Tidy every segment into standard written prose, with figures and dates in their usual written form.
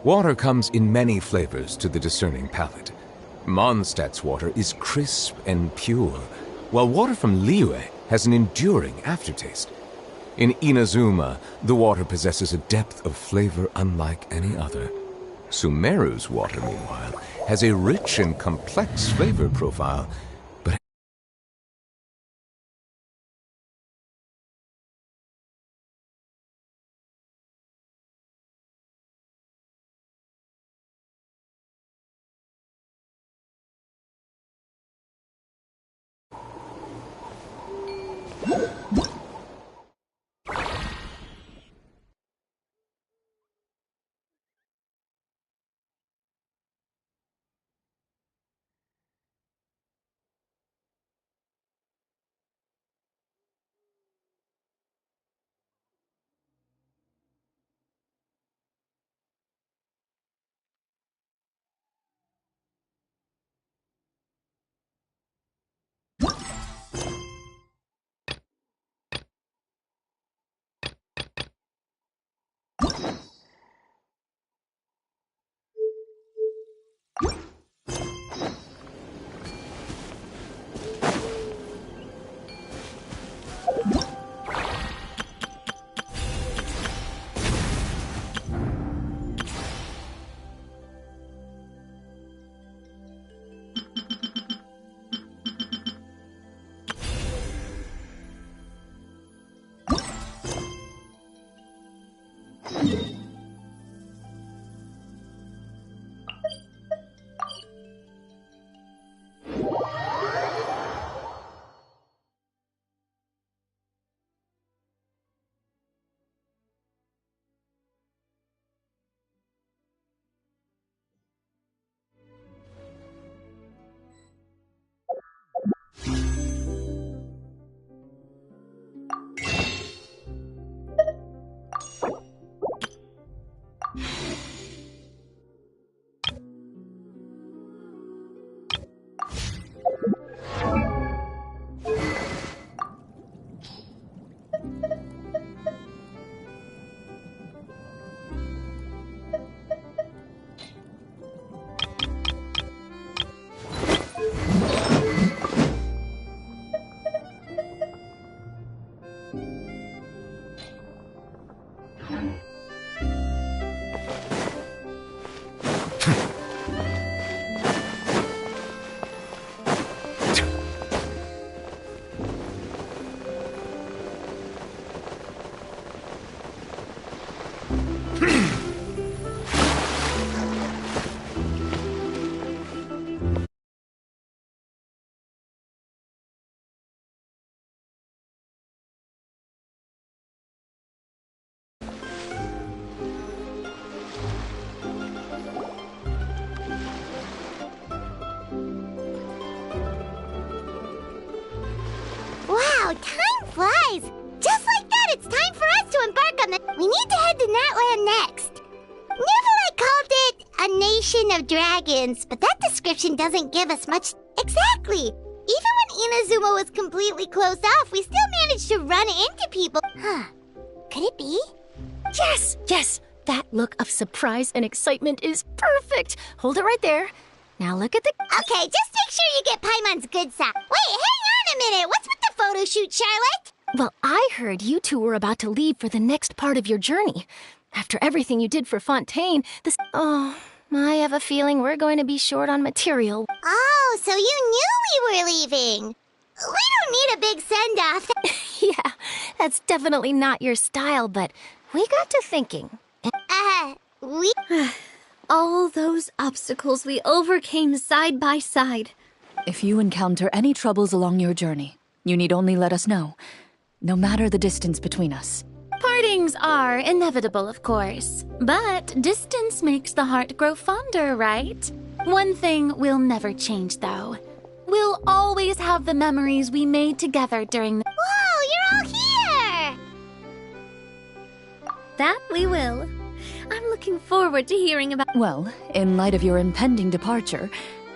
Water comes in many flavors to the discerning palate. Mondstadt's water is crisp and pure, while water from Liyue has an enduring aftertaste. In Inazuma, the water possesses a depth of flavor unlike any other. Sumeru's water, meanwhile, has a rich and complex flavor profile, but wow, time flies! Just like that, it's time for us to embark on the... We need to head to Natland next. Nivali called it a nation of dragons, but that description doesn't give us much... Exactly! Even when Inazuma was completely closed off, we still managed to run into people. Huh. Could it be? Yes, yes! That look of surprise and excitement is perfect! Hold it right there. Now look at the... Okay, just make sure you get Paimon's good side. Wait, hang on a minute! What's with the photo shoot, Charlotte? Well, I heard you two were about to leave for the next part of your journey. After everything you did for Fontaine, this... Oh, I have a feeling we're going to be short on material. Oh, so you knew we were leaving. We don't need a big send-off. Yeah, that's definitely not your style, but we got to thinking. We... All those obstacles we overcame side by side. If you encounter any troubles along your journey, you need only let us know, no matter the distance between us. Partings are inevitable, of course, but distance makes the heart grow fonder, right? One thing will never change, though. We'll always have the memories we made together during the... Whoa, you're all here! That we will. I'm looking forward to hearing about... Well, in light of your impending departure,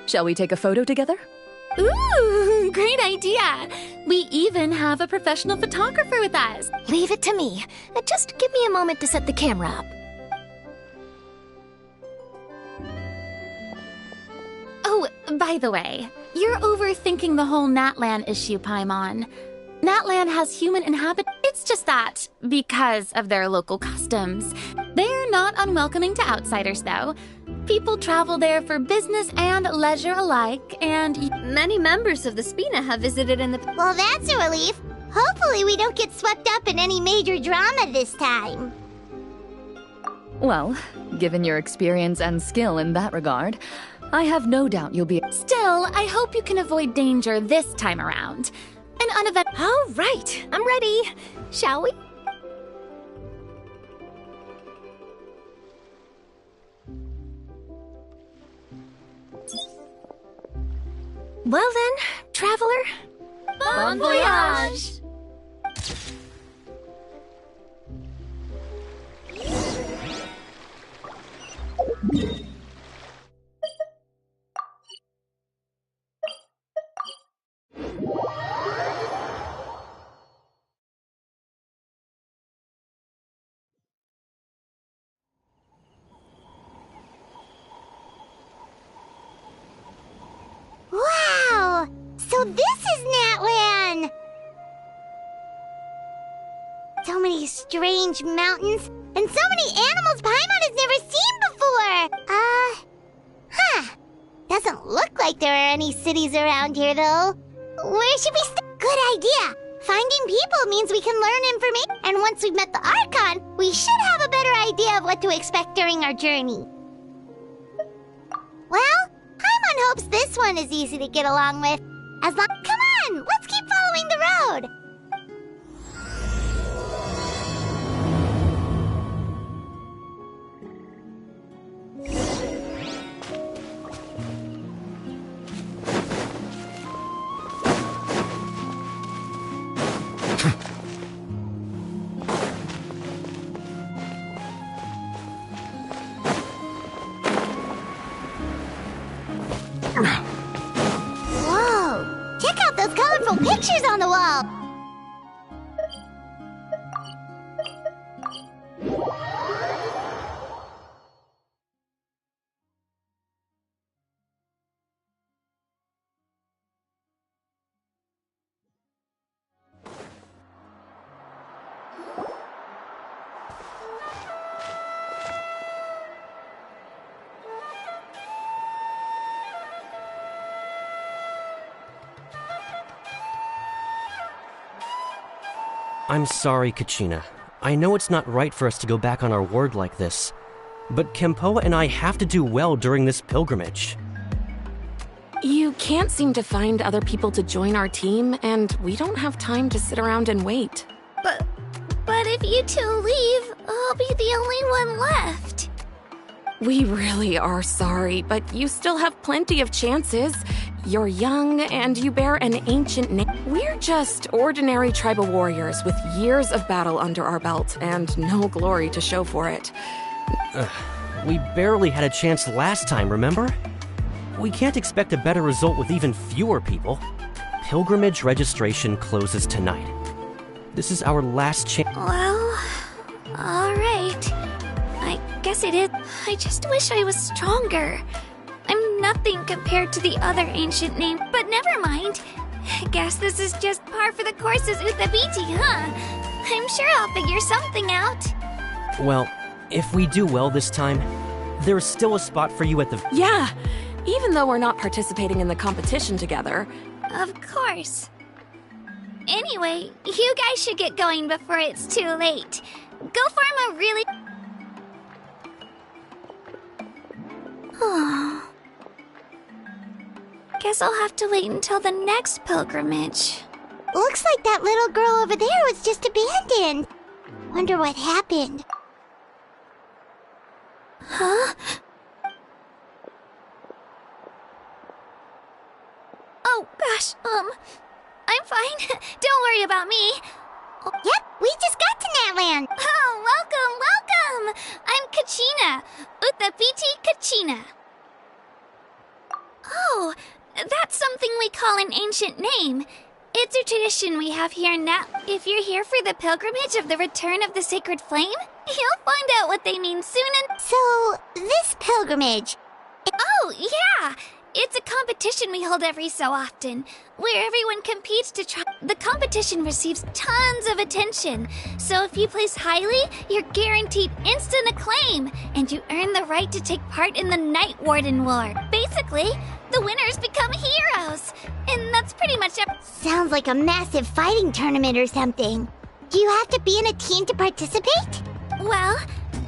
shall we take a photo together? Ooh, great idea! We even have a professional photographer with us. Leave it to me. Just give me a moment to set the camera up. Oh, by the way, you're overthinking the whole Natlan issue, Paimon. Natlan has human inhabitants. It's just that, because of their local customs, they're not unwelcoming to outsiders, though. People travel there for business and leisure alike, and Many members of the Spina have visited in the... Well, that's a relief. Hopefully we don't get swept up in any major drama this time. Well, given your experience and skill in that regard, I have no doubt you'll be... Still, I hope you can avoid danger this time around. An unevent... All right, I'm ready. Shall we? Well then, traveler. Bon voyage! Wow! So this is Natlan! So many strange mountains, and so many animals Paimon has never seen before! Doesn't look like there are any cities around here, though. Where should we Good idea! Finding people means we can learn information, and once we've met the Archon, we should have a better idea of what to expect during our journey. Well, Paimon hopes this one is easy to get along with. Come on, let's keep following the road. Whoa! Check out those colorful pictures on the wall! I'm sorry, Kachina. I know it's not right for us to go back on our word like this, but Kempoa and I have to do well during this pilgrimage. You can't seem to find other people to join our team, and we don't have time to sit around and wait. But if you two leave, I'll be the only one left. We really are sorry, but you still have plenty of chances. You're young, and you bear an ancient name. We're just ordinary tribal warriors with years of battle under our belt and no glory to show for it. We barely had a chance last time, remember? We can't expect a better result with even fewer people. Pilgrimage registration closes tonight. This is our last chance. Well, alright. I guess it is. I just wish I was stronger. I'm nothing compared to the other ancient name, but never mind. Guess this is just par for the course as Uthabiti, huh? I'm sure I'll figure something out. Well, if we do well this time, there's still a spot for you at the... Yeah, even though we're not participating in the competition together. Of course. Anyway, you guys should get going before it's too late. Go form a really... Guess I'll have to wait until the next pilgrimage. Looks like that little girl over there was just abandoned. Wonder what happened. Huh? Oh, gosh, I'm fine. Don't worry about me. Yep, we just got to Natlan. Oh, welcome! I'm Kachina. Uthabiti Kachina. Oh, that's something we call an ancient name. It's a tradition we have here now. If you're here for the pilgrimage of the return of the sacred flame, you'll find out what they mean soon and... So, this pilgrimage... Oh, yeah! It's a competition we hold every so often, where everyone competes to try. The competition receives tons of attention, so if you place highly, you're guaranteed instant acclaim, and you earn the right to take part in the Night Warden War. Basically, the winners become heroes, and that's pretty much it. Sounds like a massive fighting tournament or something. Do you have to be in a team to participate? Well,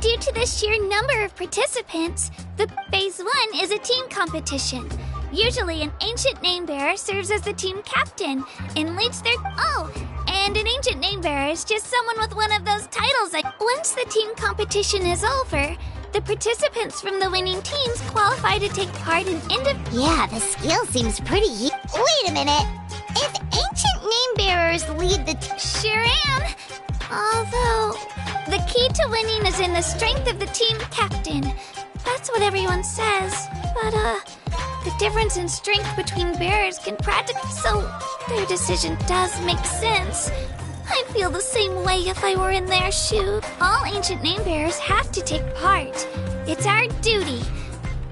due to the sheer number of participants, the Phase 1 is a team competition. Usually an ancient name-bearer serves as the team captain and leads their... Oh, and an ancient name-bearer is just someone with one of those titles. Once the team competition is over, the participants from the winning teams qualify to take part in Yeah, the skill seems pretty... Wait a minute! If ancient name-bearers lead the... Sure am! Although, the key to winning is in the strength of the team captain. That's what everyone says. But, the difference in strength between bearers can practically... So, their decision does make sense. I'd feel the same way if I were in their shoes. All ancient name bearers have to take part. It's our duty.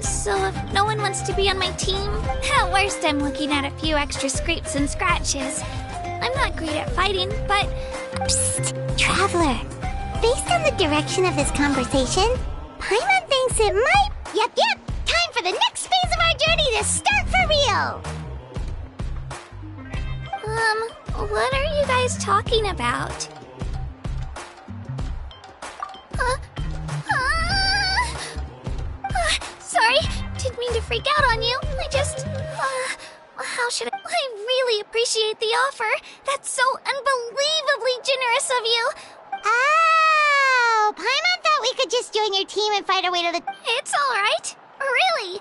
So if no one wants to be on my team, at worst I'm looking at a few extra scrapes and scratches. I'm not great at fighting, but... Psst, Traveler. Based on the direction of this conversation, Paimon thinks it might... Yep, time for the next phase of our journey to start for real! What are you guys talking about? Sorry, didn't mean to freak out on you. I just... how should I... I really appreciate the offer. That's so unbelievably generous of you. Oh, Paimon thought we could just join your team and fight our way to the... It's alright. Really.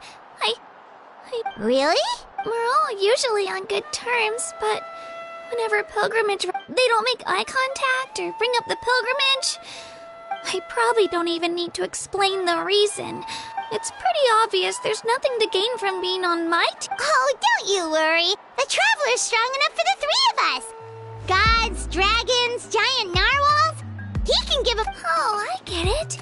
Really? We're all usually on good terms, but whenever pilgrimage... They don't make eye contact or bring up the pilgrimage. I probably don't even need to explain the reason. It's pretty obvious there's nothing to gain from being on my team. Oh, don't you worry. The Traveler's strong enough for the three of us. Gods, dragons, giant narwhals. He can give a... Oh, I get it.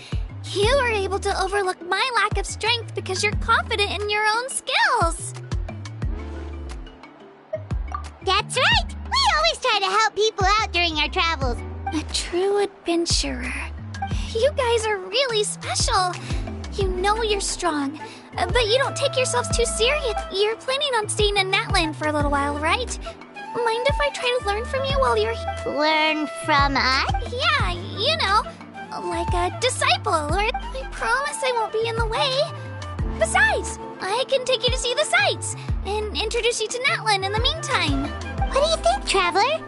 You were able to overlook my lack of strength because you're confident in your own skills. That's right. We always try to help people out during our travels. A true adventurer. You guys are really special. You know you're strong, but you don't take yourselves too serious. You're planning on staying in Natland for a little while, right? Mind if I try to learn from you while you're here? Learn from us? Yeah, you know, like a disciple, or I promise I won't be in the way. Besides, I can take you to see the sights and introduce you to Natland in the meantime. What do you think, Traveler?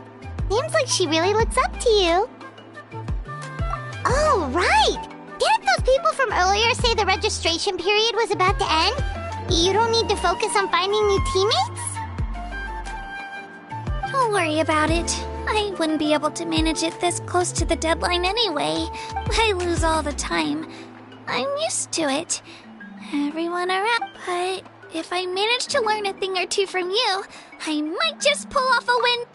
Seems like she really looks up to you. Oh, right! Didn't those people from earlier say the registration period was about to end? You don't need to focus on finding new teammates? Don't worry about it. I wouldn't be able to manage it this close to the deadline anyway. I lose all the time. I'm used to it. Everyone around, but if I manage to learn a thing or two from you, I might just pull off a win.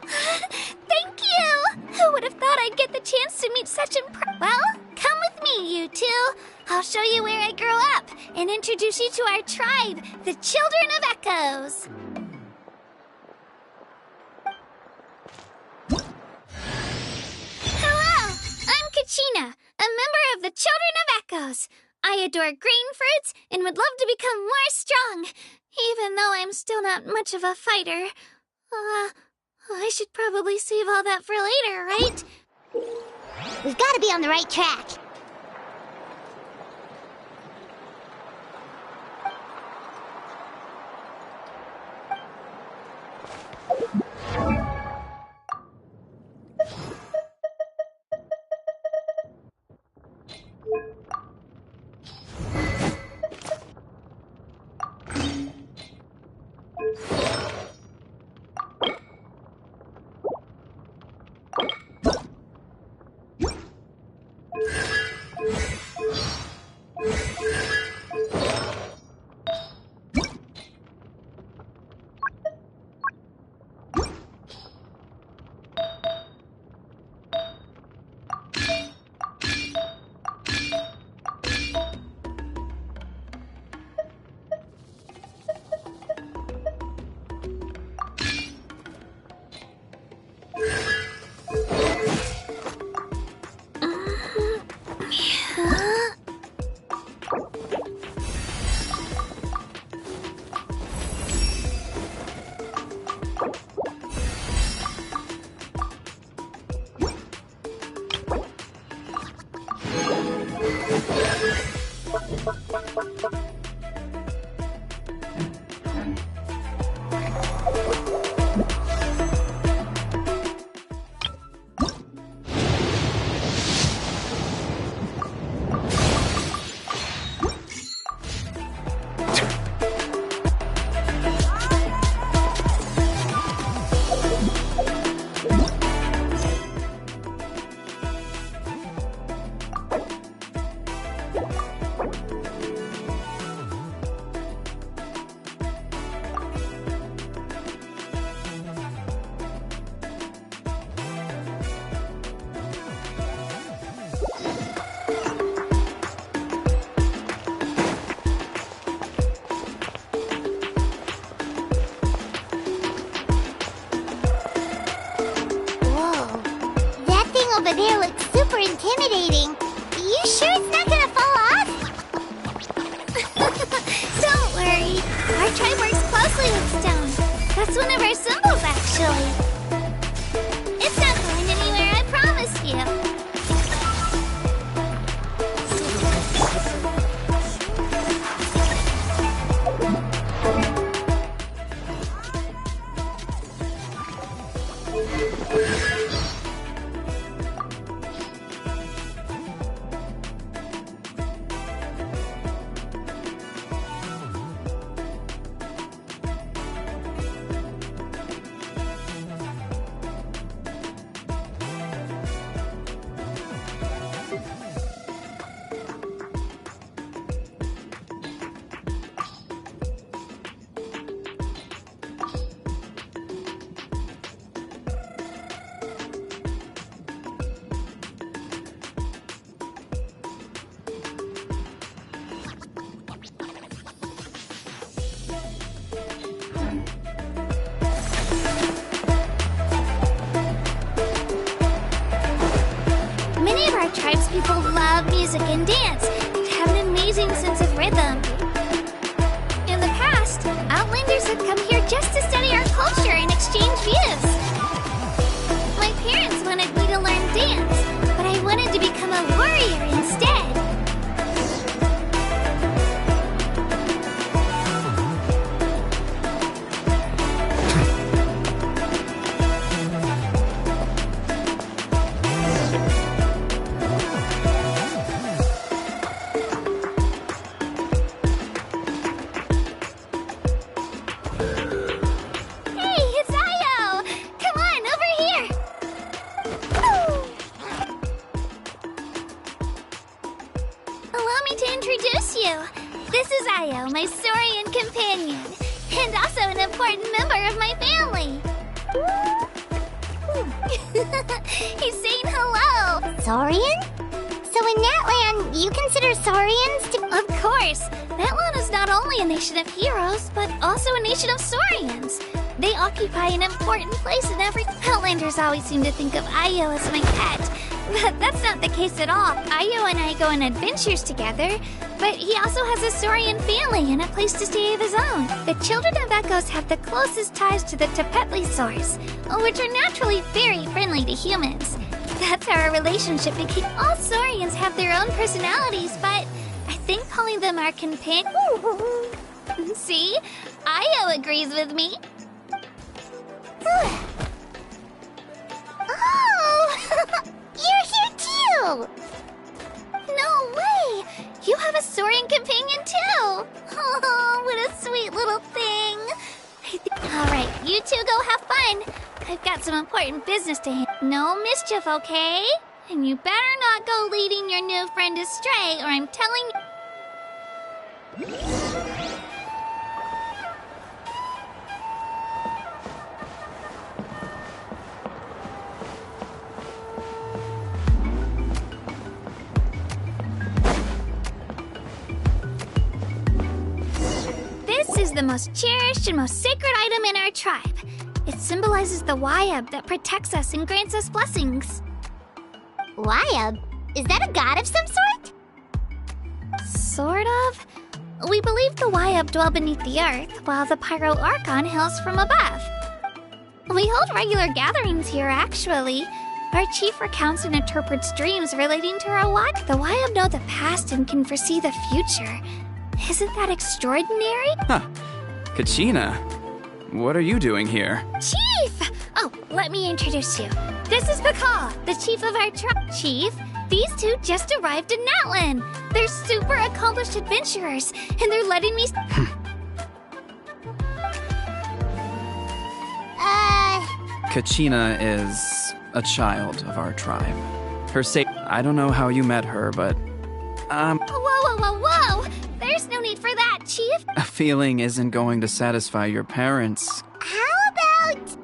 Thank you! Who would have thought I'd get the chance to meet such Well, come with me, you two. I'll show you where I grew up and introduce you to our tribe, the Children of Echoes. Hello, I'm Kachina, a member of the Children of Echoes. I adore green fruits and would love to become more strong, even though I'm still not much of a fighter. I should probably save all that for later, right? We've got to be on the right track. over there looks super intimidating. You sure it's not gonna fall off? Don't worry. Our tribe works closely with stone. That's one of our symbols, actually. It's not going anywhere, I promise you. Tribespeople love music and dance and have an amazing sense of rhythm. In the past, Outlanders have come here just to study our culture and exchange views. My parents wanted me to learn dance, but I wanted to become a warrior instead. My Saurian companion, and also an important member of my family. He's saying hello. Saurian? So in that land, you consider Saurians to... Of course. That land is not only a nation of heroes, but also a nation of Saurians. They occupy an important place in every... Outlanders always seem to think of Io as my pet, but that's not the case at all. Io and I go on adventures together, but he also has a Saurian family and a place to stay of his own. The children of Echoes have the closest ties to the Tepetli-saurs, which are naturally very friendly to humans. That's how our relationship became. All Saurians have their own personalities, but I think calling them our companion... See? Io agrees with me. Oh! You're here too! No way! You have a Saurian companion too! Oh, what a sweet little thing! Alright, you two go have fun. I've got some important business to handle. No mischief, okay? And you better not go leading your new friend astray, or I'm telling you... This is the most cherished and most sacred item in our tribe. It symbolizes the Wayab that protects us and grants us blessings. Wayab? Is that a god of some sort? Sort of. We believe the Wayab dwell beneath the earth, while the Pyro Archon hails from above. We hold regular gatherings here, actually. Our chief recounts and interprets dreams relating to our Wayab. The Wayab know the past and can foresee the future. Isn't that extraordinary? Huh. Kachina, what are you doing here? Chief! Oh, let me introduce you. This is Pakal, the chief of our tribe. Chief, these two just arrived in Natlan. They're super accomplished adventurers, and they're letting me... Kachina is a child of our tribe. I don't know how you met her, but... Whoa! There's no need for that, Chief. A feeling isn't going to satisfy your parents. How about...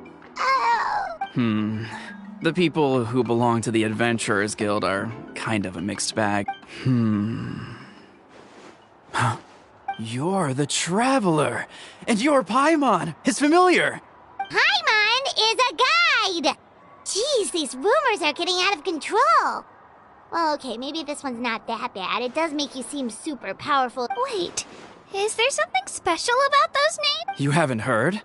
The people who belong to the Adventurers Guild are kind of a mixed bag. You're the Traveler, and you're Paimon, his familiar. Paimon is a guide! Jeez, these rumors are getting out of control. Well, okay, maybe this one's not that bad. It does make you seem super powerful. Wait, is there something special about those names? You haven't heard?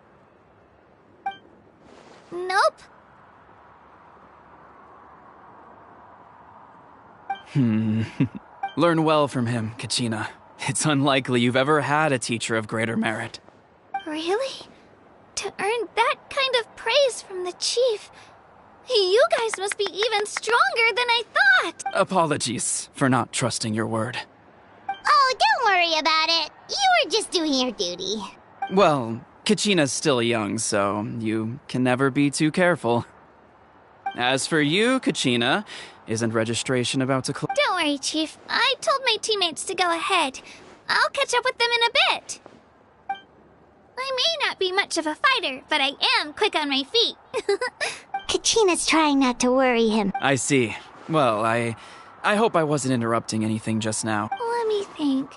Nope. Learn well from him, Kachina. It's unlikely you've ever had a teacher of greater merit. Really? To earn that kind of praise from the chief, you guys must be even stronger than I thought. Apologies for not trusting your word. Oh, don't worry about it. You were just doing your duty. Well, Kachina's still young, so you can never be too careful. As for you, Kachina, isn't registration about to close? Don't worry, Chief. I told my teammates to go ahead. I'll catch up with them in a bit. I may not be much of a fighter, but I am quick on my feet. Kachina's trying not to worry him. I see. Well, I hope I wasn't interrupting anything just now. Let me think.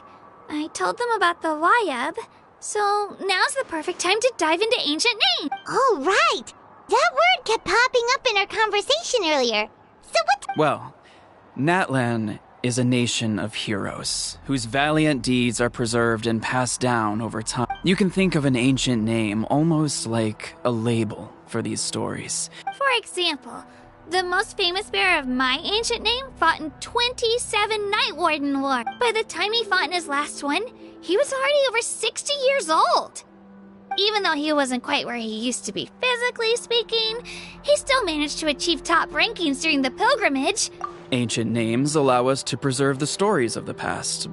I told them about the Wayab, so now's the perfect time to dive into ancient names. Oh, right! That word kept popping up in our conversation earlier. So what? Well, Natlan is a nation of heroes, whose valiant deeds are preserved and passed down over time. You can think of an ancient name almost like a label for these stories. For example, the most famous bearer of my ancient name fought in 27 Night Warden War. By the time he fought in his last one, he was already over 60 years old. Even though he wasn't quite where he used to be physically speaking, he still managed to achieve top rankings during the pilgrimage. Ancient names allow us to preserve the stories of the past,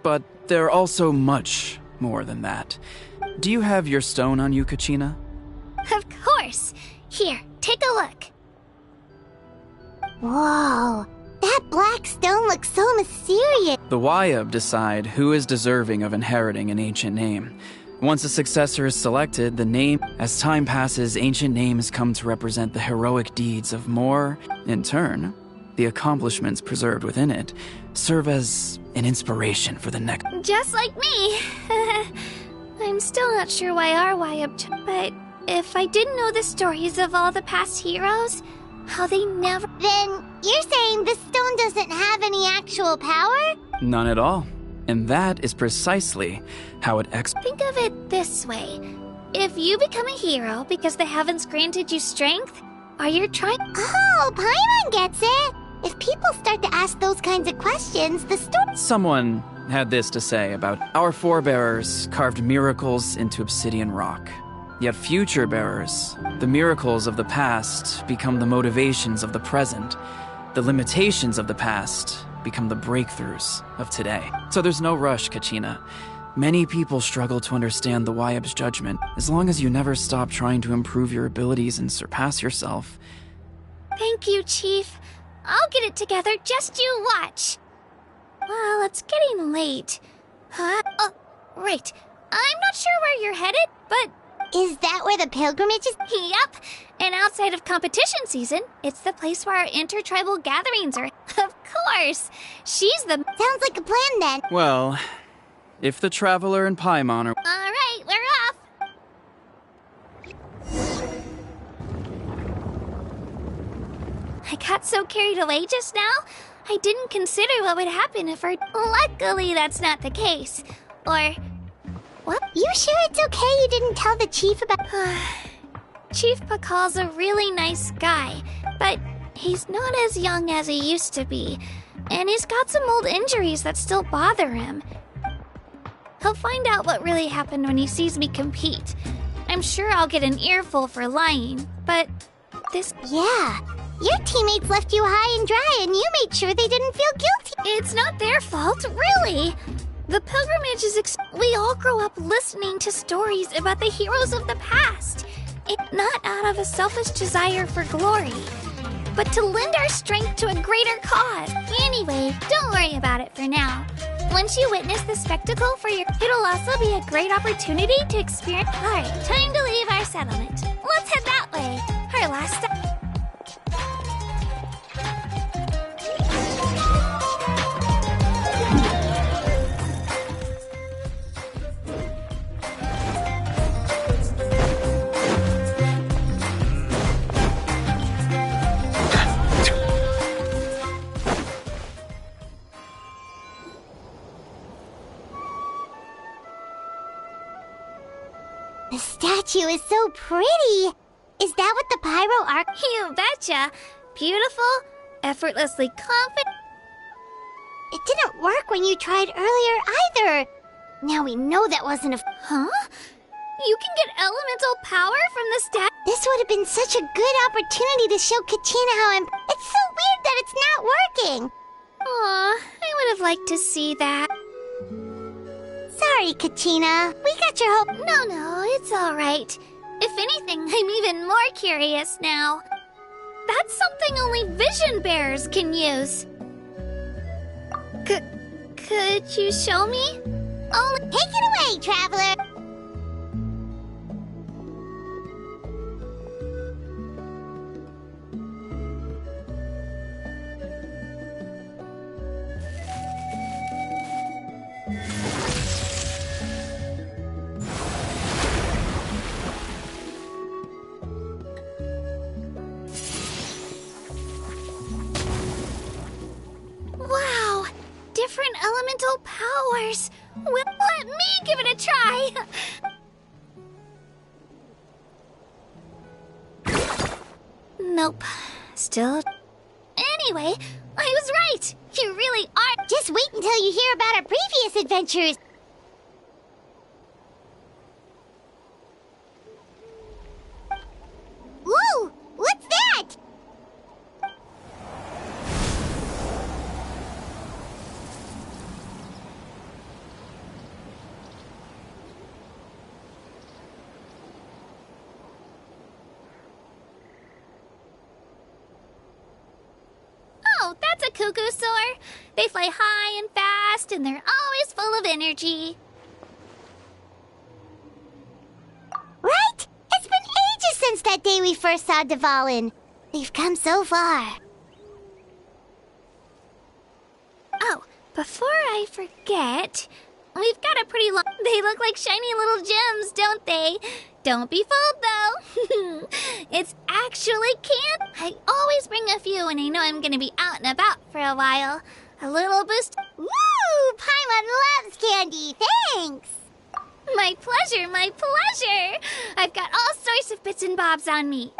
but they're also much more than that. Do you have your stone on you, Kachina? Of course. Here, take a look. Whoa, that black stone looks so mysterious. The Wayab decide who is deserving of inheriting an ancient name. Once a successor is selected, the name, as time passes, ancient names come to represent the heroic deeds of more. In turn, the accomplishments preserved within it serve as an inspiration for the next. Just like me. I'm still not sure why our Wayab, but if I didn't know the stories of all the past heroes, how they never... Then you're saying this stone doesn't have any actual power? None at all. And that is precisely how it Think of it this way. If you become a hero because the heavens granted you strength, are you trying... Oh, Paimon gets it! If people start to ask those kinds of questions, the story... Someone had this to say about our forebearers carved miracles into obsidian rock. Yet future bearers, the miracles of the past become the motivations of the present. The limitations of the past become the breakthroughs of today. So there's no rush, Kachina. Many people struggle to understand the Wayab's judgment. As long as you never stop trying to improve your abilities and surpass yourself. Thank you, Chief. I'll get it together, just you watch. Well, it's getting late. Huh? Oh, right. I'm not sure where you're headed, but... Is that where the pilgrimage is? Yep. And outside of competition season, it's the place where our intertribal gatherings are. Of course. She's the... Sounds like a plan then. Well, if the Traveler and Paimon are... All right, we're off. I got so carried away just now, I didn't consider what would happen if our... Luckily, that's not the case. Or... What? You sure it's okay you didn't tell the chief about... Chief Pakal's a really nice guy, but he's not as young as he used to be, and he's got some old injuries that still bother him. He'll find out what really happened when he sees me compete. I'm sure I'll get an earful for lying, but this... Yeah, your teammates left you high and dry and you made sure they didn't feel guilty. It's not their fault, really. The pilgrimage is we all grow up listening to stories about the heroes of the past. It's not out of a selfish desire for glory, but to lend our strength to a greater cause. Anyway, don't worry about it for now. Once you witness the spectacle it'll also be a great opportunity to experience... Alright, time to leave our settlement. Let's head that way. Our last step... is so pretty. Is that what the Pyro Arc... You betcha. Beautiful, effortlessly confident. It didn't work when you tried earlier either. Now we know that wasn't a... Huh? You can get elemental power from the stat. This would have been such a good opportunity to show Katina how It's so weird that it's not working. Aw, I would have liked to see that. Sorry, Katina. We got your hope. No, it's alright. If anything, I'm even more curious now. That's something only vision bearers can use. Could you show me? Take it away, traveler. Wow, different elemental powers. Well, let me give it a try. Nope, still. Anyway, I was right. You really are. Just wait until you hear about our previous adventures. Whoa! What's that? Oh, that's a cuckoo soar. They fly high and fast, and they're always full of energy. Right? It's been ages since that day we first saw Dvalin. We've come so far. Oh, before I forget, we've got a pretty long... They look like shiny little gems, don't they? Don't be fooled, though. It's actually candy. I always bring a few when I know I'm gonna be out and about for a while. A little boost. Woo! Paimon loves candy. Thanks. My pleasure, my pleasure. I've got all sorts of bits and bobs on me.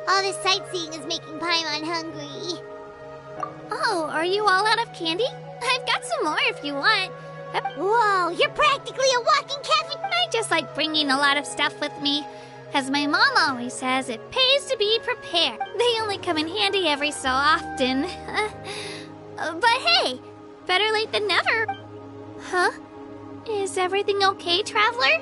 All this sightseeing is making Paimon hungry. Oh, are you all out of candy? I've got some more if you want. Whoa, you're practically a walking cafe. I just like bringing a lot of stuff with me. As my mom always says, it pays to be prepared. They only come in handy every so often. But hey, better late than never. Huh? Is everything okay, Traveler?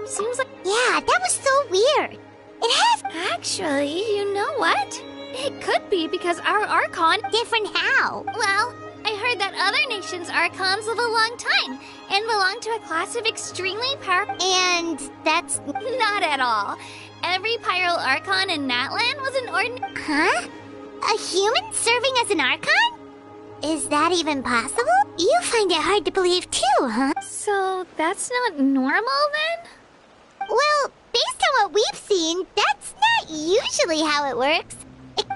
Seems like... Yeah, that was so weird. It has... Actually, you know what? It could be because our Archon... Different how? Well, I heard that other nations' Archons live a long time and belong to a class of extremely powerful... And that's... Not at all. Every Pyro Archon in Natlan was an ordinary... Huh? A human serving as an Archon? Is that even possible? You find it hard to believe too, huh? So that's not normal then? Well, based on what we've seen, that's not usually how it works.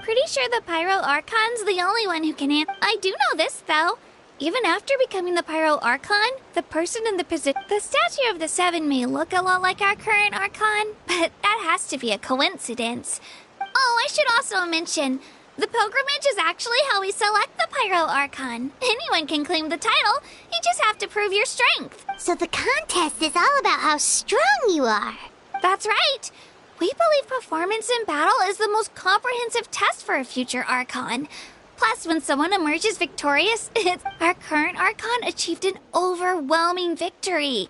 Pretty sure the Pyro Archon's the only one who can answer. I do know this, though. Even after becoming the Pyro Archon, the person in the position... The statue of the Seven may look a lot like our current Archon, but that has to be a coincidence. Oh, I should also mention, the pilgrimage is actually how we select the Pyro Archon. Anyone can claim the title, you just have to prove your strength. So the contest is all about how strong you are. That's right. We believe performance in battle is the most comprehensive test for a future Archon. Plus, when someone emerges victorious, our current Archon achieved an overwhelming victory.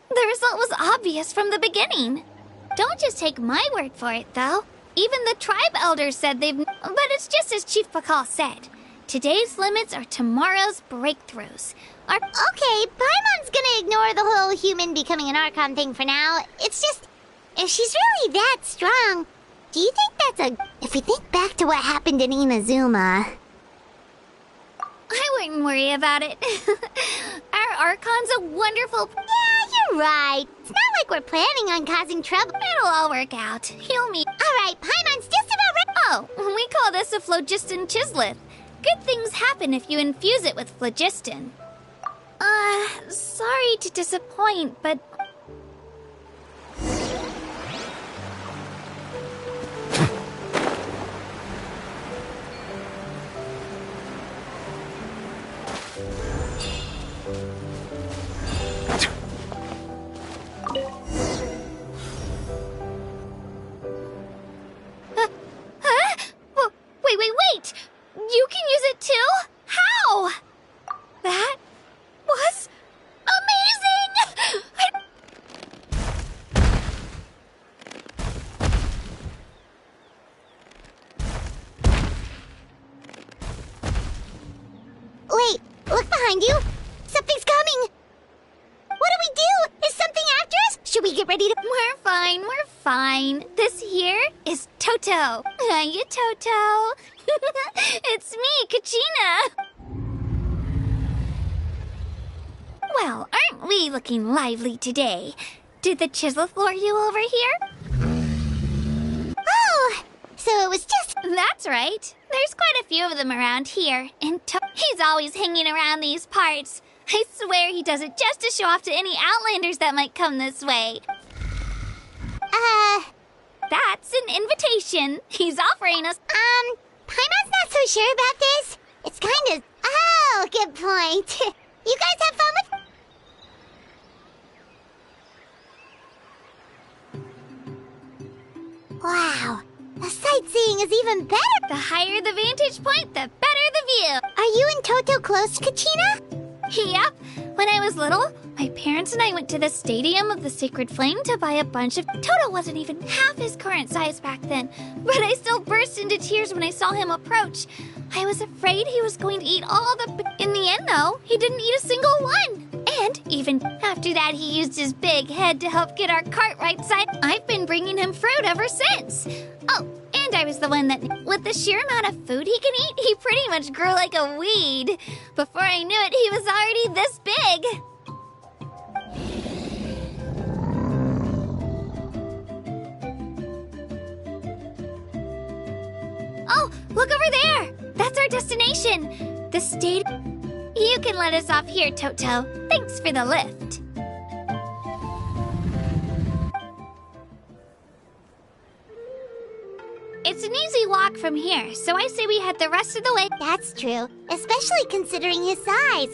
The result was obvious from the beginning. Don't just take my word for it, though. Even the tribe elders said they've... But it's just as Chief Pakal said. Today's limits are tomorrow's breakthroughs. Okay, Paimon's gonna ignore the whole human becoming an Archon thing for now. It's just... If she's really that strong, do you think that's a... If we think back to what happened in Inazuma... I wouldn't worry about it. Our Archon's a wonderful... Yeah, you're right. It's not like we're planning on causing trouble. It'll all work out. You'll meet... Alright, Paimon's just about ready. Oh, we call this a phlogiston chisleth. Good things happen if you infuse it with phlogiston. Sorry to disappoint, but... Wait! You can use it too? How? That was amazing! Wait, look behind you. Something's coming. What do we do? Is something after us? Should we get ready to... We're fine. This here is Toto. Hiya, Toto. It's me, Kachina. Well, aren't we looking lively today? Did the chisleth lure you over here? Oh, so it was just... That's right. There's quite a few of them around here. And he's always hanging around these parts. I swear he does it just to show off to any Outlanders that might come this way. That's an invitation. He's offering us... Paimon's not so sure about this. It's kind of... Oh, good point. You guys have fun with... Wow, the sightseeing is even better. The higher the vantage point, the better the view. Are you and Toto close, Kachina? Yep. When I was little, my parents and I went to the Stadium of the Sacred Flame to buy a bunch of... Toto wasn't even half his current size back then, but I still burst into tears when I saw him approach. I was afraid he was going to eat all the... In the end, though, he didn't eat a single one. And even after that, he used his big head to help get our cart right side. I've been bringing him fruit ever since. Oh, and I was the one that, with the sheer amount of food he can eat, he pretty much grew like a weed. Before I knew it, he was already this big. Oh, look over there! That's our destination! The state... You can let us off here, Toto. Thanks for the lift. It's an easy walk from here, so I say we head the rest of the way. That's true, especially considering his size.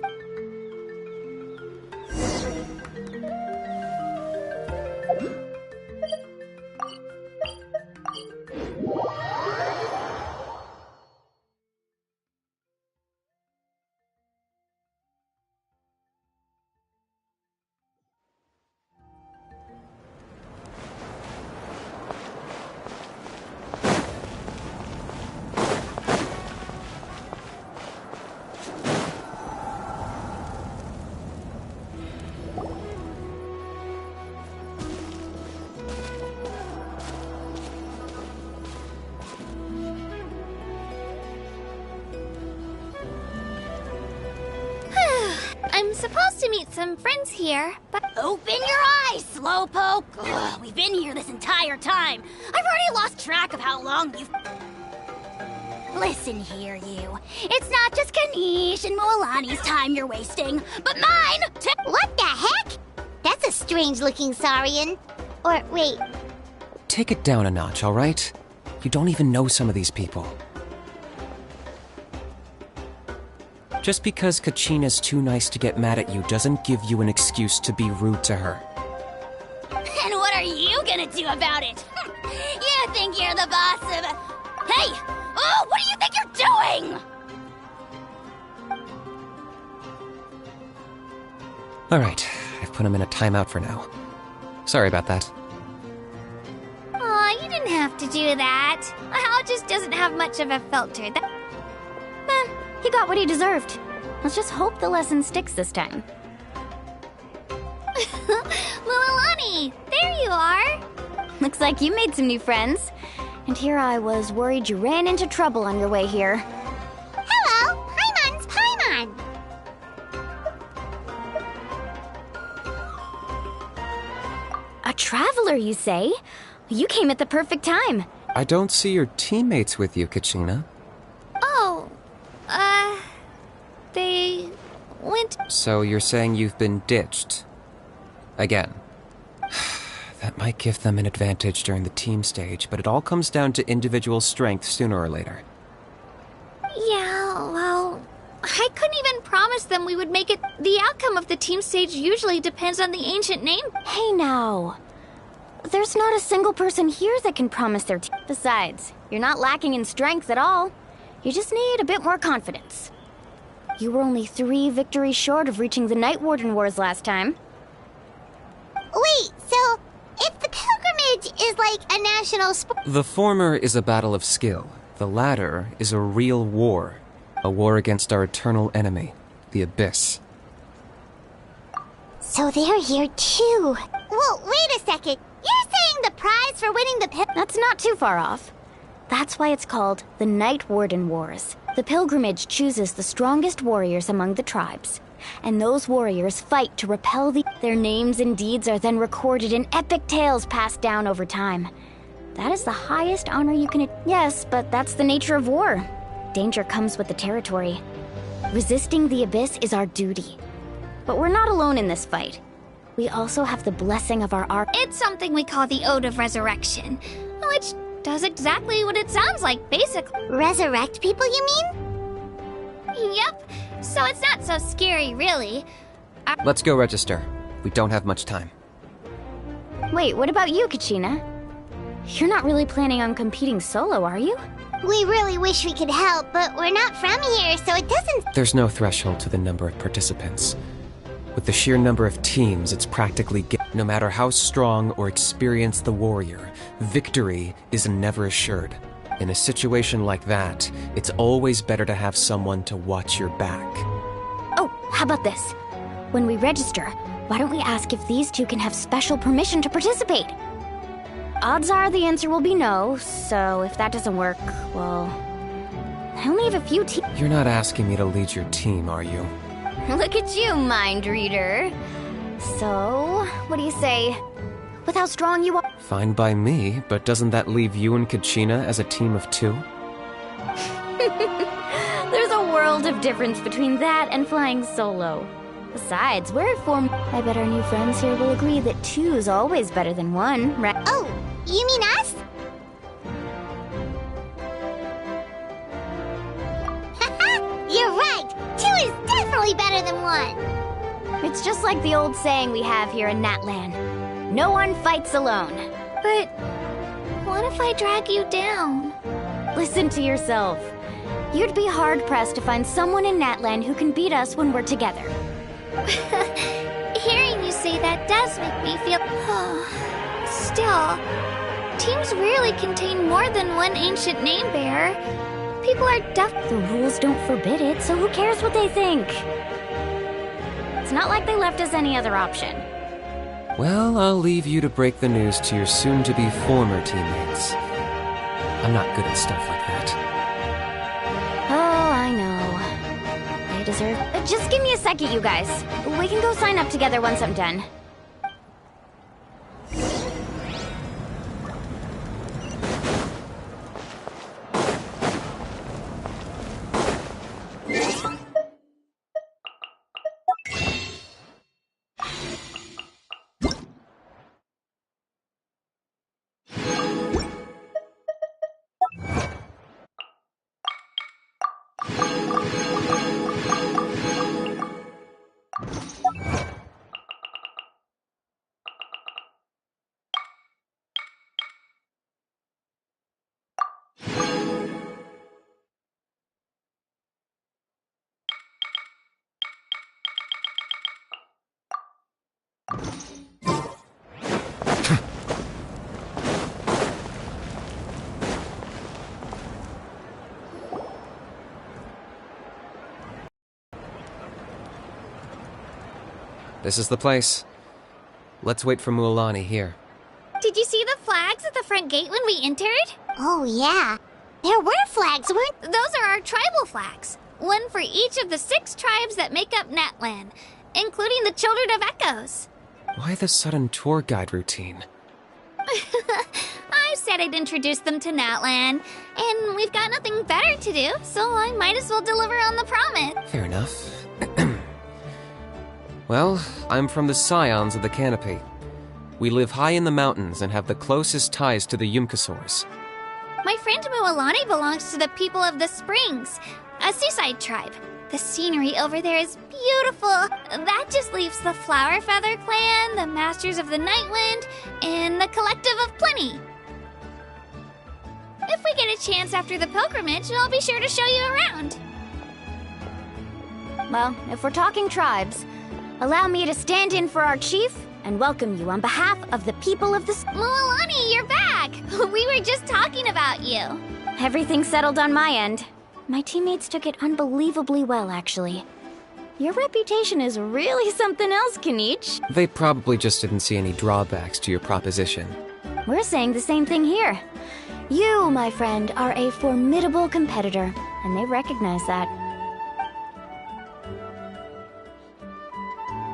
I'm supposed to meet some friends here, but... Open your eyes, Slowpoke! Ugh, we've been here this entire time. I've already lost track of how long you've... Listen here, you. It's not just Kanish and Moalani's time you're wasting, but mine! What the heck? That's a strange-looking Saurian. Or, wait. Take it down a notch, all right? You don't even know some of these people. Just because Kachina's too nice to get mad at you doesn't give you an excuse to be rude to her. And what are you gonna do about it? You think you're the boss of... Hey! Oh, what do you think you're doing? Alright, I've put him in a timeout for now. Sorry about that. Aw, you didn't have to do that. Hal just doesn't have much of a filter. He got what he deserved. Let's just hope the lesson sticks this time. Lilani, there you are. Looks like you made some new friends. And here I was worried you ran into trouble on your way here. Hello! Paimon's Paimon! A traveler, you say? You came at the perfect time. I don't see your teammates with you, Kachina. Oh, they went... So you're saying you've been ditched? Again. That might give them an advantage during the team stage, but it all comes down to individual strength sooner or later. Yeah, well, I couldn't even promise them we would make it. The outcome of the team stage usually depends on the ancient name. Hey now. There's not a single person here that can promise their team. Besides, you're not lacking in strength at all. You just need a bit more confidence. You were only 3 victories short of reaching the Night Warden Wars last time. Wait, so if the pilgrimage is like a national sport... The former is a battle of skill. The latter is a real war. A war against our eternal enemy, the Abyss. So they're here too. Well, wait a second. You're saying the prize for winning the That's not too far off. That's why it's called the Night Warden Wars. The pilgrimage chooses the strongest warriors among the tribes. And those warriors fight to repel the... Their names and deeds are then recorded in epic tales passed down over time. That is the highest honor you can... Yes, but that's the nature of war. Danger comes with the territory. Resisting the Abyss is our duty. But we're not alone in this fight. We also have the blessing of our arc. It's something we call the Ode of Resurrection, which does exactly what it sounds like, basically. Resurrect people, you mean? Yep, so it's not so scary, really. Let's go register. We don't have much time. Wait, what about you, Kachina? You're not really planning on competing solo, are you? We really wish we could help, but we're not from here, so it doesn't... There's no threshold to the number of participants. With the sheer number of teams, it's practically... No matter how strong or experienced the warrior, victory is never assured. In a situation like that, it's always better to have someone to watch your back. Oh, how about this? When we register, why don't we ask if these two can have special permission to participate? Odds are the answer will be no, so if that doesn't work, well... I only have a few teams. You're not asking me to lead your team, are you? Look at you, mind reader. So, what do you say? With how strong you are... Fine by me, but doesn't that leave you and Kachina as a team of 2? There's a world of difference between that and flying solo. Besides, we're form... I bet our new friends here will agree that 2 is always better than 1, right? Oh, you mean us? You're right! 2 is definitely better than 1! It's just like the old saying we have here in Natlan. No one fights alone. But what if I drag you down? Listen to yourself. You'd be hard-pressed to find someone in Natlan who can beat us when we're together. Hearing you say that does make me feel... Still, teams rarely contain more than 1 ancient name bearer. People are The rules don't forbid it, so who cares what they think? It's not like they left us any other option. Well, I'll leave you to break the news to your soon-to-be former teammates. I'm not good at stuff like that. Oh, I know. They deserve... Just give me a second, you guys. We can go sign up together once I'm done. This is the place. Let's wait for Mualani here. Did you see the flags at the front gate when we entered? Oh, yeah. There were flags, weren't Those are our tribal flags. One for each of the 6 tribes that make up Natlan, including the Children of Echoes. Why the sudden tour guide routine? I said I'd introduce them to Natlan, and we've got nothing better to do, so I might as well deliver on the promise. Fair enough. Well, I'm from the Scions of the Canopy. We live high in the mountains and have the closest ties to the Yumkasaurs. My friend Mualani belongs to the people of the Springs, a seaside tribe. The scenery over there is beautiful. That just leaves the Flower Feather Clan, the Masters of the Nightwind, and the Collective of Plenty. If we get a chance after the pilgrimage, I'll be sure to show you around. Well, if we're talking tribes, allow me to stand in for our chief and welcome you on behalf of the people of the... Mualani, you're back! We were just talking about you. Everything's settled on my end. My teammates took it unbelievably well, actually. Your reputation is really something else, Kanich. They probably just didn't see any drawbacks to your proposition. We're saying the same thing here. You, my friend, are a formidable competitor, and they recognize that.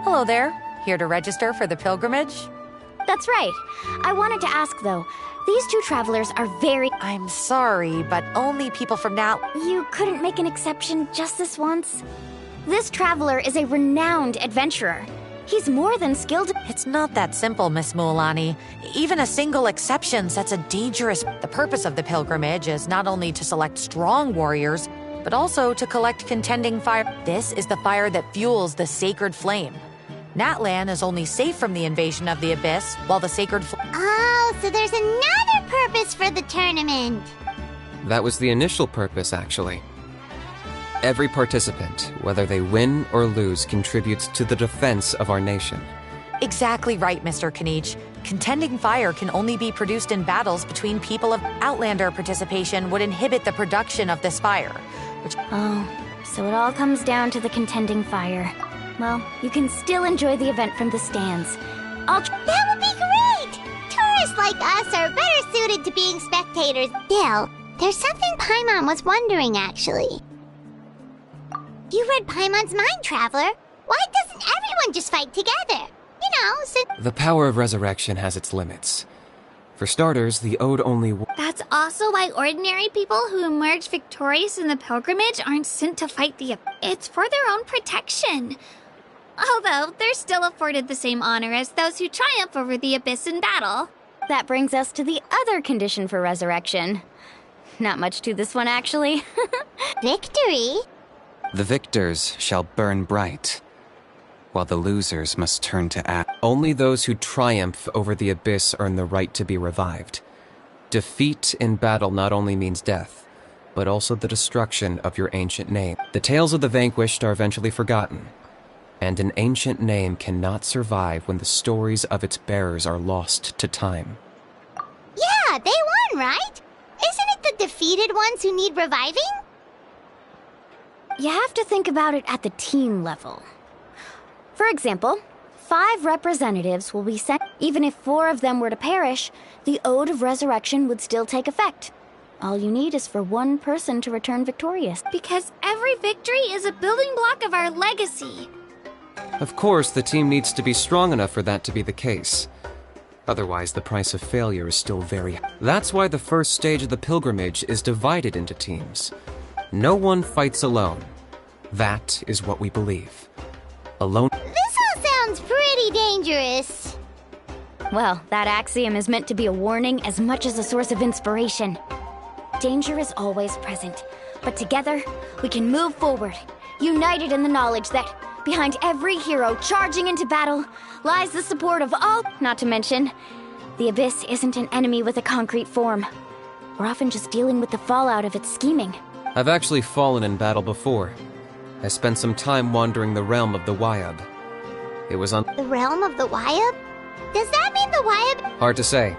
Hello there. Here to register for the pilgrimage? That's right. I wanted to ask, though, these 2 travelers are very... I'm sorry, but only people from now... You couldn't make an exception just this once? This traveler is a renowned adventurer. He's more than skilled... It's not that simple, Miss Mualani. Even a single exception sets a dangerous... The purpose of the pilgrimage is not only to select strong warriors, but also to collect contending fire. This is the fire that fuels the sacred flame. Natlan is only safe from the invasion of the Abyss, while the sacred Oh, so there's another purpose for the tournament. That was the initial purpose, actually. Every participant, whether they win or lose, contributes to the defense of our nation. Exactly right, Mr. Kanich. Contending fire can only be produced in battles between people of Outlander participation would inhibit the production of this fire, which... Oh, so it all comes down to the contending fire. Well, you can still enjoy the event from the stands. That would be great! Tourists like us are better suited to being spectators. Still, there's something Paimon was wondering, actually. You read Paimon's mind, Traveler. Why doesn't everyone just fight together? You know, so... The power of resurrection has its limits. For starters, the Ode only... That's also why ordinary people who emerge victorious in the pilgrimage aren't sent to fight the... It's for their own protection. Although, they're still afforded the same honor as those who triumph over the Abyss in battle. That brings us to the other condition for resurrection. Not much to this one, actually. Victory? The victors shall burn bright, while the losers must turn to ash. Only those who triumph over the Abyss earn the right to be revived. Defeat in battle not only means death, but also the destruction of your ancient name. The tales of the vanquished are eventually forgotten, and an ancient name cannot survive when the stories of its bearers are lost to time. Yeah, they won, right? Isn't it the defeated ones who need reviving? You have to think about it at the team level. For example, 5 representatives will be sent. Even if 4 of them were to perish, the Ode of Resurrection would still take effect. All you need is for 1 person to return victorious. Because every victory is a building block of our legacy. Of course, the team needs to be strong enough for that to be the case. Otherwise, the price of failure is still very high. That's why the first stage of the pilgrimage is divided into teams. No one fights alone. That is what we believe. Alone... This all sounds pretty dangerous. Well, that axiom is meant to be a warning as much as a source of inspiration. Danger is always present, but together, we can move forward, united in the knowledge that behind every hero charging into battle lies the support of all. Not to mention, the Abyss isn't an enemy with a concrete form. We're often just dealing with the fallout of its scheming. I've actually fallen in battle before. I spent some time wandering the realm of the Wyab. It was on... The realm of the Wyab? Does that mean the Wyab... Hard to say.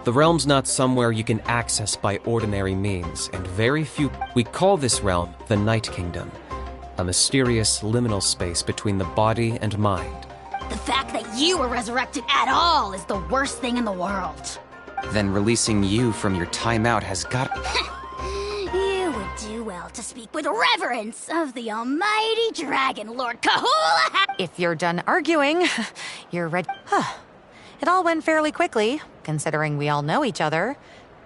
The realm's not somewhere you can access by ordinary means, and very few... We call this realm the Night Kingdom, a mysterious liminal space between the body and mind, The fact that you were resurrected at all is the worst thing in the world. Then releasing you from your timeout has got... You would do well to speak with reverence of the almighty Dragon Lord Kahula. If you're done arguing, you're ready. It all went fairly quickly, considering we all know each other.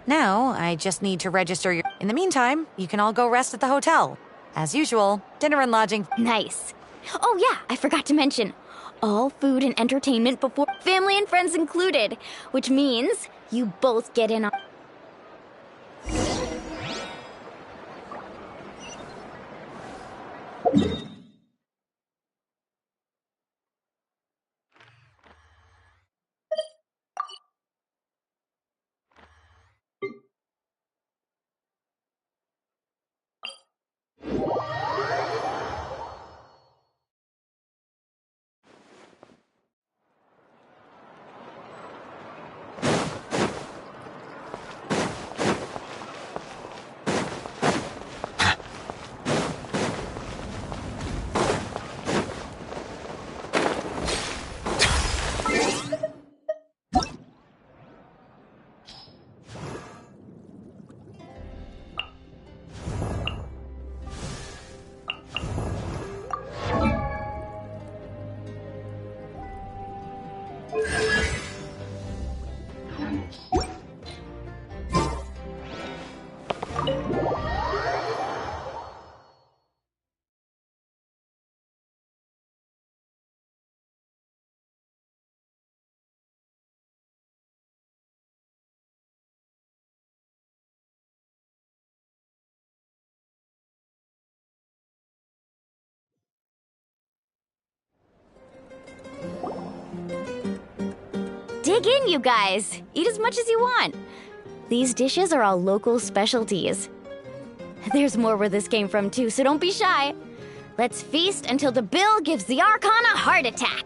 Now, I just need to register your... In the meantime, you can all go rest at the hotel. As usual, dinner and lodging. Nice. Oh yeah, I forgot to mention. All food and entertainment before family and friends included, which means you both get in on... Dig in, you guys. Eat as much as you want. These dishes are all local specialties. There's more where this came from, too, so don't be shy. Let's feast until the bill gives the Archon a heart attack.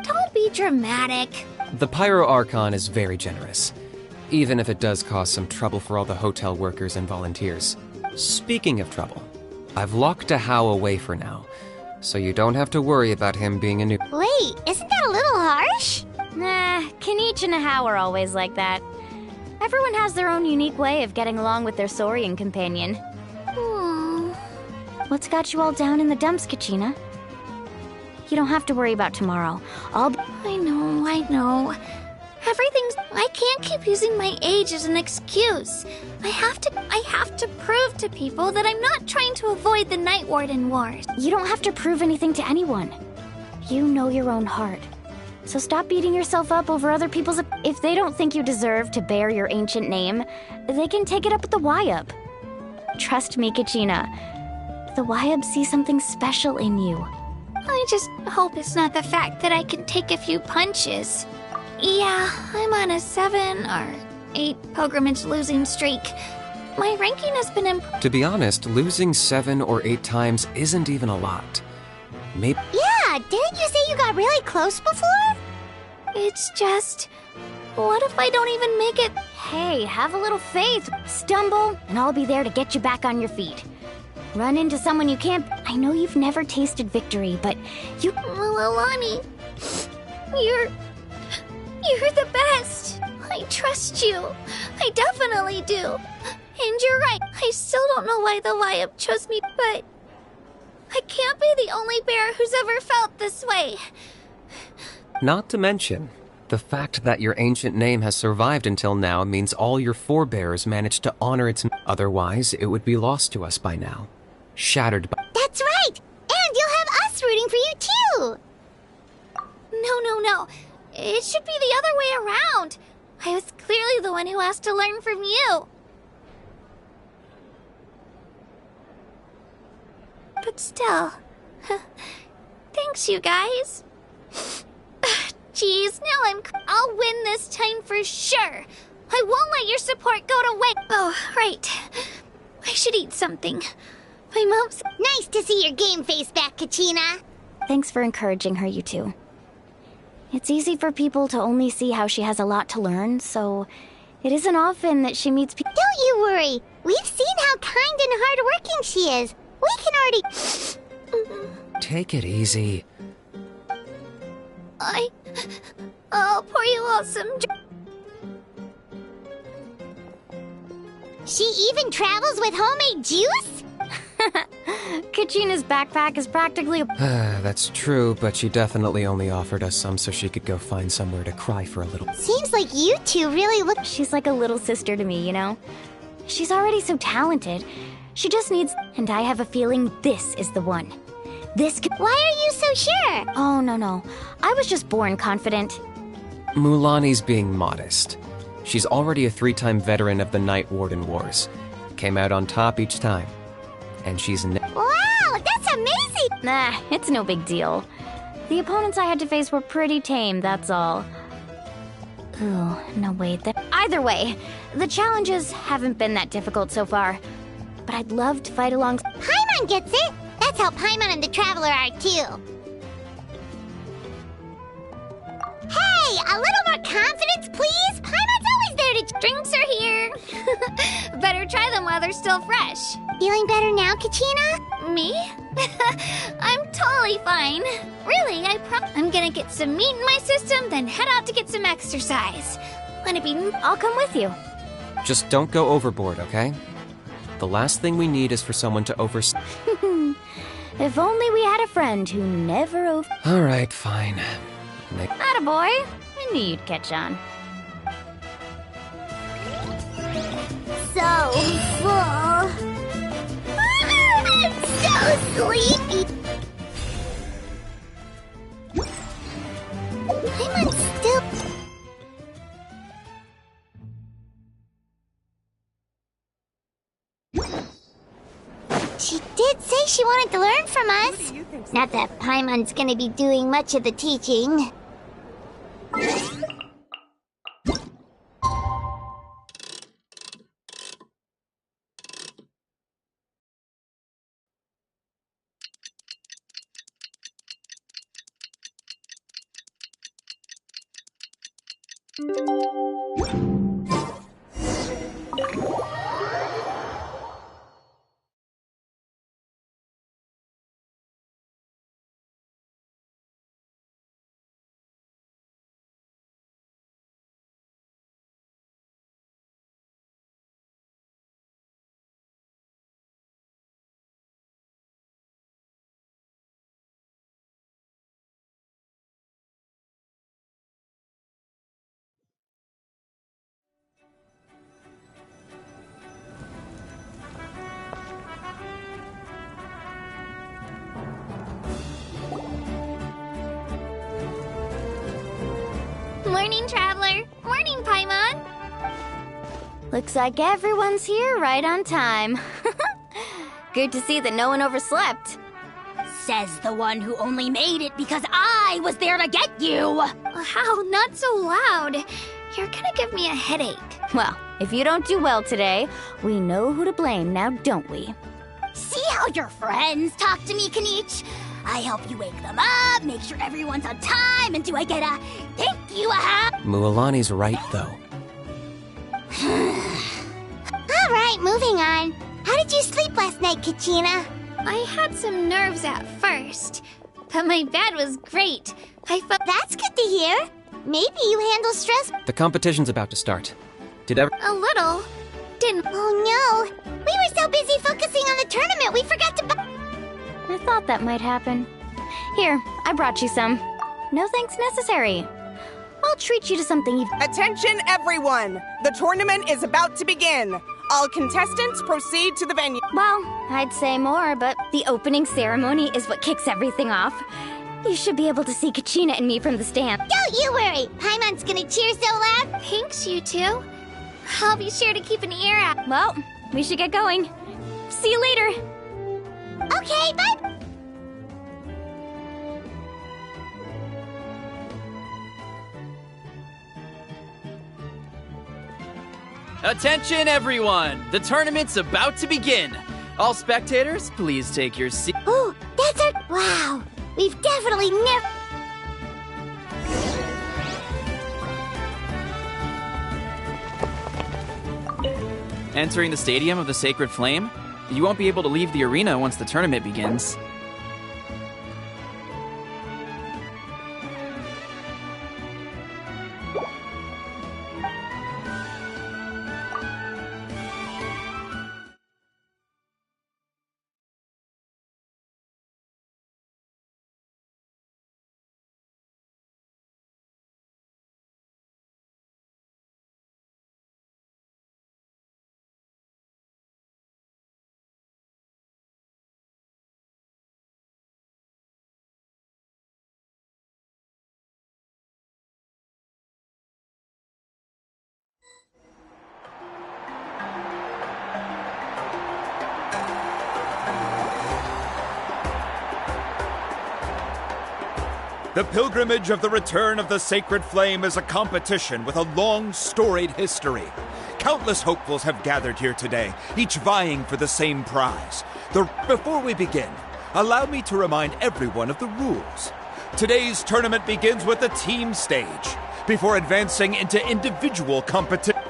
Don't be dramatic. The Pyro Archon is very generous, even if it does cause some trouble for all the hotel workers and volunteers. Speaking of trouble, I've locked Ahau away for now, so you don't have to worry about him being a new... Wait, isn't that a little harsh? Nah, Kenichi and Ahau are always like that. Everyone has their own unique way of getting along with their Saurian companion. What's got you all down in the dumps, Kachina? You don't have to worry about tomorrow. I know. Everything's... I can't keep using my age as an excuse. I have to prove to people that I'm not trying to avoid the Night Warden Wars. You don't have to prove anything to anyone. You know your own heart. So stop beating yourself up over other people's... If they don't think you deserve to bear your ancient name, they can take it up with the Wyub. Trust me, Kachina. The Wyub see something special in you. I just hope it's not the fact that I can take a few punches. Yeah, I'm on a 7 or 8 pilgrimage losing streak. My ranking has been To be honest, losing 7 or 8 times isn't even a lot. Maybe... Yeah, didn't you say you got really close before? It's just... What if I don't even make it? Hey, have a little faith. Stumble, and I'll be there to get you back on your feet. Run into someone you can't... I know you've never tasted victory, but you... Mililani, you're the best. I trust you. I definitely do. And you're right. I still don't know why the Wyub chose me, but... I can't be the only bear who's ever felt this way. Not to mention, the fact that your ancient name has survived until now means all your forebears managed to honor its... Otherwise, it would be lost to us by now. Shattered by... That's right! And you'll have us rooting for you, too! No. It should be the other way around. I was clearly the one who asked to learn from you. But still... Thanks, you guys. Geez, now I'll win this time for sure. I won't let your support go to waste. Oh, right. I should eat something. My mom's... Nice to see your game face back, Kachina. Thanks for encouraging her, you two. It's easy for people to only see how she has a lot to learn, so it isn't often that she meets people. Don't you worry. We've seen how kind and hardworking she is. We can already... Take it easy. I'll pour you all some. She even travels with homemade juice? Kachina's backpack is practically a... That's true, but she definitely only offered us some so she could go find somewhere to cry for a little. Seems like you two really look... She's like a little sister to me, you know? She's already so talented. She just needs... And I have a feeling this is the one. This could... Why are you so sure? Oh, no. I was just born confident. Mulani's being modest. She's already a 3-time veteran of the Night Warden Wars. Came out on top each time. And she's... Wow, that's amazing! Nah, it's no big deal. The opponents I had to face were pretty tame, that's all. Ooh, no wait, Either way, the challenges haven't been that difficult so far. But I'd love to fight along... Paimon gets it! That's how Paimon and the Traveler are, too. Hey, a little more confidence, please? Paimon's always there to... Drinks are here. Better try them while they're still fresh. Feeling better now, Kachina? Me? I'm totally fine. Really, I'm gonna get some meat in my system, then head out to get some exercise. Wanna be... I'll come with you. Just don't go overboard, okay? The last thing we need is for someone to over... If only we had a friend who never over... Alright, fine. Attaboy. I knew you'd catch on. So full. I'm so sleepy. Paimon's still... She did say she wanted to learn from us. Not that Paimon's gonna be doing much of the teaching. Morning, Traveler. Morning, Paimon. Looks like everyone's here right on time. Good to see that no one overslept. Says the one who only made it because I was there to get you! How? Not so loud. You're gonna give me a headache. Well, if you don't do well today, we know who to blame now, don't we? See how your friends talk to me, Kanich? I help you wake them up, make sure everyone's on time, and do I get a thank you, Mulani's right, though. Alright, moving on. How did you sleep last night, Kachina? I had some nerves at first, but my bed was great. I felt... That's good to hear. Maybe you handle stress... The competition's about to start. A little. Didn't... Oh no! We were so busy focusing on the tournament, we forgot to... I thought that might happen. Here, I brought you some. No thanks necessary. I'll treat you to something you've... Attention, everyone! The tournament is about to begin. All contestants proceed to the venue. Well, I'd say more, but the opening ceremony is what kicks everything off. You should be able to see Kachina and me from the stand. Don't you worry! Paimon's gonna cheer so loud. Thanks, you two. I'll be sure to keep an ear out. Well, we should get going. See you later. Okay, bye! Attention, everyone! The tournament's about to begin. All spectators, please take your seat. Oh, that's our... Wow! We've definitely never... Entering the Stadium of the Sacred Flame, you won't be able to leave the arena once the tournament begins. The pilgrimage of the return of the sacred flame is a competition with a long, storied history. Countless hopefuls have gathered here today, each vying for the same prize. Before we begin, allow me to remind everyone of the rules. Today's tournament begins with the team stage, before advancing into individual competition.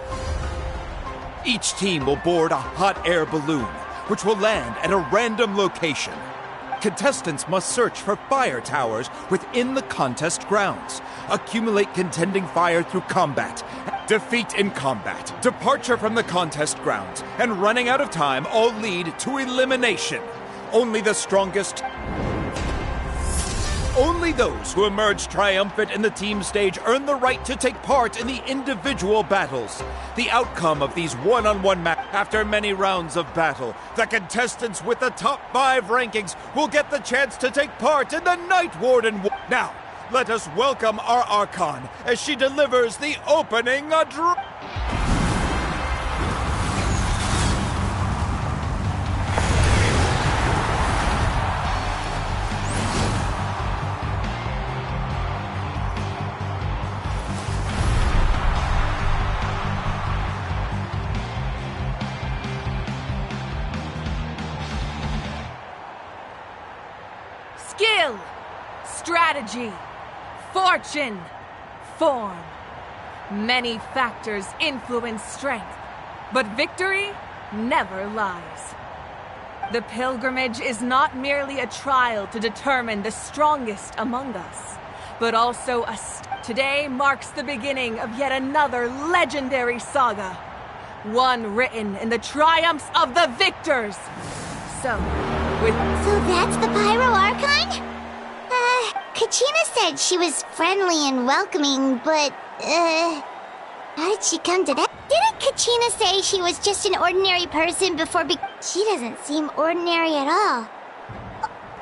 Each team will board a hot air balloon, which will land at a random location. Contestants must search for fire towers within the contest grounds, accumulate contending fire through combat, defeat in combat, departure from the contest grounds, and running out of time all lead to elimination. Only the strongest... Only those who emerge triumphant in the team stage earn the right to take part in the individual battles. The outcome of these one-on-one matches, after many rounds of battle, the contestants with the top 5 rankings will get the chance to take part in the Night Warden War. Now, let us welcome our Archon as she delivers the opening address. Skill, strategy, fortune, form. Many factors influence strength, but victory never lies. The pilgrimage is not merely a trial to determine the strongest among us, but also today marks the beginning of yet another legendary saga, one written in the triumphs of the victors. So that's the Pyro Archon? Kachina said she was friendly and welcoming, but, how did she come to that? Didn't Kachina say she was just an ordinary person before She doesn't seem ordinary at all.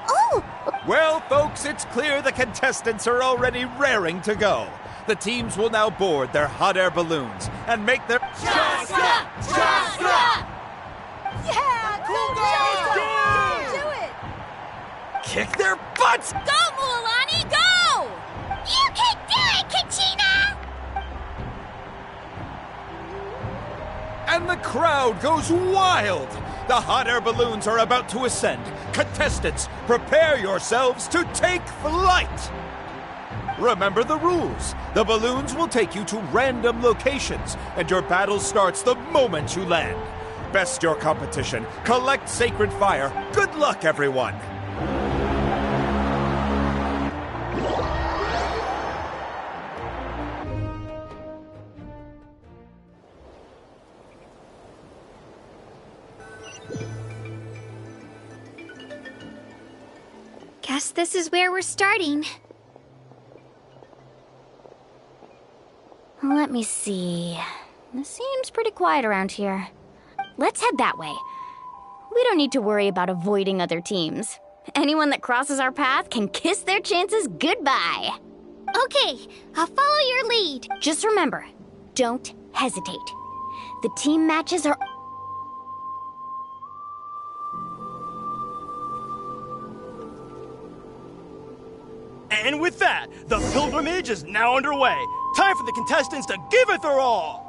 Oh! Well, folks, it's clear the contestants are already raring to go. The teams will now board their hot air balloons and make their... Chaska! Chaska! Yeah! Cool go! Do it! Kick their butts! Go, Mualani, go! You can do it, Kachina! And the crowd goes wild! The hot air balloons are about to ascend. Contestants, prepare yourselves to take flight! Remember the rules. The balloons will take you to random locations, and your battle starts the moment you land. Best your competition. Collect sacred fire. Good luck, everyone! Guess this is where we're starting. Let me see. It seems pretty quiet around here. Let's head that way. We don't need to worry about avoiding other teams. Anyone that crosses our path can kiss their chances goodbye. Okay, I'll follow your lead. Just remember, don't hesitate. The team matches are... And with that, the pilgrimage is now underway. Time for the contestants to give it their all!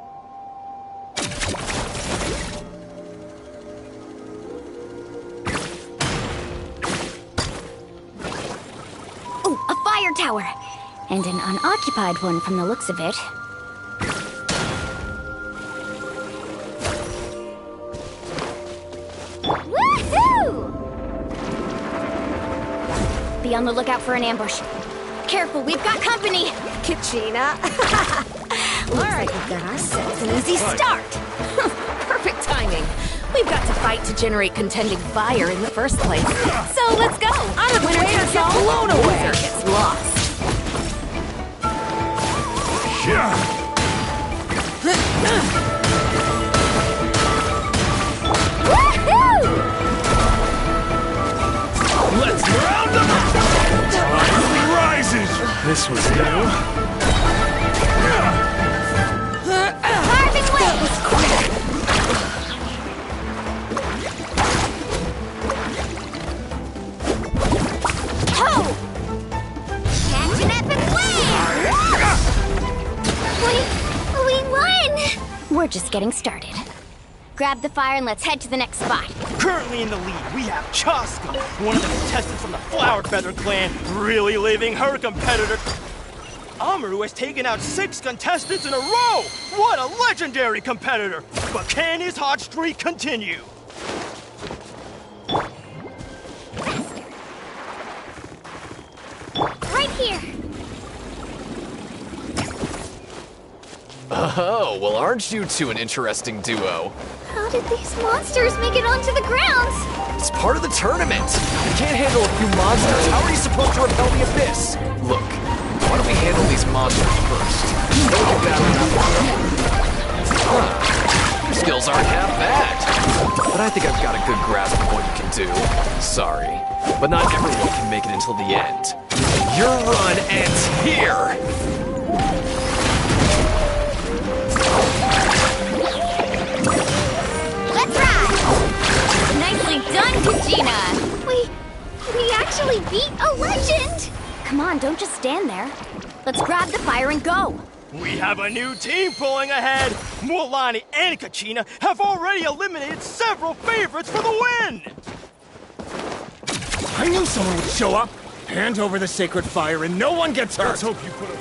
Oh, a fire tower! And an unoccupied one from the looks of it. Woohoo! Be on the lookout for an ambush. Careful, we've got company! Kachina. Looks like we've got ourselves an easy start. Perfect timing. We've got to fight to generate contending fire in the first place. So let's go. Out of the winner takes all, blown away. Loser gets lost. Woohoo! Let's round them up! Time rises! This was new. Carving way! Was quick. Ho! Catching just getting started. Grab the fire and let's head to the next spot. Currently in the lead, we have Chaska, one of the contestants from the Flower Feather clan, really leaving her competitor. Amaru has taken out 6 contestants in a row! What a legendary competitor! But can his hot streak continue? Right here. Oh, well, aren't you two an interesting duo? How did these monsters make it onto the grounds? It's part of the tournament. You can't handle a few monsters. How are you supposed to repel the abyss? Look, why don't we handle these monsters first? Then we can battle them after. Your skills aren't half bad. But I think I've got a good grasp of what you can do. Sorry, but not everyone can make it until the end. Your run ends here! Let's ride! Nicely done, Kachina! We actually beat a legend! Come on, don't just stand there. Let's grab the fire and go. We have a new team pulling ahead! Mualani and Kachina have already eliminated several favorites for the win! I knew someone would show up! Hand over the sacred fire and no one gets hurt! Let's hope you put it...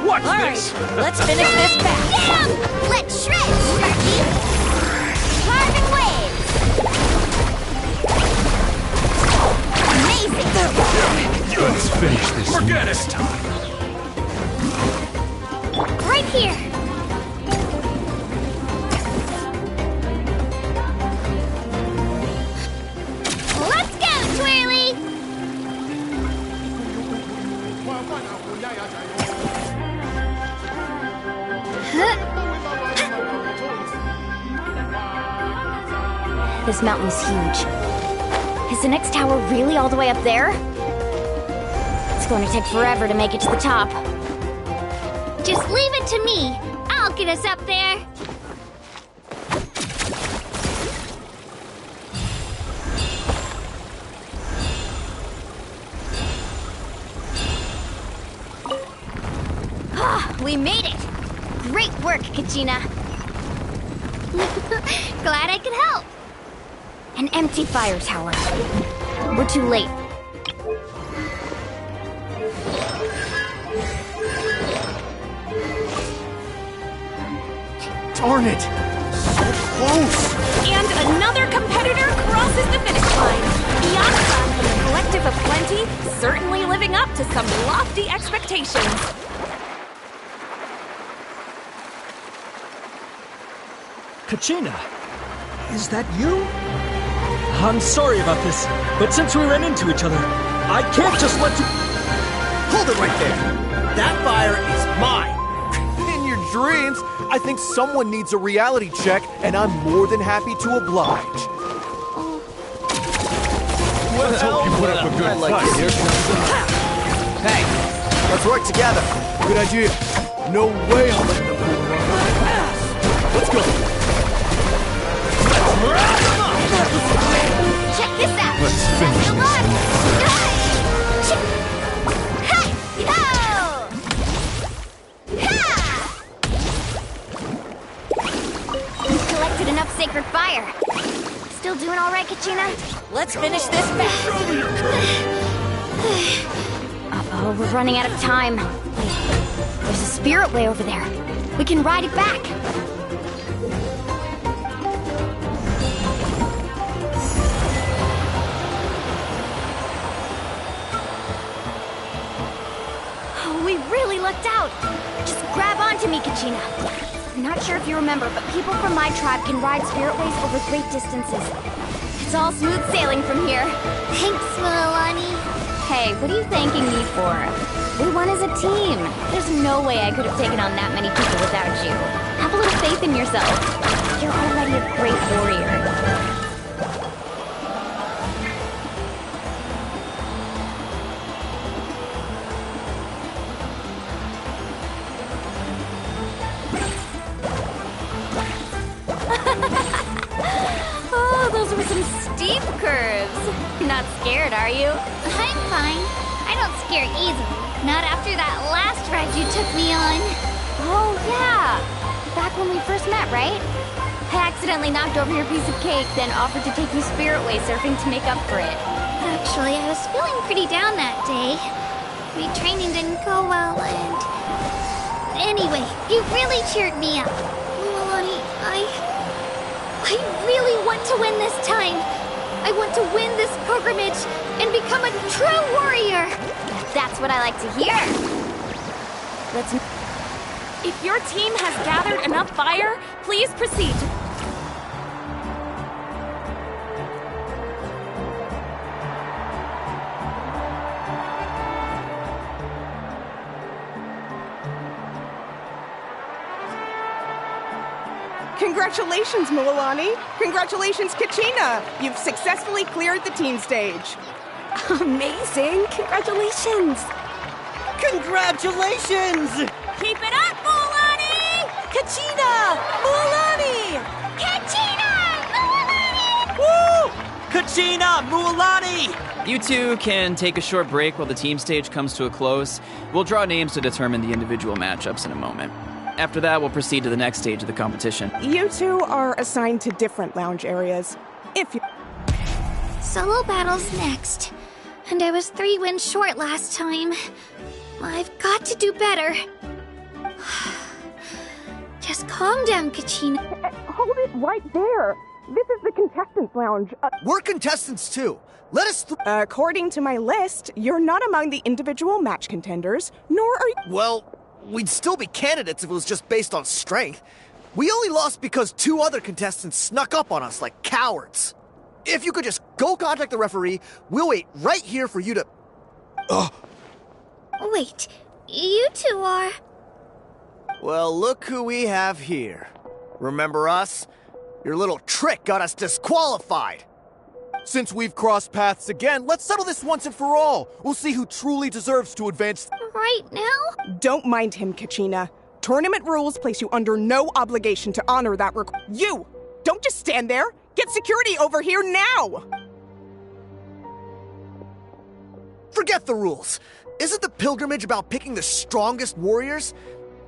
What's All this? right, let's finish this back. Get 'em! Let's shred, Sharky! Carving waves! Amazing! Let's finish this. Forget it! Right here! Let's go, Twirly! This mountain's huge. Is the next tower really all the way up there? It's going to take forever to make it to the top. Just leave it to me. I'll get us up there. Ah, we made it! Great work, Kachina. Glad I could help. An empty fire tower. We're too late. Darn it! So close! And another competitor crosses the finish line. Bianca and the Collective of Plenty certainly living up to some lofty expectations. Kachina, is that you? I'm sorry about this, but since we ran into each other, I can't just let you... Hold it right there! That fire is mine! In your dreams, I think someone needs a reality check, and I'm more than happy to oblige. Let's hope you put up a good fight. Hey, let's work together. Good idea. No way I'm letting the fool run my ass. Let's go. Check this out. Let's finish Come this. on. Hey, ho! Collected enough sacred fire. Still doing all right, Kachina? Let's finish this back. Uh-oh, we're running out of time. Wait, there's a spirit way over there. We can ride it back. Oh, we really lucked out. Just grab onto me, Kachina. I'm not sure if you remember, but people from my tribe can ride spirit ways over great distances. It's all smooth sailing from here. Thanks, Mualani. Hey, what are you thanking me for? We won as a team. There's no way I could have taken on that many people without you. Have a little faith in yourself. You're already a great warrior. Oh, those were some steep curves. You're not scared, are you? I'm fine. I don't scare easily. Not after that last ride you took me on. Oh, yeah. Back when we first met, right? I accidentally knocked over your piece of cake, then offered to take you spirit way surfing to make up for it. Actually, I was feeling pretty down that day. My training didn't go well, and... Anyway, you really cheered me up. Milani, I really want to win this time. I want to win this pilgrimage and become a true warrior. That's what I like to hear. Let's... If your team has gathered enough fire, please proceed. Congratulations, Milani. Congratulations, Kachina. You've successfully cleared the team stage. Amazing. Congratulations. Congratulations! Keep it up, Milani! Kachina! Mualani! Kachina! Milani! Woo! Kachina! Mualani! You two can take a short break while the team stage comes to a close. We'll draw names to determine the individual matchups in a moment. After that, we'll proceed to the next stage of the competition. You two are assigned to different lounge areas. If you... Solo battles next. And I was 3 wins short last time. I've got to do better. Just calm down, Kachina. Hold it right there. This is the contestants' lounge. We're contestants too. Let us according to my list, you're not among the individual match contenders, nor are you... Well, we'd still be candidates if it was just based on strength. We only lost because 2 other contestants snuck up on us like cowards. If you could just go contact the referee, we'll wait right here for you to... Wait, you two are... Well, look who we have here. Remember us? Your little trick got us disqualified. Since we've crossed paths again, let's settle this once and for all. We'll see who truly deserves to advance. Right now? Don't mind him, Kachina. Tournament rules place you under no obligation to honor that request. You! Don't just stand there! Get security over here now! Forget the rules. Isn't the pilgrimage about picking the strongest warriors?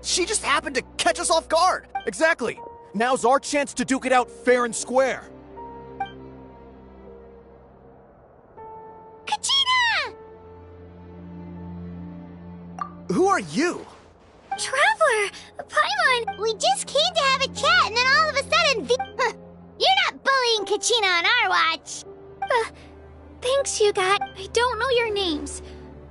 She just happened to catch us off guard. Exactly. Now's our chance to duke it out fair and square. Kachina! Who are you? Traveler! Paimon! We just came to have a chat and then all of a sudden You're not bullying Kachina on our watch! Thanks, you guys. I don't know your names,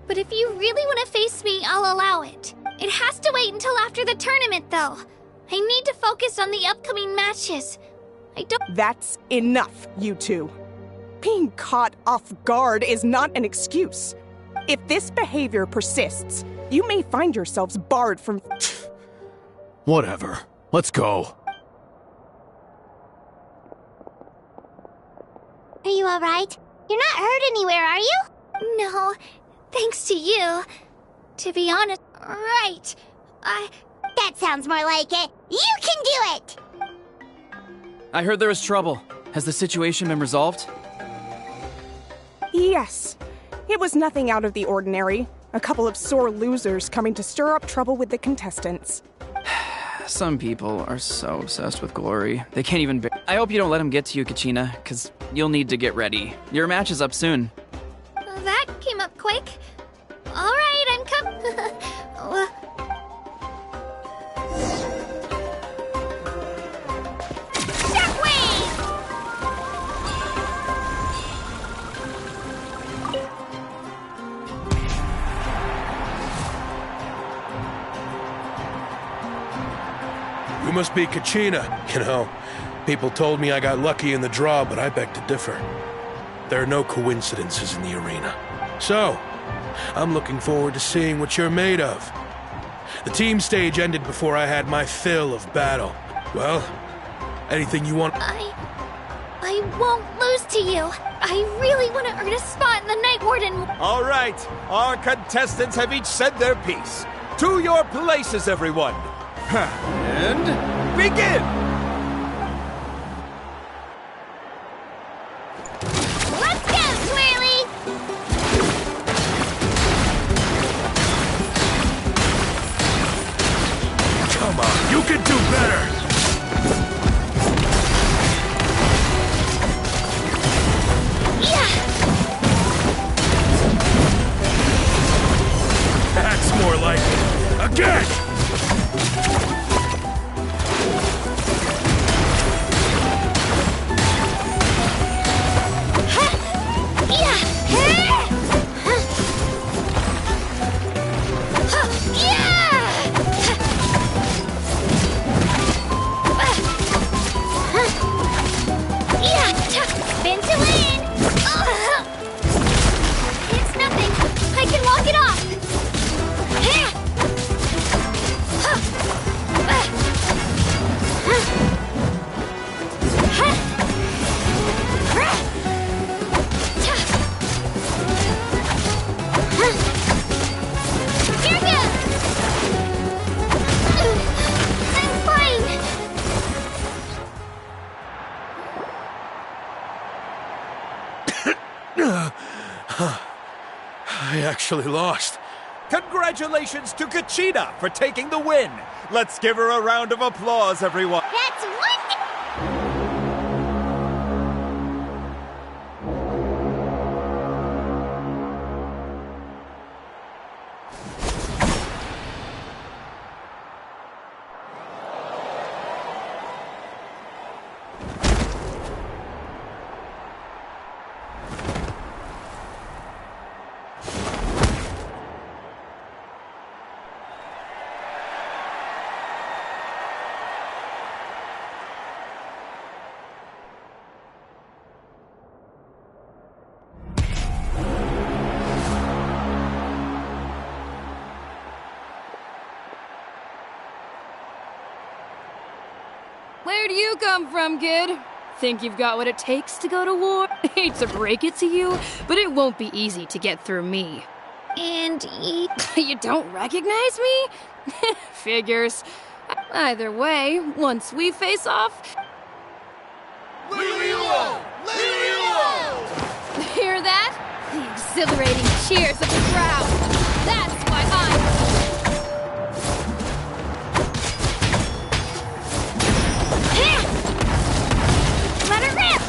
but if you really want to face me, I'll allow it. It has to wait until after the tournament, though. I need to focus on the upcoming matches. I don't... That's enough, you two. Being caught off guard is not an excuse. If this behavior persists, you may find yourselves barred from... Whatever. Let's go. Are you alright? You're not hurt anywhere, are you? No, thanks to you. To be honest, right. That sounds more like it. You can do it! I heard there was trouble. Has the situation been resolved? Yes. It was nothing out of the ordinary. A couple of sore losers coming to stir up trouble with the contestants. Some people are so obsessed with glory. They can't even bear... I hope you don't let them get to you, Kachina, because you'll need to get ready. Your match is up soon. That came up quick. Alright, I'm You must be Kachina. You know, people told me I got lucky in the draw, but I beg to differ. There are no coincidences in the arena. So, I'm looking forward to seeing what you're made of. The team stage ended before I had my fill of battle. Well, anything you want... I won't lose to you. I really want to earn a spot in the Night Warden. All right, our contestants have each said their piece. To your places, everyone. And begin! Let's go, Twirly! I actually lost. Congratulations to Kachina for taking the win. Let's give her a round of applause, everyone. That's one. Where do you come from, kid? Think you've got what it takes to go to war? Hate to break it to you, but it won't be easy to get through me. And you don't recognize me? Figures. Either way, once we face off... Hear that? The exhilarating cheers of the crowd. That's why let her rip!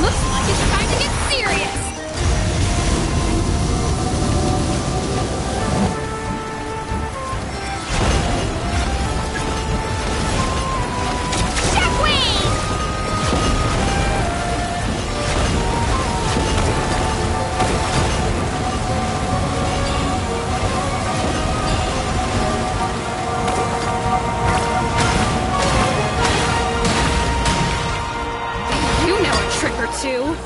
Looks like it's time to get serious. You know a trick or two.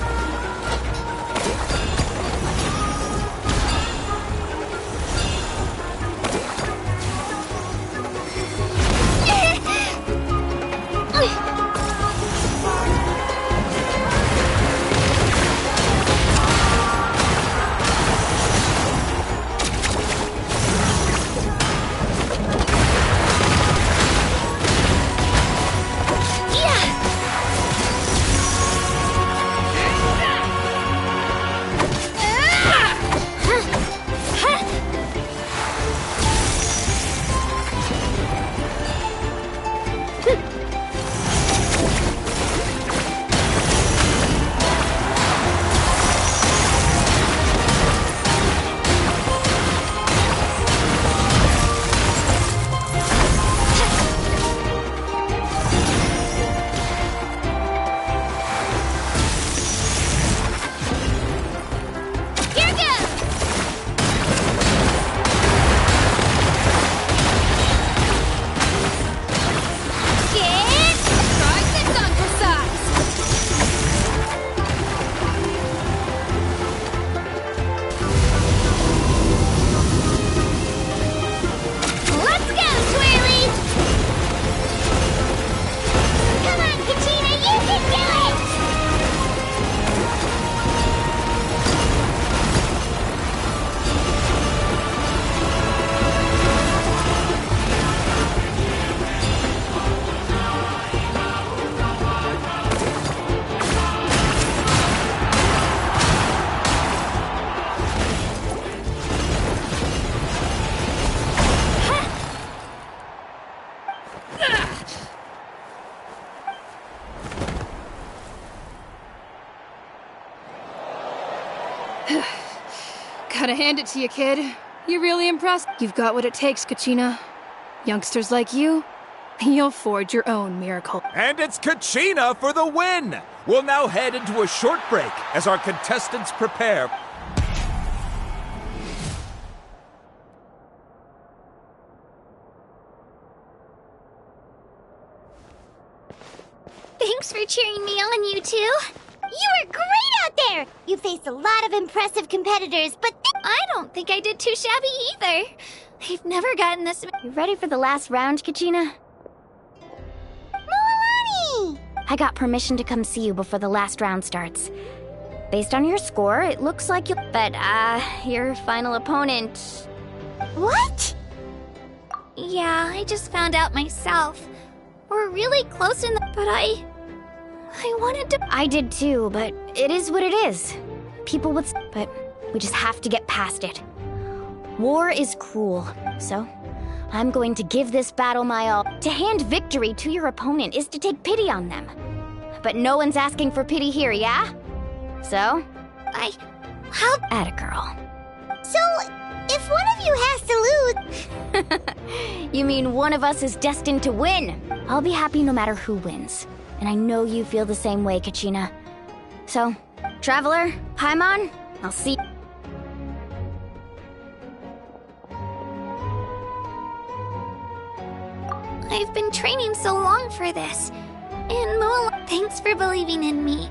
Gotta hand it to you, kid. You're really impressed. You've got what it takes, Kachina. Youngsters like you, you'll forge your own miracle. And it's Kachina for the win! We'll now head into a short break as our contestants prepare. Thanks for cheering me on, you two. You were great out there! You faced a lot of impressive competitors, but I don't think I did too shabby either. I've never gotten this... You ready for the last round, Kachina? Moalani! I got permission to come see you before the last round starts. Based on your score, it looks like you... But, your final opponent... What? Yeah, I just found out myself. We're really close in the... But I wanted to... I did too, but it is what it is. People would... But we just have to get past it. War is cruel, so I'm going to give this battle my all. To hand victory to your opponent is to take pity on them. But no one's asking for pity here, yeah? So? How? Atta girl. So, if one of you has to lose... You mean one of us is destined to win? I'll be happy no matter who wins. And I know you feel the same way, Kachina. So, Traveler, Paimon, I'll see... I've been training so long for this. And Mulan, thanks for believing in me.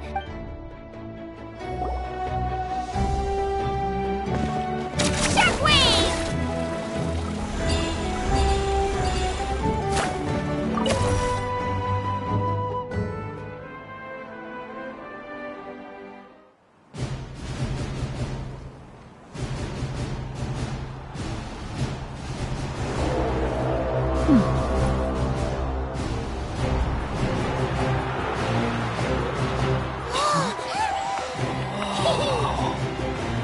Shockwave!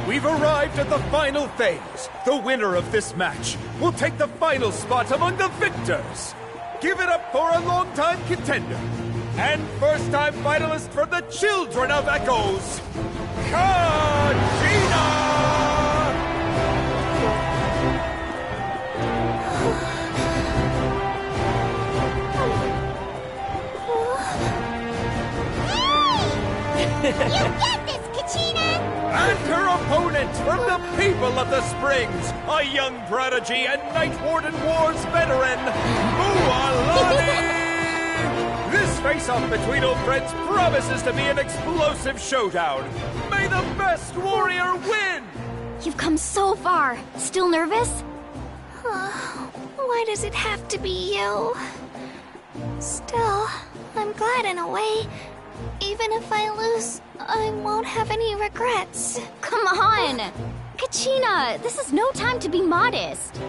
We've arrived at the final phase. The winner of this match will take the final spot among the victors. Give it up for a long-time contender and first-time finalist for the Children of Echoes, Kachina! You get this, Kachina! And her opponent from the people of the Springs, a young prodigy and Night Warden Wars veteran, Mualani! This face-off between old friends promises to be an explosive showdown. May the best warrior win! You've come so far. Still nervous? Why does it have to be you? Still, I'm glad in a way. Even if I lose, I won't have any regrets. Come on! Kachina, this is no time to be modest.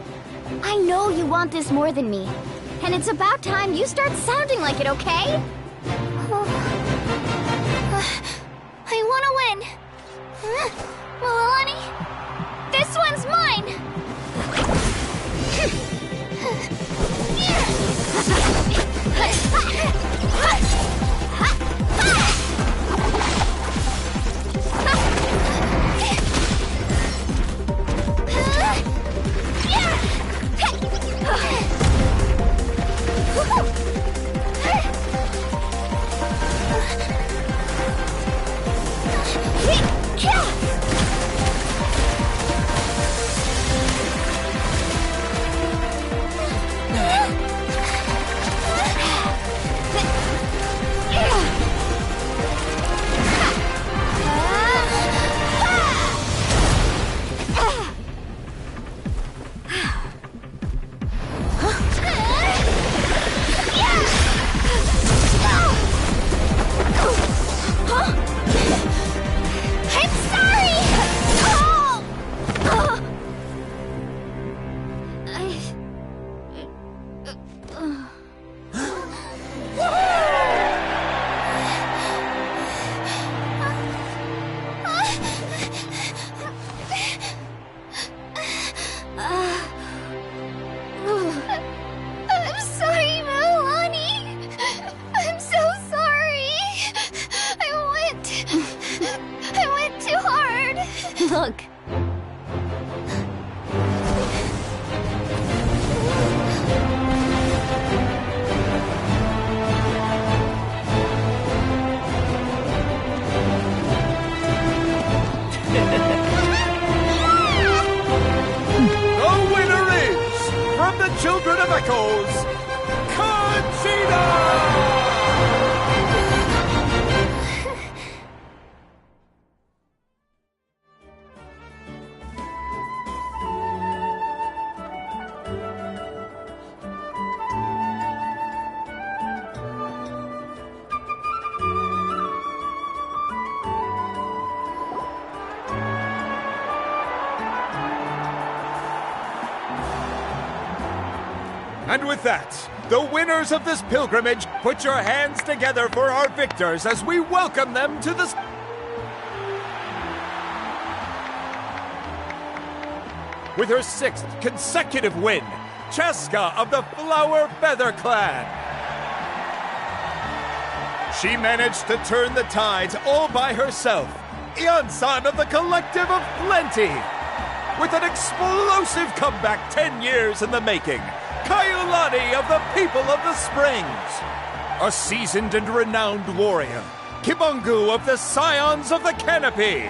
I know you want this more than me. And it's about time you start sounding like it, okay? I want to win. Mualani, this one's mine! And with that, the winners of this pilgrimage, put your hands together for our victors as we welcome them to the... With her 6th consecutive win, Cheska of the Flower Feather Clan. She managed to turn the tides all by herself. Iansan of the Collective of Plenty. With an explosive comeback 10 years in the making, Kaiulani of the People of the Springs. A seasoned and renowned warrior, Kibangu of the Scions of the Canopy.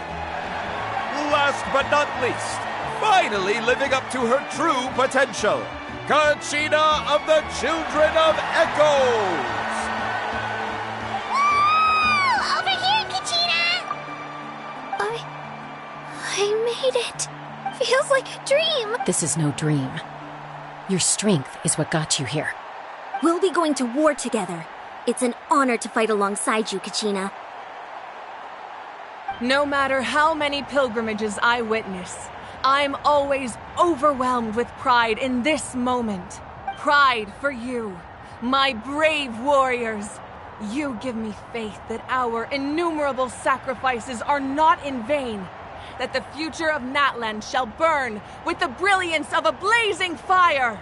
Last but not least, finally living up to her true potential, Kachina of the Children of Echoes. Over here, Kachina! I made it. Feels like a dream. This is no dream. Your strength is what got you here. We'll be going to war together. It's an honor to fight alongside you, Kachina. No matter how many pilgrimages I witness, I'm always overwhelmed with pride in this moment. Pride for you, my brave warriors. You give me faith that our innumerable sacrifices are not in vain, that the future of Natlan shall burn with the brilliance of a blazing fire.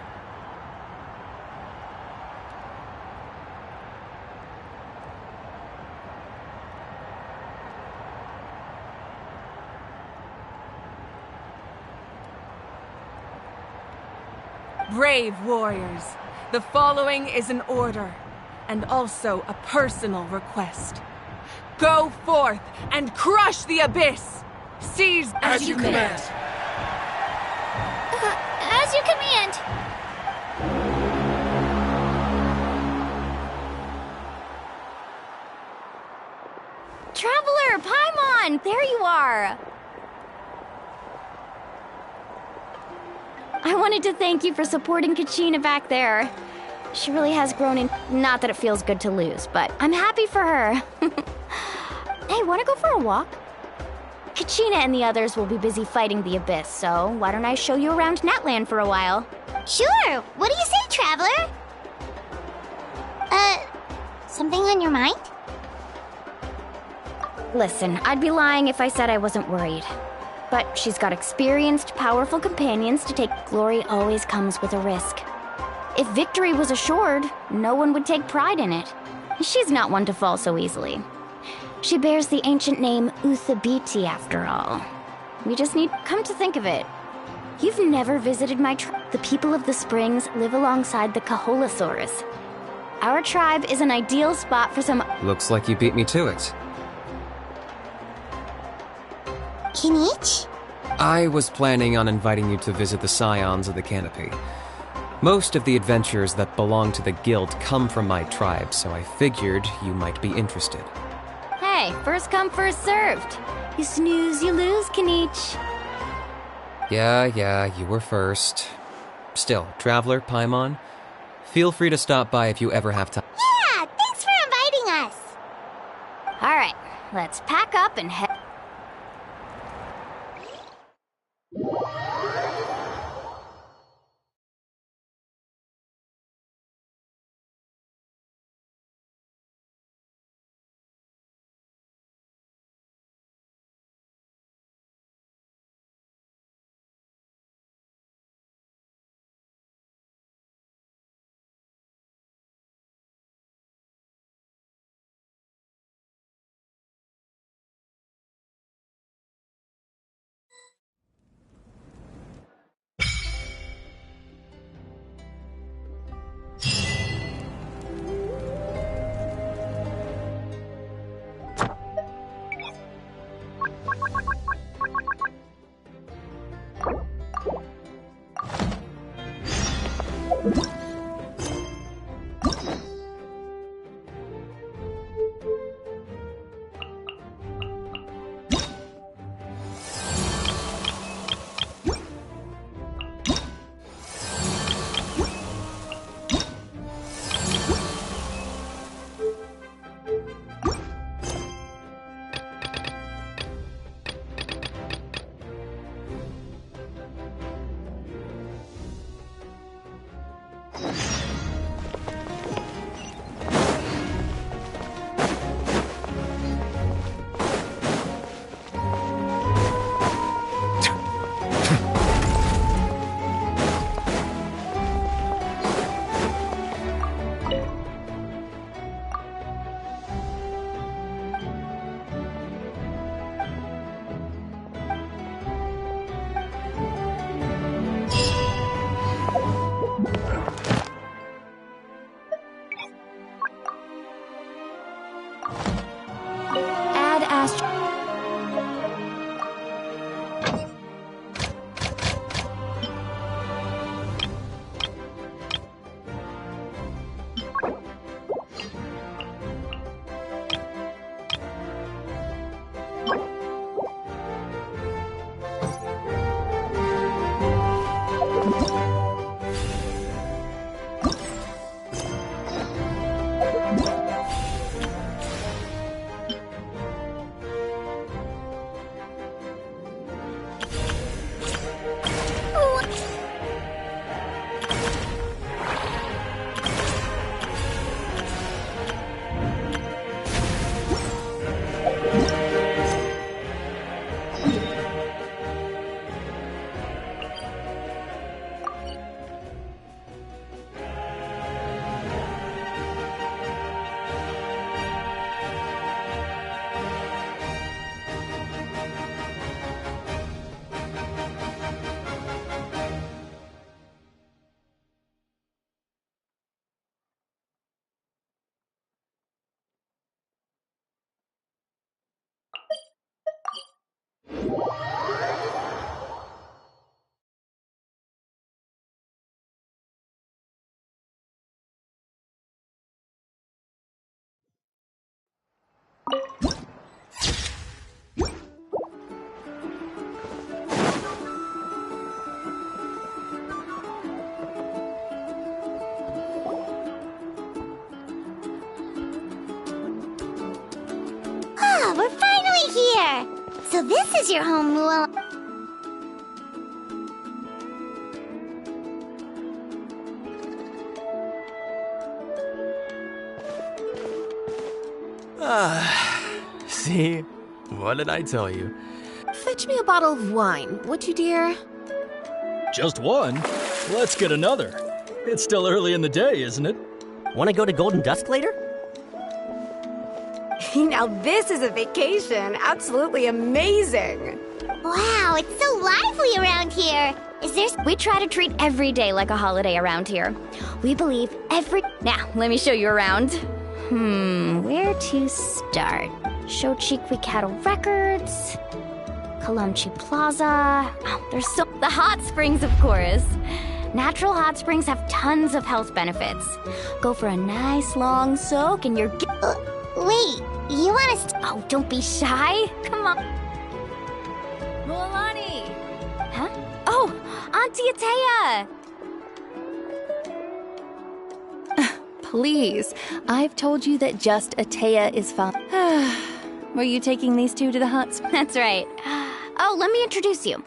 Brave warriors, the following is an order, and also a personal request. Go forth and crush the abyss! Seize as you command! As you command! Traveler, Paimon, there you are! I wanted to thank you for supporting Kachina back there. She really has grown in... Not that it feels good to lose, but I'm happy for her. Hey, wanna go for a walk? Kachina and the others will be busy fighting the Abyss, so why don't I show you around Natlan for a while? Sure! What do you say, Traveler? Something on your mind? Listen, I'd be lying if I said I wasn't worried. But she's got experienced, powerful companions to take. Glory always comes with a risk. If victory was assured, no one would take pride in it. She's not one to fall so easily. She bears the ancient name Uthabiti, after all. We just need... Come to think of it, you've never visited my tribe. The people of the Springs live alongside the Kaholasaurus. Our tribe is an ideal spot for some... Looks like you beat me to it. Kinich? I was planning on inviting you to visit the Scions of the Canopy. Most of the adventures that belong to the guild come from my tribe, so I figured you might be interested. Hey, first come, first served. You snooze, you lose, Kinich. Yeah, you were first. Still, Traveler, Paimon, feel free to stop by if you ever have time. Yeah, thanks for inviting us. All right, let's pack up and head... Ah, we're finally here! So this is your home, Mulan. See? What did I tell you? Fetch me a bottle of wine, would you, dear? Just one? Let's get another. It's still early in the day, isn't it? Want to go to Golden Dusk later? Now this is a vacation. Absolutely amazing. Wow, it's so lively around here. Is there... We try to treat every day like a holiday around here. We believe every... Now, let me show you around. Where to start? Shochikwi Cattle Records... Kalamchi Plaza... Oh, there's so... The hot springs, of course. Natural hot springs have tons of health benefits. Go for a nice long soak and you're... Wait, you want to... Oh, don't be shy. Come on. Mualani! Huh? Oh, Auntie Atea! Please, I've told you that just Atea is fine. Were you taking these two to the hot springs? That's right. Oh, let me introduce you.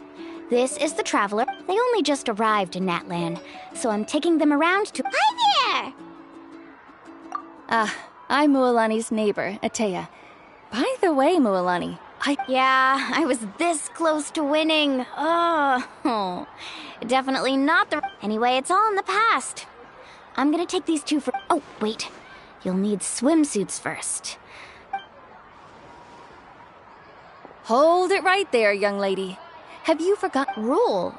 This is the Traveler. They only just arrived in Natlan, so I'm taking them around to... Hi there! I'm Mualani's neighbor, Atea. By the way, Mualani, Yeah, I was this close to winning. Oh, definitely not the... Anyway, it's all in the past. I'm gonna take these two for... Oh, wait. You'll need swimsuits first. Hold it right there, young lady. Have you forgotten rule?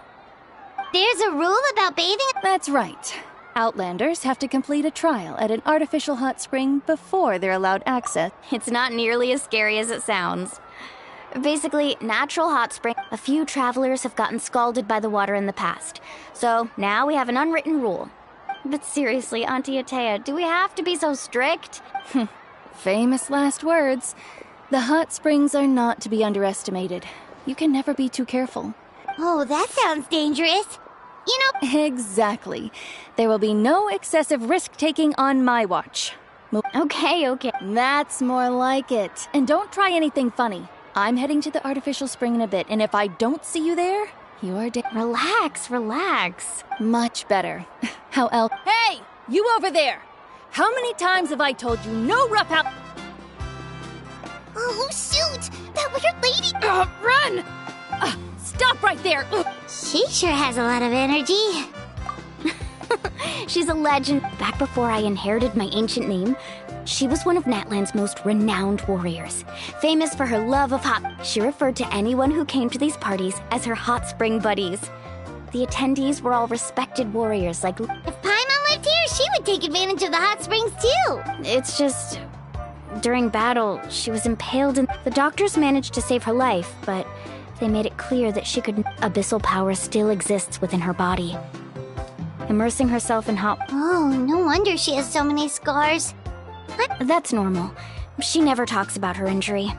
There's a rule about bathing? That's right. Outlanders have to complete a trial at an artificial hot spring before they're allowed access. It's not nearly as scary as it sounds. Basically, natural hot spring. A few travelers have gotten scalded by the water in the past. So now we have an unwritten rule. But seriously, Auntie Atea, do we have to be so strict? Famous last words. The hot springs are not to be underestimated. You can never be too careful. Oh, that sounds dangerous. You know... Exactly. There will be no excessive risk-taking on my watch. Okay. That's more like it. And don't try anything funny. I'm heading to the artificial spring in a bit, and if I don't see you there, you're Relax. Much better. How else? Hey! You over there! How many times have I told you no rough out... Oh, shoot! That weird lady... Run! Stop right there! She sure has a lot of energy. She's a legend. Back before I inherited my ancient name, she was one of Natlan's most renowned warriors. Famous for her love of hot... She referred to anyone who came to these parties as her hot spring buddies. The attendees were all respected warriors like... If Paimon lived here, she would take advantage of the hot springs too. It's just... During battle, she was impaled and... The doctors managed to save her life, but they made it clear that she could... Abyssal power still exists within her body. Immersing herself in hot... Oh, no wonder she has so many scars. That's normal. She never talks about her injury.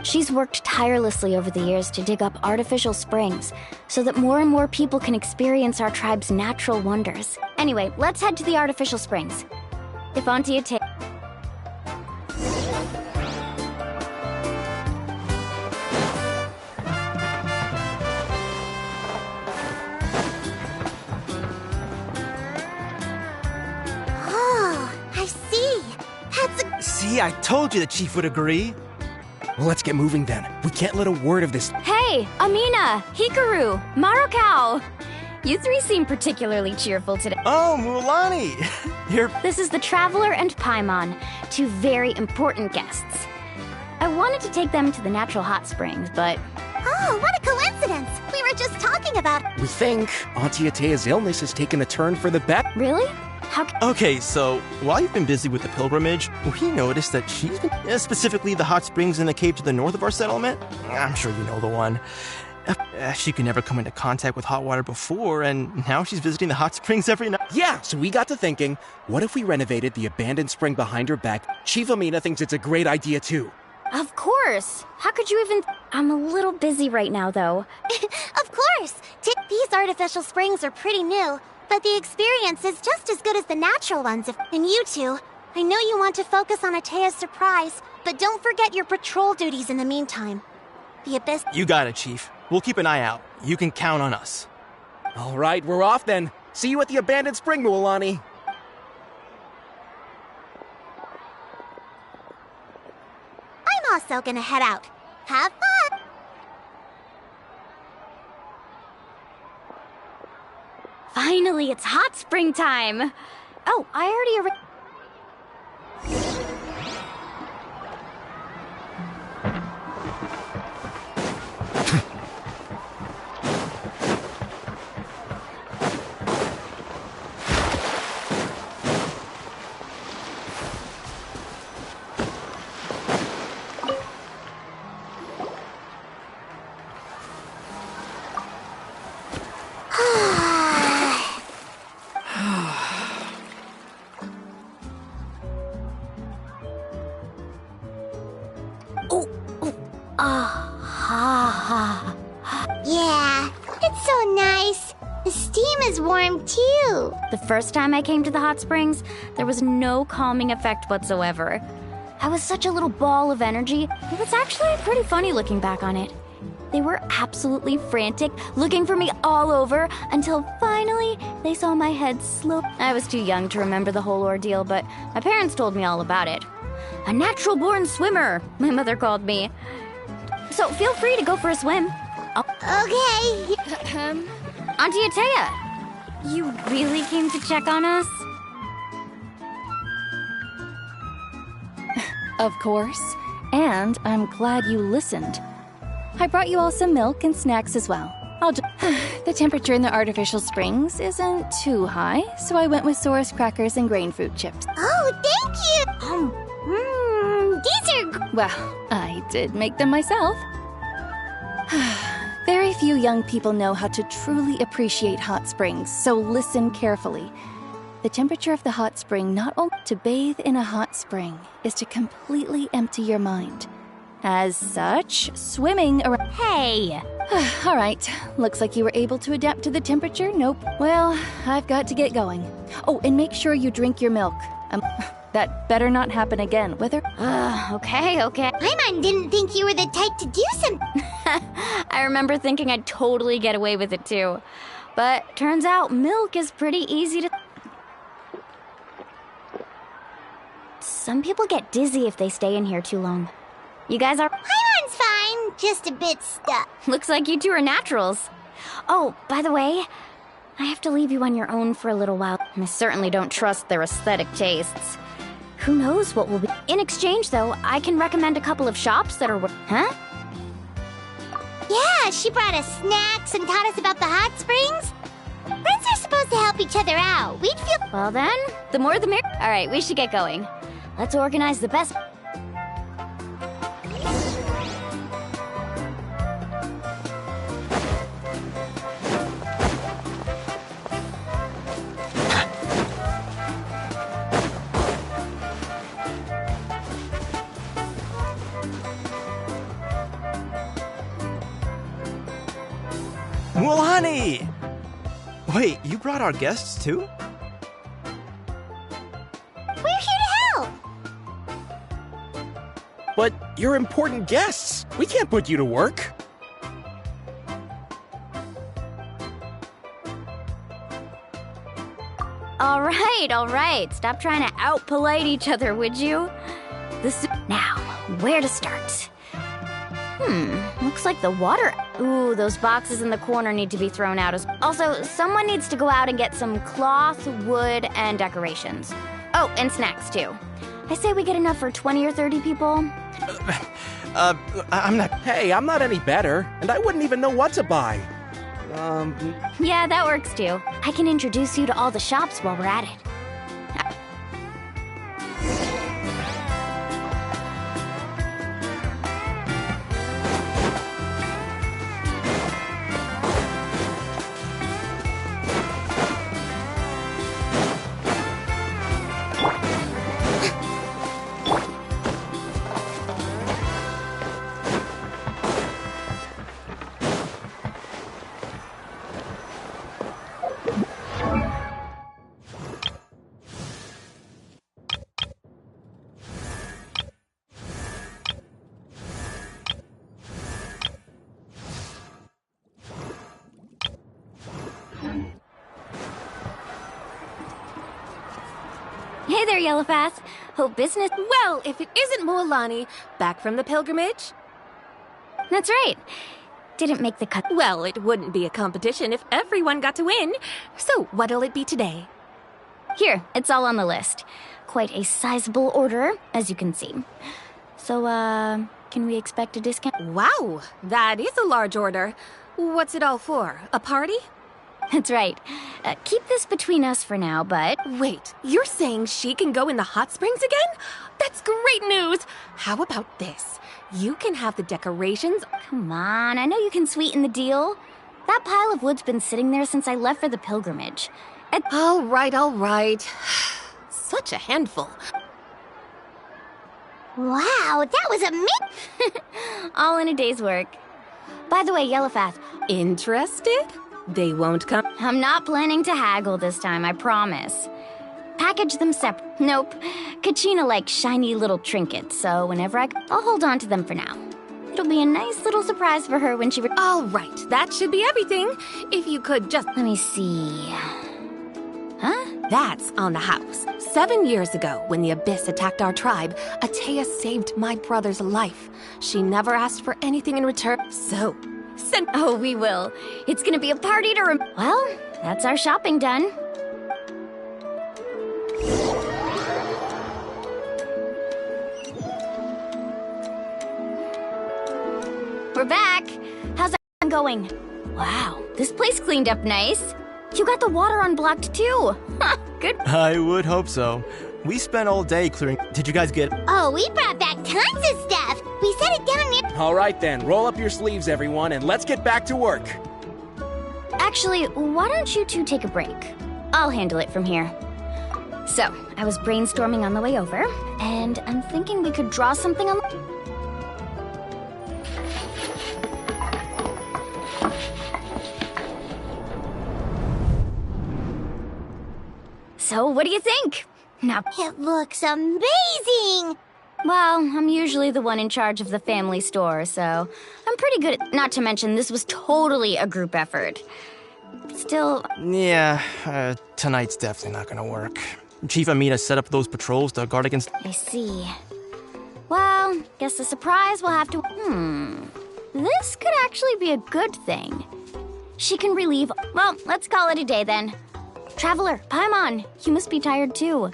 She's worked tirelessly over the years to dig up artificial springs so that more and more people can experience our tribe's natural wonders. Anyway, let's head to the artificial springs. If Auntie Atea... See, I told you the chief would agree. Well, let's get moving then. We can't let a word of this... Hey, Amina, Hikaru, Marukao. You three seem particularly cheerful today. Oh, Mualani! This is the Traveler and Paimon, two very important guests. I wanted to take them to the natural hot springs, but... Oh, what a coincidence! We were just talking about... We think Auntie Atea's illness has taken a turn for the better. Really? Okay, so while you've been busy with the pilgrimage, we noticed that she's been, specifically the hot springs in the cave to the north of our settlement. I'm sure you know the one. She could never come into contact with hot water before, and now she's visiting the hot springs every night. Yeah, so we got to thinking, what if we renovated the abandoned spring behind her back? Chief Amina thinks it's a great idea too. Of course. How could you even... I'm a little busy right now, though. Of course. These artificial springs are pretty new, but the experience is just as good as the natural ones. And you two, I know you want to focus on Atea's surprise, but don't forget your patrol duties in the meantime. The Abyss... You got it, Chief. We'll keep an eye out. You can count on us. All right, we're off then. See you at the abandoned spring, Mualani. I'm also gonna head out. Have fun! Finally, it's hot spring time. Oh, I already... Yeah, it's so nice. The steam is warm too. The first time I came to the hot springs, there was no calming effect whatsoever. I was such a little ball of energy. It was actually pretty funny looking back on it. They were absolutely frantic, looking for me all over, until finally they saw my head slope. I was too young to remember the whole ordeal, but my parents told me all about it. A natural-born swimmer, my mother called me. So feel free to go for a swim. Okay. Auntie Atea, you really came to check on us? Of course. And I'm glad you listened. I brought you all some milk and snacks as well. The temperature in the artificial springs isn't too high, so I went with Saurus crackers and grain fruit chips. Oh, thank you! These are... Well, I did make them myself. Very few young people know how to truly appreciate hot springs, so listen carefully. The temperature of the hot spring, not only to bathe in a hot spring, is to completely empty your mind. As such, swimming around... Hey! All right, looks like you were able to adapt to the temperature. Nope. Well, I've got to get going. Oh, and make sure you drink your milk. That better not happen again, whether... Okay. Paimon didn't think you were the type to do something. I remember thinking I'd totally get away with it too. But turns out milk is pretty easy to... Some people get dizzy if they stay in here too long. You guys are... Paimon's fine, just a bit stuck. Looks like you two are naturals. Oh, by the way, I have to leave you on your own for a little while. I certainly don't trust their aesthetic tastes. Who knows what will be... In exchange, though, I can recommend a couple of shops that are... Huh? Yeah, she brought us snacks and taught us about the hot springs. Friends are supposed to help each other out. We'd feel... Well then, the more the merrier. All right, we should get going. Let's organize the best... Mualani! Wait, you brought our guests too? We're here to help! But you're important guests. We can't put you to work. All right. Stop trying to out-polite each other, would you? Now, where to start? Looks like the water... Ooh, those boxes in the corner need to be thrown out as... Also, someone needs to go out and get some cloth, wood, and decorations. Oh, and snacks, too. I say we get enough for 20 or 30 people. I'm not... Hey, I'm not any better, and I wouldn't even know what to buy. Yeah, that works, too. I can introduce you to all the shops while we're at it. Hey there, Yellowfast. Hope business... Well, if it isn't Mualani, back from the pilgrimage? That's right. Didn't make the cut. Well, it wouldn't be a competition if everyone got to win. So, what'll it be today? Here, it's all on the list. Quite a sizable order, as you can see. So, can we expect a discount? Wow, that is a large order. What's it all for? A party? That's right. Keep this between us for now, but... Wait, you're saying she can go in the hot springs again? That's great news! How about this? You can have the decorations... Come on, I know you can sweeten the deal. That pile of wood's been sitting there since I left for the pilgrimage. All right. Such a handful. Wow, that was amazing! All in a day's work. By the way, Yellowfast... Interested? They won't come. I'm not planning to haggle this time, I promise. Package them separate. Nope. Kachina likes shiny little trinkets, so whenever I'll hold on to them for now. It'll be a nice little surprise for her when she... All right, that should be everything. If you could just... Let me see... Huh? That's on the house. 7 years ago, when the Abyss attacked our tribe, Atea saved my brother's life. She never asked for anything in return, so... Oh, we will. It's gonna be a party to Well, that's our shopping done. We're back. How's that going? Wow, this place cleaned up nice. You got the water unblocked too. Good. I would hope so. We spent all day clearing. Did you guys get... Oh, we brought back tons of stuff. We set it down near... All right then, roll up your sleeves, everyone, and let's get back to work. Actually, why don't you two take a break? I'll handle it from here. So, I was brainstorming on the way over, and I'm thinking we could draw something on... So, what do you think? Now, it looks amazing! Well, I'm usually the one in charge of the family store, so I'm pretty good at... Not to mention, this was totally a group effort. Still... Yeah, tonight's definitely not gonna work. Chief Amina set up those patrols to guard against... I see. Well, guess the surprise will have to... This could actually be a good thing. She can relieve... Well, let's call it a day then. Traveler, Paimon, you must be tired too.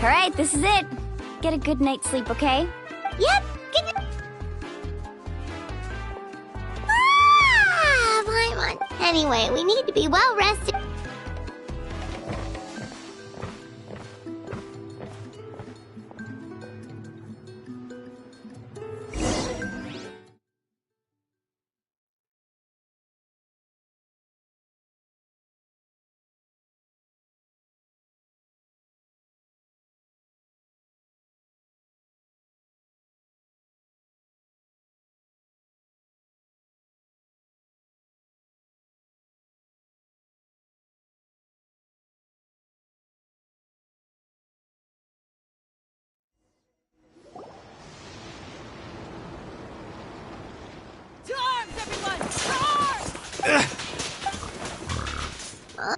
All right, this is it. Get a good night's sleep, okay? Yep, good night. Paimon. Anyway, we need to be well rested.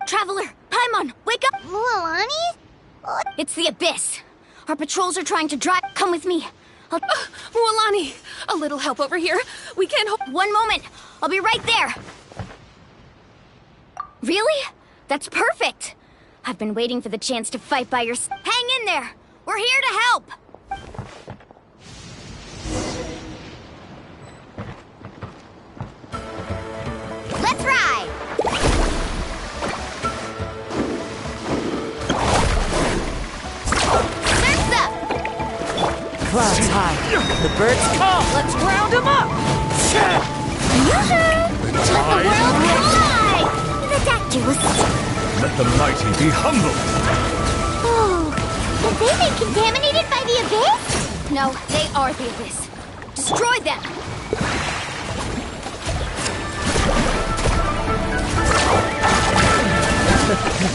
Traveler, Paimon, wake up! Mualani? It's the Abyss. Our patrols are trying to drive. Come with me. Mualani, a little help over here. We can't hold... One moment. I'll be right there. Really? That's perfect. I've been waiting for the chance to fight by your... Hang in there. We're here to help. The Dactyls! Let the mighty be humble! Oh, have they been contaminated by the Abyss? No, they are the Abyss. Destroy them!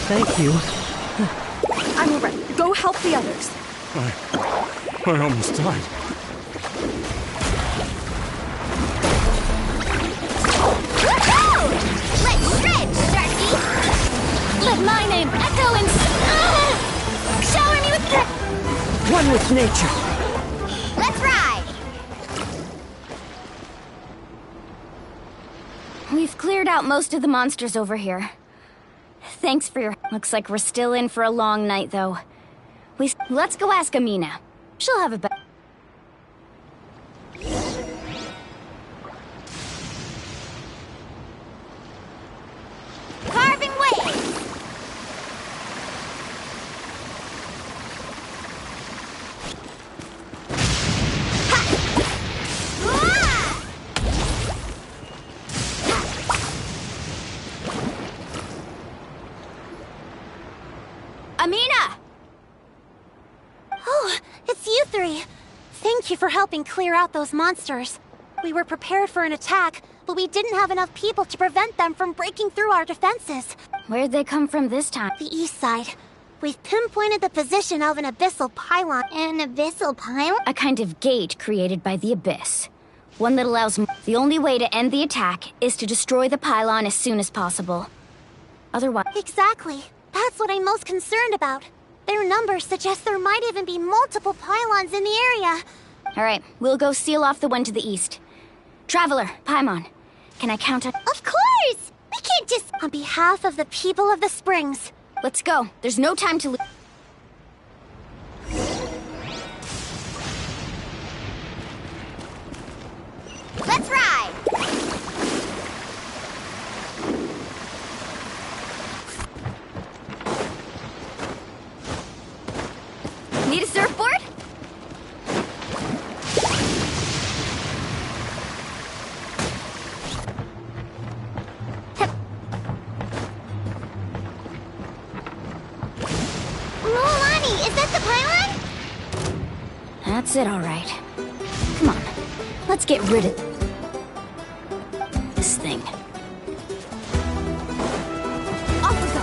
Thank you. I'm alright. Go help the others. I almost died. Let's stretch, Darky! Let my name echo in... Shower me with... One with nature. Let's ride! We've cleared out most of the monsters over here. Thanks for your... Looks like we're still in for a long night, though. Let's go ask Amina. She'll have a better... Carving waves! Amina! Oh, it's you three. Thank you for helping clear out those monsters. We were prepared for an attack, but we didn't have enough people to prevent them from breaking through our defenses. Where'd they come from this time? The east side. We've pinpointed the position of an abyssal pylon. An abyssal pylon? A kind of gate created by the Abyss. One that allows... The only way to end the attack is to destroy the pylon as soon as possible. Otherwise... Exactly. That's what I'm most concerned about. Their numbers suggest there might even be multiple pylons in the area. Alright, we'll go seal off the one to the east. Traveler, Paimon, can I count on... Of course! We can't just... On behalf of the people of the Springs. Let's go. There's no time to lose. Let's ride! Need a surfboard? Mulani, is that the pylon? That's it, all right. Come on, let's get rid of this thing. Off we go.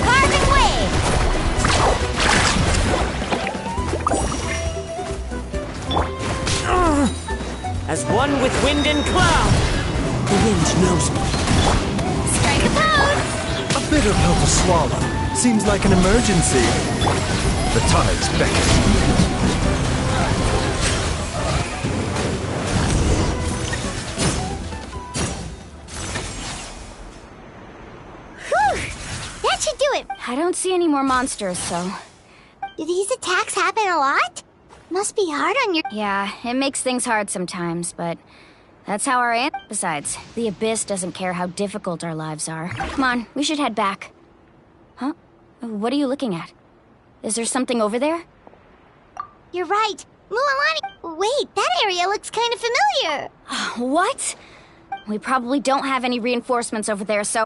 Carving waves! As one with wind and cloud. The wind knows me. Strike a pose! A bitter pill to swallow. Seems like an emergency. The tides beckon. Whew! That should do it! I don't see any more monsters, so... Do these attacks happen a lot? Must be hard on your... Yeah, it makes things hard sometimes, but... That's how our aunt... Besides, the Abyss doesn't care how difficult our lives are. Come on, we should head back. Huh? What are you looking at? Is there something over there? You're right. Mualani... Wait, that area looks kind of familiar. What? We probably don't have any reinforcements over there, so...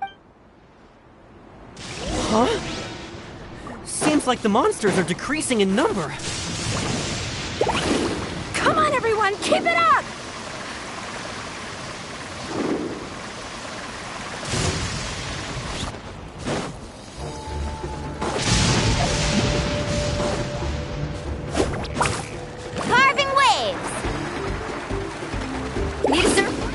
Huh? Seems like the monsters are decreasing in number. Come on, everyone, keep it up! Carving waves! Need a surfboard?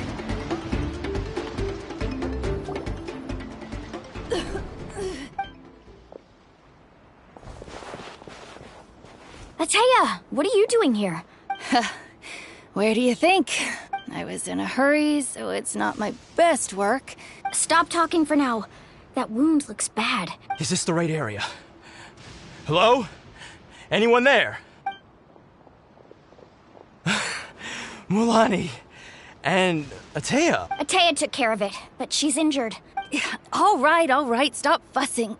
Ateya, what are you doing here? Where do you think? I was in a hurry, so it's not my best work. Stop talking for now. That wound looks bad. Is this the right area? Hello? Anyone there? Mulani and Ateya. Ateya took care of it, but she's injured. All right, stop fussing.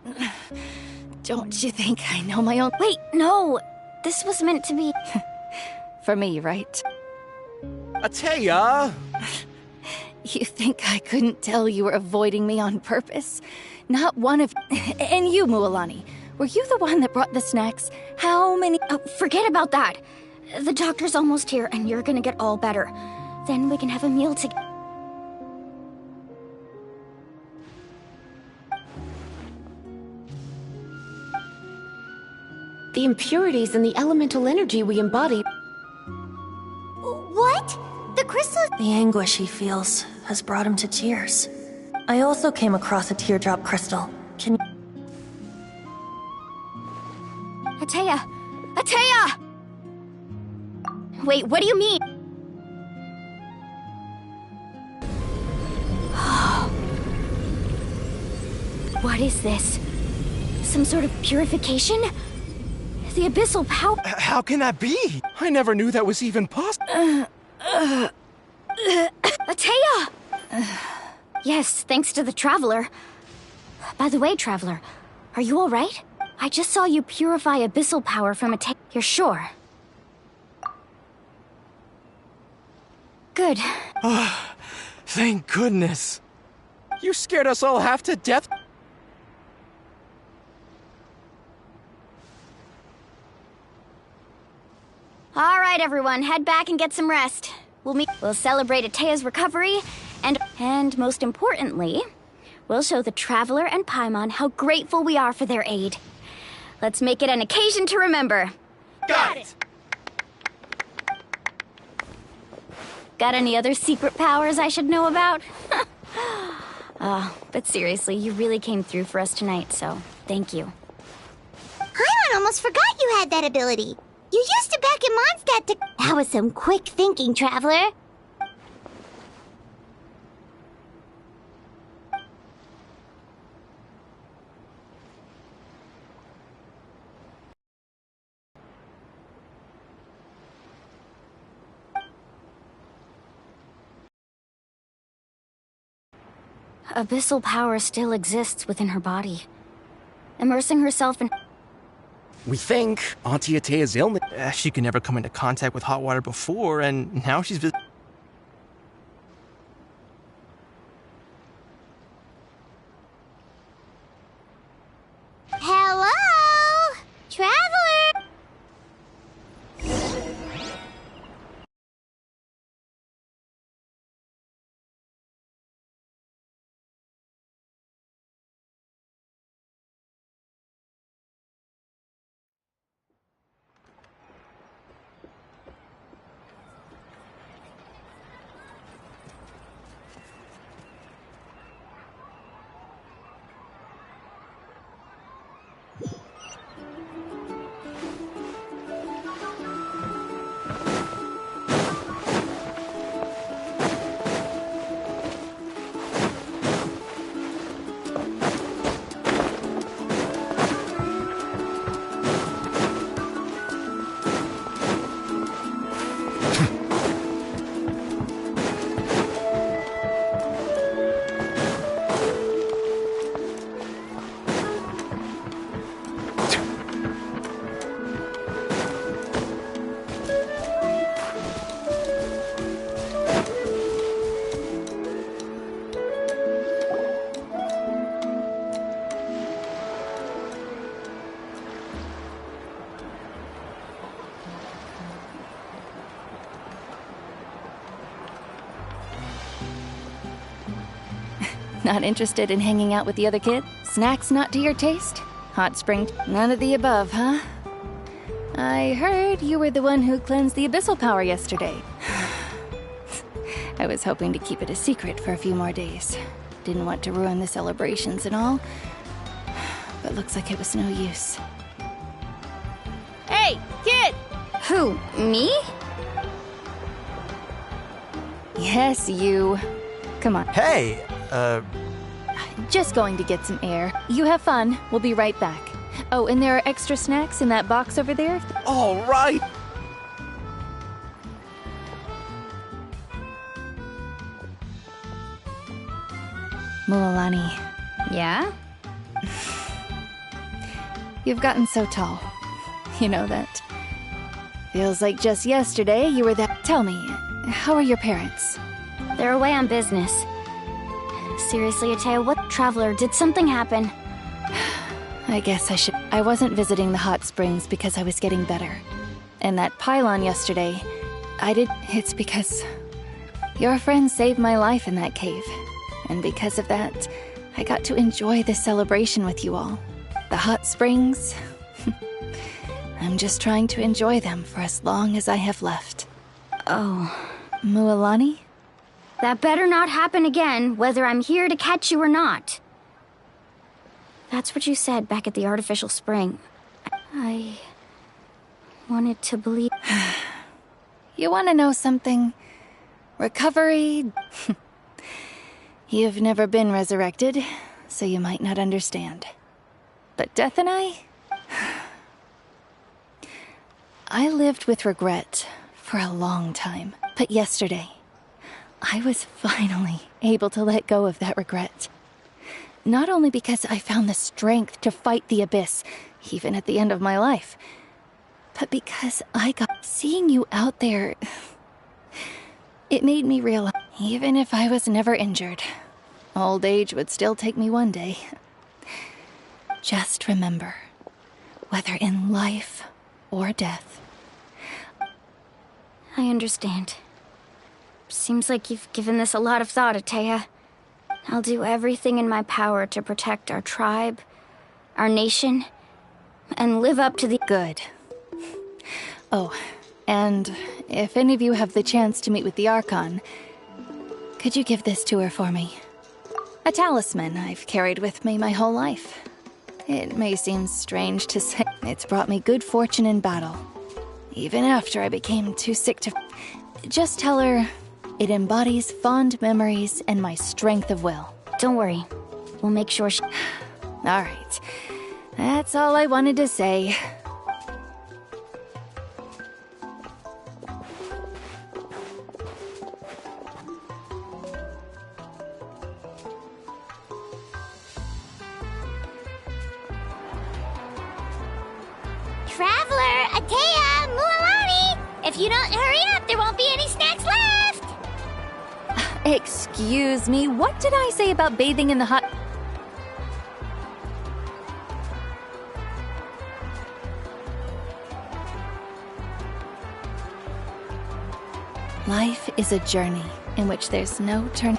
Don't you think I know my own... Wait, no. This was meant to be... For me, right? Ateya! You think I couldn't tell you were avoiding me on purpose? Not one of... And you, Mualani, were you the one that brought the snacks? How many... Oh, forget about that. The doctor's almost here, and you're gonna get all better. Then we can have a meal together. The impurities and the elemental energy we embody. What? The crystal... The anguish he feels has brought him to tears. I also came across a teardrop crystal. Can... Ateya! Ateya! Wait, what do you mean? What is this? Some sort of purification? The abyssal power... How can that be? I never knew that was even possible. Ateya! Yes, thanks to the Traveler. By the way, Traveler, are you alright? I just saw you purify abyssal power from Ateya. You're sure? Good. Thank goodness. You scared us all half to death. All right, everyone, head back and get some rest. We'll celebrate Ateya's recovery, and most importantly, we'll show the Traveler and Paimon how grateful we are for their aid. Let's make it an occasion to remember. Got it! Got any other secret powers I should know about? But seriously, you really came through for us tonight, so thank you. Paimon almost forgot you had that ability. You used it back in Mondstadt to... That was some quick thinking, Traveler. Abyssal power still exists within her body. Immersing herself in... We think Auntie Ateya's illness... She could never come into contact with hot water before, and now she's... Hello? Traveler? Not interested in hanging out with the other kids? Snacks not to your taste? Hot spring? None of the above, huh? I heard you were the one who cleansed the abyssal power yesterday. I was hoping to keep it a secret for a few more days. Didn't want to ruin the celebrations and all. But looks like it was no use. Hey, kid! Who, me? Yes, you. Come on. Hey, Just going to get some air. You have fun. We'll be right back. Oh, and there are extra snacks in that box over there. All right! Mualani. Yeah? You've gotten so tall. You know that. Feels like just yesterday you were that. Tell me, how are your parents? They're away on business. Seriously, Atea, what traveler? Did something happen? I guess I should. I wasn't visiting the hot springs because I was getting better. And that pylon yesterday, it's because your friend saved my life in that cave. And because of that, I got to enjoy the celebration with you all. The hot springs, I'm just trying to enjoy them for as long as I have left. Oh. Mualani? That better not happen again, whether I'm here to catch you or not. That's what you said back at the artificial spring. I wanted to believe... You want to know something? Recovery... You've never been resurrected, so you might not understand. But Death and I lived with regret for a long time. But yesterday, I was finally able to let go of that regret. Not only because I found the strength to fight the abyss, even at the end of my life, but because seeing you out there, it made me realize, even if I was never injured, old age would still take me one day. Just remember, whether in life or death. I understand. Seems like you've given this a lot of thought, Atea. I'll do everything in my power to protect our tribe, our nation, and live up to the... Good. Oh, and if any of you have the chance to meet with the Archon, could you give this to her for me? A talisman I've carried with me my whole life. It may seem strange to say, it's brought me good fortune in battle. Even after I became too sick to... Just tell her it embodies fond memories and my strength of will. Don't worry. We'll make sure she... All right. That's all I wanted to say. Traveler, Atea, Mualani! If you don't hurry up, there won't be any snacks left! Excuse me, what did I say about bathing in the hot... Life is a journey in which there's no turn...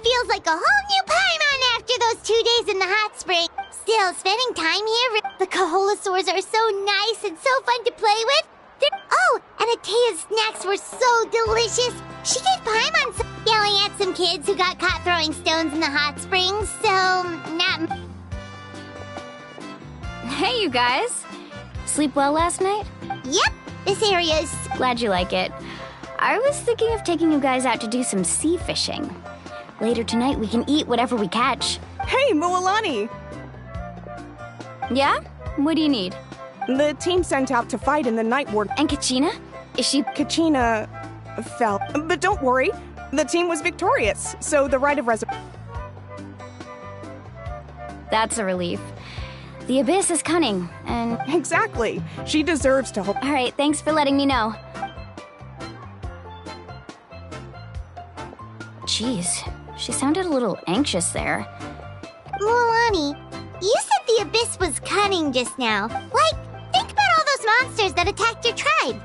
Feels like a whole new Paimon after those 2 days in the hot spring. Still, spending time here, the Kaholasaurs are so nice and so fun to play with. Oh, And Atea's snacks were so delicious. She gave Paimon some yelling at some kids who got caught throwing stones in the hot springs, so not... Hey, you guys. Sleep well last night? Yep, this area is... Glad you like it. I was thinking of taking you guys out to do some sea fishing. Later tonight, we can eat whatever we catch. Hey, Moalani! Yeah? What do you need? The team sent out to fight in the Night Ward. And Kachina? Is she... Kachina... fell. But don't worry, the team was victorious, so the right of resurrection... That's a relief. The Abyss is cunning, and... Exactly. She deserves to hold... Alright, thanks for letting me know. Jeez, she sounded a little anxious there. Moalani, you said the Abyss was cunning just now. Like, think about all those monsters that attacked your tribe.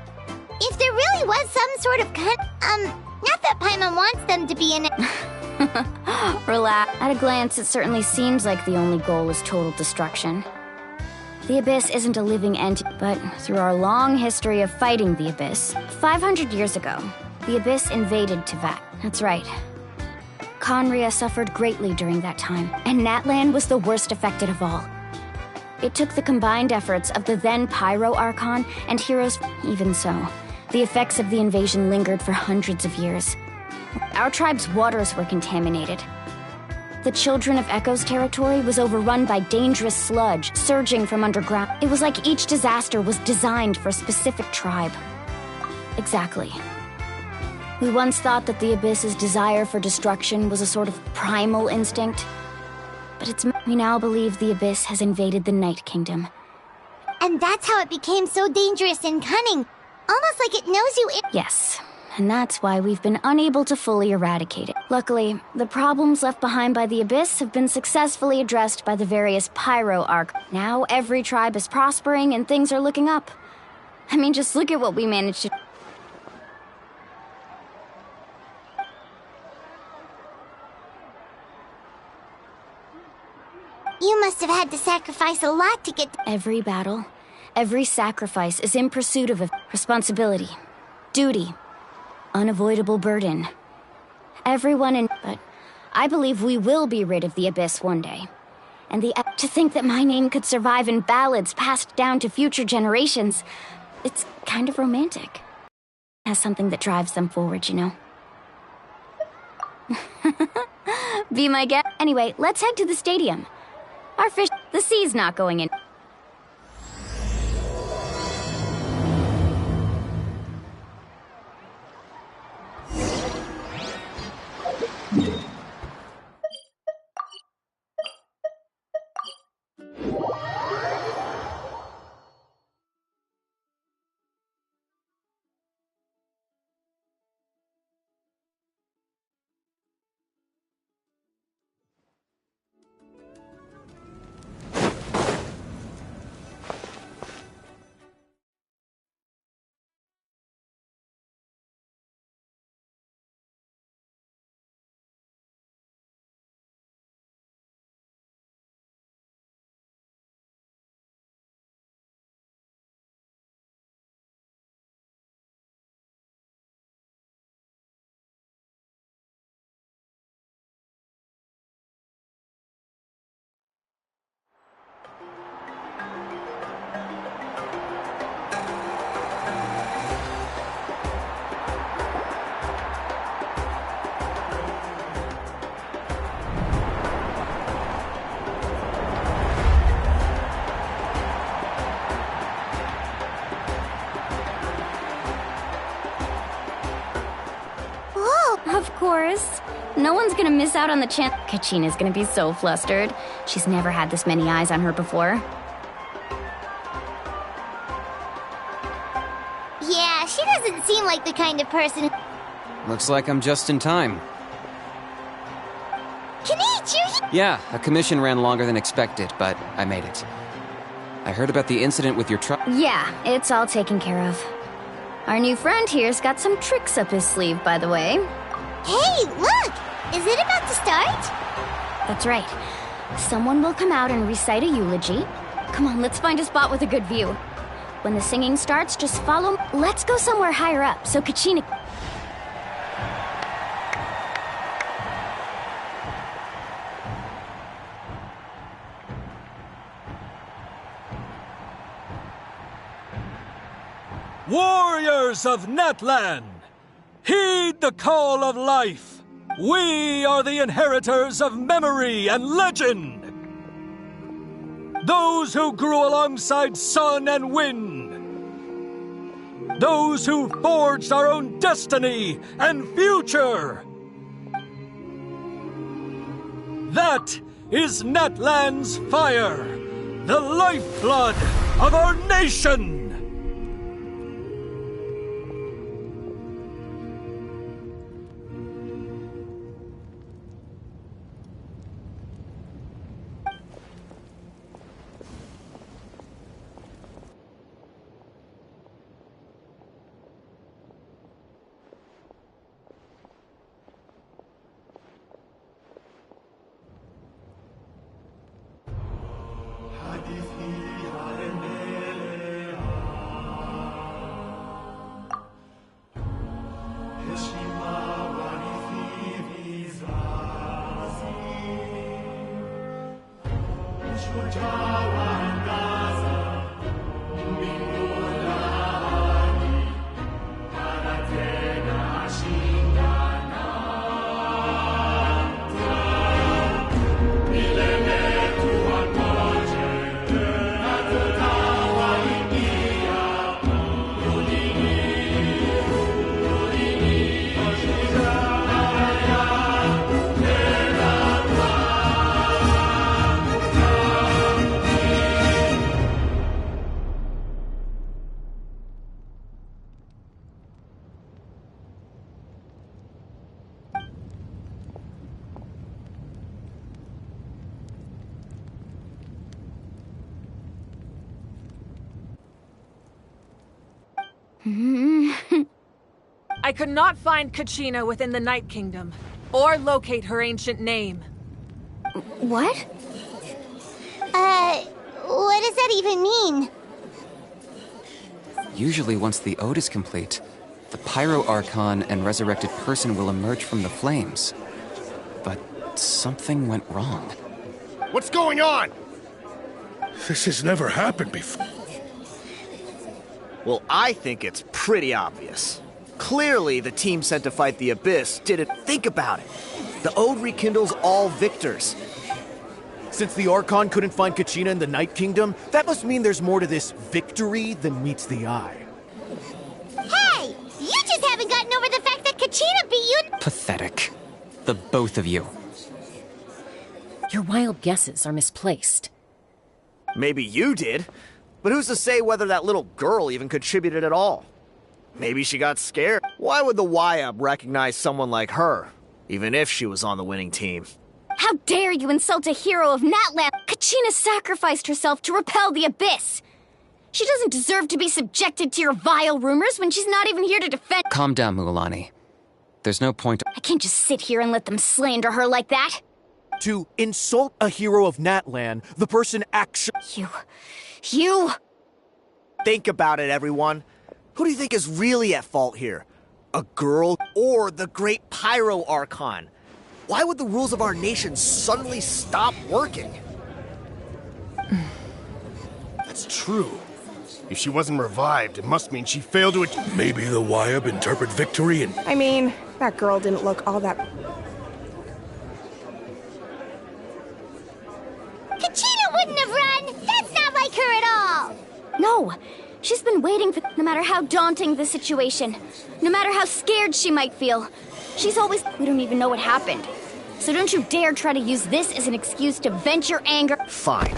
If there really was some sort of not that Paimon wants them to be in it. Relax. At a glance, it certainly seems like the only goal is total destruction. The Abyss isn't a living entity, but through our long history of fighting the Abyss, 500 years ago, the Abyss invaded Teyvat. That's right. Conria suffered greatly during that time, and Natlan was the worst affected of all. It took the combined efforts of the then Pyro Archon and heroes. Even so, the effects of the invasion lingered for hundreds of years. Our tribe's waters were contaminated. The Children of Echo's territory was overrun by dangerous sludge surging from underground. It was like each disaster was designed for a specific tribe. Exactly. We once thought that the Abyss's desire for destruction was a sort of primal instinct. But we now believe the Abyss has invaded the Night Kingdom. And that's how it became so dangerous and cunning. Almost like it knows you. Yes, and that's why we've been unable to fully eradicate it. Luckily, the problems left behind by the Abyss have been successfully addressed by the various Pyro Arc. Now every tribe is prospering and things are looking up. I mean, just look at what we managed to... You must have had to sacrifice a lot to get... Every battle, every sacrifice is in pursuit of a responsibility, duty, unavoidable burden. Everyone in... But I believe we will be rid of the Abyss one day. And to think that my name could survive in ballads passed down to future generations, it's kind of romantic. It has something that drives them forward, you know? Be my guest. Anyway, let's head to the stadium. Our fish... The sea's not going in. Of course. No one's gonna miss out on the chance. Kachina's gonna be so flustered. She's never had this many eyes on her before. Yeah, she doesn't seem like the kind of person... Looks like I'm just in time. Kenichi! Yeah, a commission ran longer than expected, but I made it. I heard about the incident with your truck. Yeah, it's all taken care of. Our new friend here's got some tricks up his sleeve, by the way. Hey, look! Is it about to start? That's right. Someone will come out and recite a eulogy. Come on, let's find a spot with a good view. When the singing starts, just follow. Let's go somewhere higher up so Kachina. Warriors of Natlan, heed the call of life. We are the inheritors of memory and legend. Those who grew alongside sun and wind. Those who forged our own destiny and future. That is Natlan's fire, the lifeblood of our nation. I could not find Kachina within the Night Kingdom, or locate her ancient name. What? What does that even mean? Usually once the ode is complete, the Pyro Archon and resurrected person will emerge from the flames. But something went wrong. What's going on? This has never happened before. Well, I think it's pretty obvious. Clearly, the team sent to fight the Abyss didn't think about it. The Ode rekindles all victors. Since the Archon couldn't find Kachina in the Night Kingdom, that must mean there's more to this victory than meets the eye. Hey! You just haven't gotten over the fact that Kachina beat you. Pathetic. The both of you. Your wild guesses are misplaced. Maybe you did, but who's to say whether that little girl even contributed at all? Maybe she got scared. Why would the YUB recognize someone like her, even if she was on the winning team? How dare you insult a hero of Natlan? Kachina sacrificed herself to repel the Abyss. She doesn't deserve to be subjected to your vile rumors when she's not even here to defend. Calm down, Mualani. There's no point. I can't just sit here and let them slander her like that. To insult a hero of Natlan, the person actually... You... Think about it, everyone. Who do you think is really at fault here? A girl or the great Pyro Archon? Why would the rules of our nation suddenly stop working? That's true. If she wasn't revived, it must mean she failed to... Maybe the YUB interpret victory and... I mean, that girl didn't look all that... Kachina wouldn't have run! That's not like her at all! No! She's been waiting for... No matter how daunting the situation, no matter how scared she might feel, she's always... We don't even know what happened. So don't you dare try to use this as an excuse to vent your anger. Fine.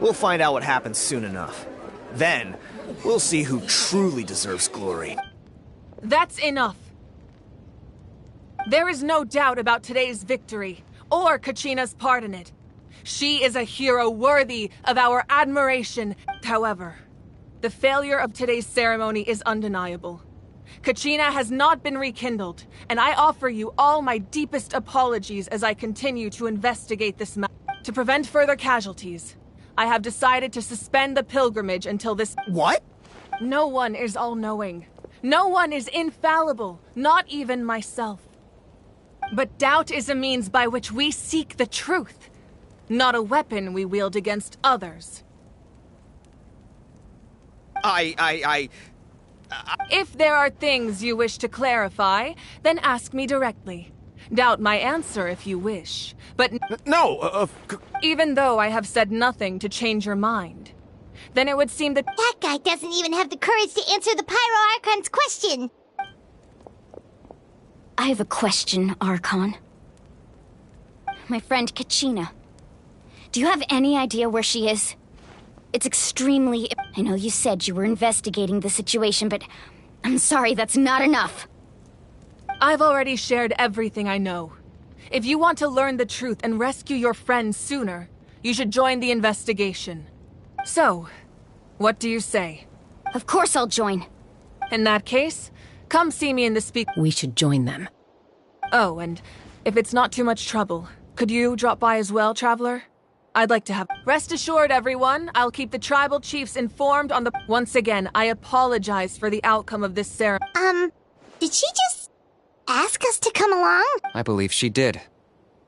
We'll find out what happens soon enough. Then, we'll see who truly deserves glory. That's enough. There is no doubt about today's victory, or Kachina's part in it. She is a hero worthy of our admiration. However, the failure of today's ceremony is undeniable. Kachina has not been rekindled, and I offer you all my deepest apologies as I continue to investigate this matter. To prevent further casualties, I have decided to suspend the pilgrimage until this... What? No one is all-knowing. No one is infallible, not even myself. But doubt is a means by which we seek the truth, not a weapon we wield against others. If there are things you wish to clarify, then ask me directly. Doubt my answer if you wish, but No, even though I have said nothing to change your mind, then it would seem that That guy doesn't even have the courage to answer the Pyro Archon's question. I have a question, Archon. My friend Kachina. Do you have any idea where she is? It's extremely... I know you said you were investigating the situation, but I'm sorry, that's not enough. I've already shared everything I know. If you want to learn the truth and rescue your friend sooner, you should join the investigation. So, what do you say? Of course I'll join. In that case, come see me in the speak... We should join them. Oh, and if it's not too much trouble, could you drop by as well, Traveler? I'd like to have... Rest assured, everyone, I'll keep the tribal chiefs informed on the... Once again, I apologize for the outcome of this ceremony. Did she just ask us to come along? I believe she did.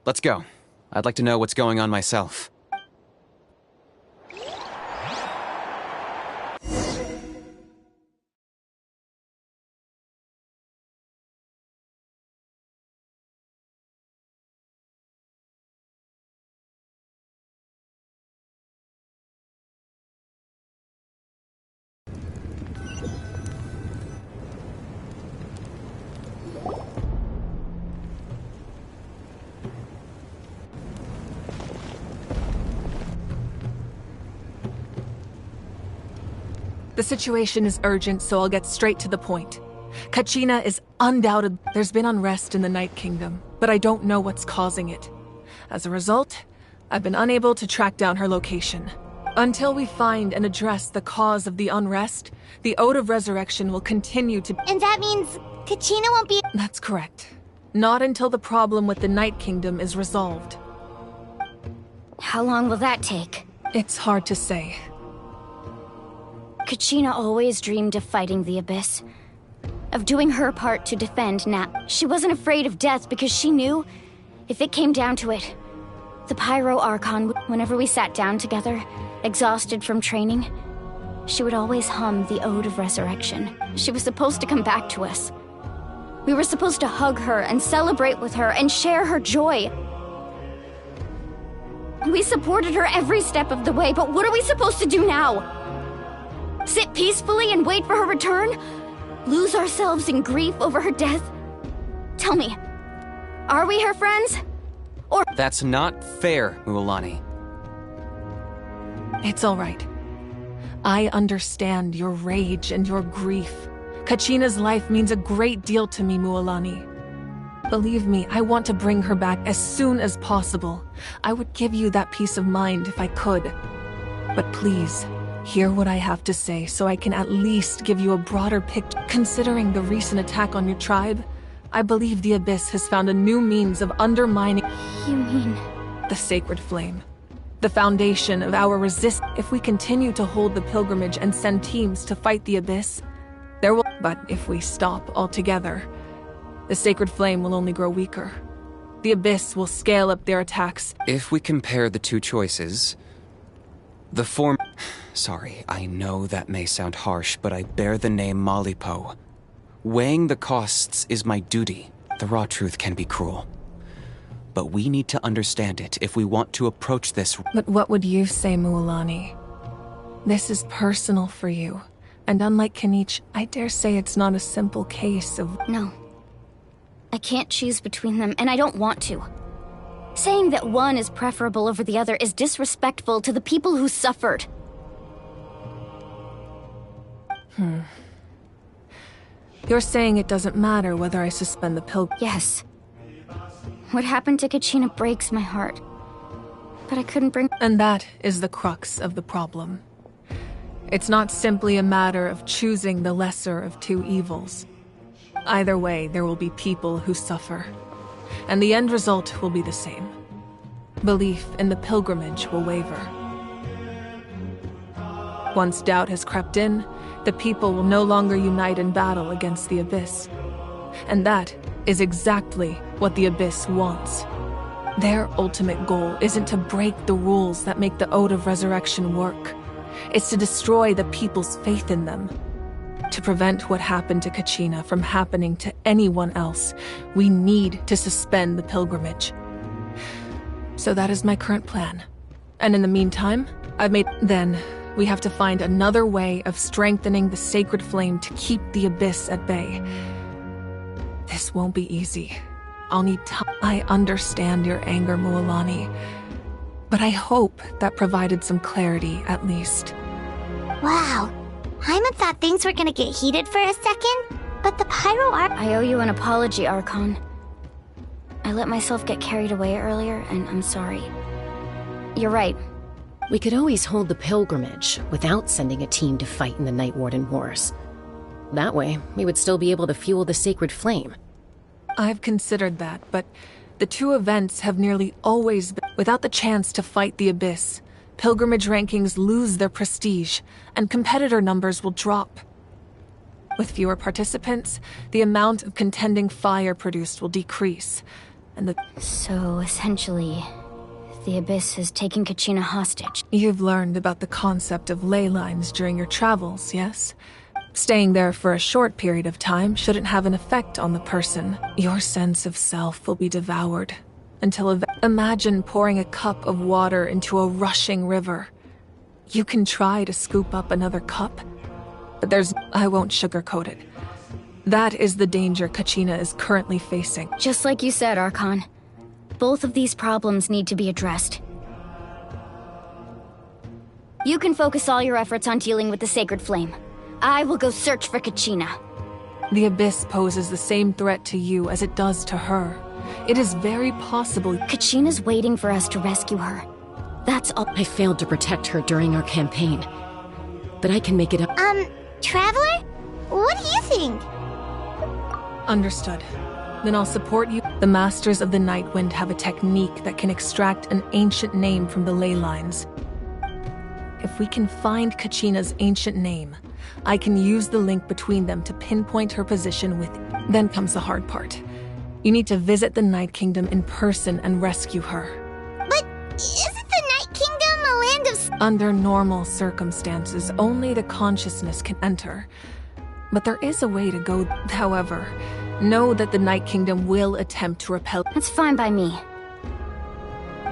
Let's go. I'd like to know what's going on myself. The situation is urgent, so I'll get straight to the point. Kachina is undoubted. There's been unrest in the Night Kingdom, but I don't know what's causing it. As a result, I've been unable to track down her location. Until we find and address the cause of the unrest, the Ode of Resurrection will continue to... And that means Kachina won't be... That's correct. Not until the problem with the Night Kingdom is resolved. How long will that take? It's hard to say. Kachina always dreamed of fighting the Abyss. Of doing her part to defend Nat. She wasn't afraid of death because she knew, if it came down to it, the Pyro Archon, whenever we sat down together, exhausted from training, she would always hum the Ode of Resurrection. She was supposed to come back to us. We were supposed to hug her and celebrate with her and share her joy. We supported her every step of the way, but what are we supposed to do now? Sit peacefully and wait for her return? Lose ourselves in grief over her death? Tell me, are we her friends? Or... That's not fair, Mualani. It's all right. I understand your rage and your grief. Kachina's life means a great deal to me, Mualani. Believe me, I want to bring her back as soon as possible. I would give you that peace of mind if I could. But please, hear what I have to say so I can at least give you a broader picture. Considering the recent attack on your tribe, I believe the Abyss has found a new means of undermining... You mean... the Sacred Flame. The foundation of our resistance. If we continue to hold the pilgrimage and send teams to fight the Abyss, there will... But if we stop altogether, the Sacred Flame will only grow weaker. The Abyss will scale up their attacks. If we compare the two choices, the form... Sorry, I know that may sound harsh, but I bear the name Malipo. Weighing the costs is my duty. The raw truth can be cruel. But we need to understand it if we want to approach this... But what would you say, Mualani? This is personal for you. And unlike Kanich, I dare say it's not a simple case of... No. I can't choose between them, and I don't want to. Saying that one is preferable over the other is disrespectful to the people who suffered. You're saying it doesn't matter whether I suspend the pilgrimage? Yes. What happened to Kachina breaks my heart. But I couldn't bring... And that is the crux of the problem. It's not simply a matter of choosing the lesser of two evils. Either way, there will be people who suffer. And the end result will be the same. Belief in the pilgrimage will waver. Once doubt has crept in, the people will no longer unite in battle against the Abyss. And that is exactly what the Abyss wants. Their ultimate goal isn't to break the rules that make the Ode of Resurrection work. It's to destroy the people's faith in them. To prevent what happened to Kachina from happening to anyone else, we need to suspend the pilgrimage. So that is my current plan. And in the meantime, Then, we have to find another way of strengthening the sacred flame to keep the Abyss at bay. This won't be easy. I'll need time. I understand your anger, Mualani. But I hope that provided some clarity, at least. Wow. Hyman thought things were gonna get heated for a second, but the Pyro I owe you an apology, Archon. I let myself get carried away earlier, and I'm sorry. You're right. We could always hold the pilgrimage without sending a team to fight in the Night Warden Wars. That way, we would still be able to fuel the sacred flame. I've considered that, but the two events have nearly always been without the chance to fight the Abyss. Pilgrimage rankings lose their prestige, and competitor numbers will drop. With fewer participants, the amount of contending fire produced will decrease, and So, essentially, the Abyss has taken Kachina hostage. You've learned about the concept of ley lines during your travels, yes? Staying there for a short period of time shouldn't have an effect on the person. Your sense of self will be devoured until imagine pouring a cup of water into a rushing river. You can try to scoop up another cup, but I won't sugarcoat it. That is the danger Kachina is currently facing. Just like you said, Archon. Both of these problems need to be addressed. You can focus all your efforts on dealing with the sacred flame. I will go search for Kachina. The Abyss poses the same threat to you as it does to her. It is very possible Kachina's waiting for us to rescue her. That's all. I failed to protect her during our campaign. But I can make it up. Traveler? What do you think? Understood. Then I'll support you. The Masters of the Nightwind have a technique that can extract an ancient name from the ley lines. If we can find Kachina's ancient name, I can use the link between them to pinpoint her position with. Then comes the hard part. You need to visit the Night Kingdom in person and rescue her. But isn't the Night Kingdom a land of... Under normal circumstances, only the consciousness can enter. But there is a way to go. However, know that the Night Kingdom will attempt to repel. That's fine by me.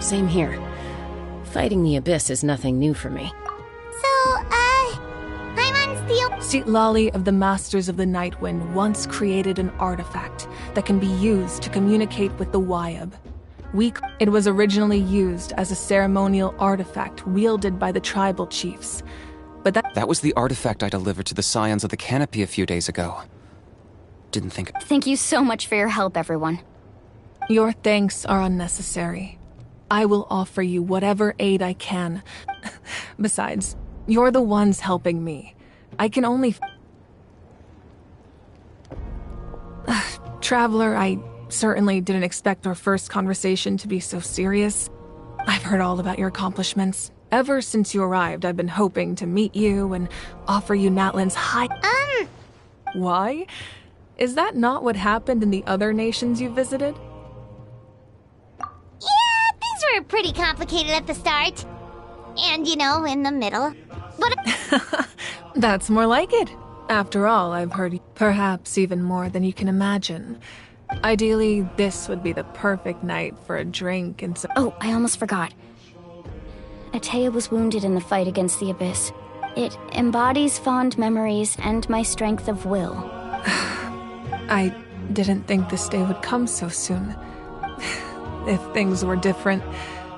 Same here. Fighting the Abyss is nothing new for me. So, Hyman's the... Lali of the Masters of the Nightwind once created an artifact that can be used to communicate with the Wyab. It was originally used as a ceremonial artifact wielded by the tribal chiefs. But that was the artifact I delivered to the Scions of the Canopy a few days ago. Didn't think... Thank you so much for your help, everyone. Your thanks are unnecessary. I will offer you whatever aid I can. Besides, you're the ones helping me. I can only... Traveler, I certainly didn't expect our first conversation to be so serious. I've heard all about your accomplishments. Ever since you arrived, I've been hoping to meet you and offer you Natlan's high... Why? Is that not what happened in the other nations you visited? Yeah, things were pretty complicated at the start. And, in the middle. But... That's more like it. After all, I've heard perhaps even more than you can imagine. Ideally, this would be the perfect night for a drink and some... Oh, I almost forgot. Atea was wounded in the fight against the Abyss. It embodies fond memories and my strength of will. I didn't think this day would come so soon. If things were different,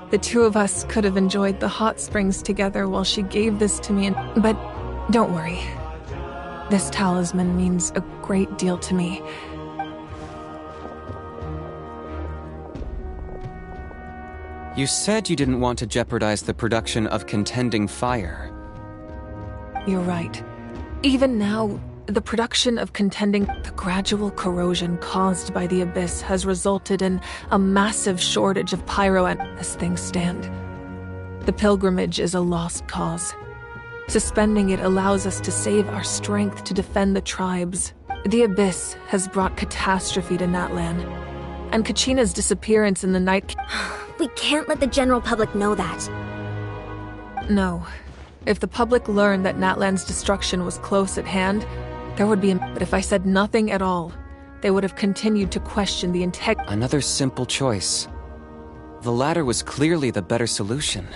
the two of us could have enjoyed the hot springs together while she gave this to me. But don't worry. This talisman means a great deal to me. You said you didn't want to jeopardize the production of contending fire. You're right. Even now, the production of contending... The gradual corrosion caused by the Abyss has resulted in a massive shortage of pyro as things stand. The pilgrimage is a lost cause. Suspending it allows us to save our strength to defend the tribes. The Abyss has brought catastrophe to Natlan, and Kachina's disappearance in the night... We can't let the general public know that. No. If the public learned that Natlan's destruction was close at hand, there would be But if I said nothing at all, they would have continued to question the integrity... Another simple choice. The latter was clearly the better solution.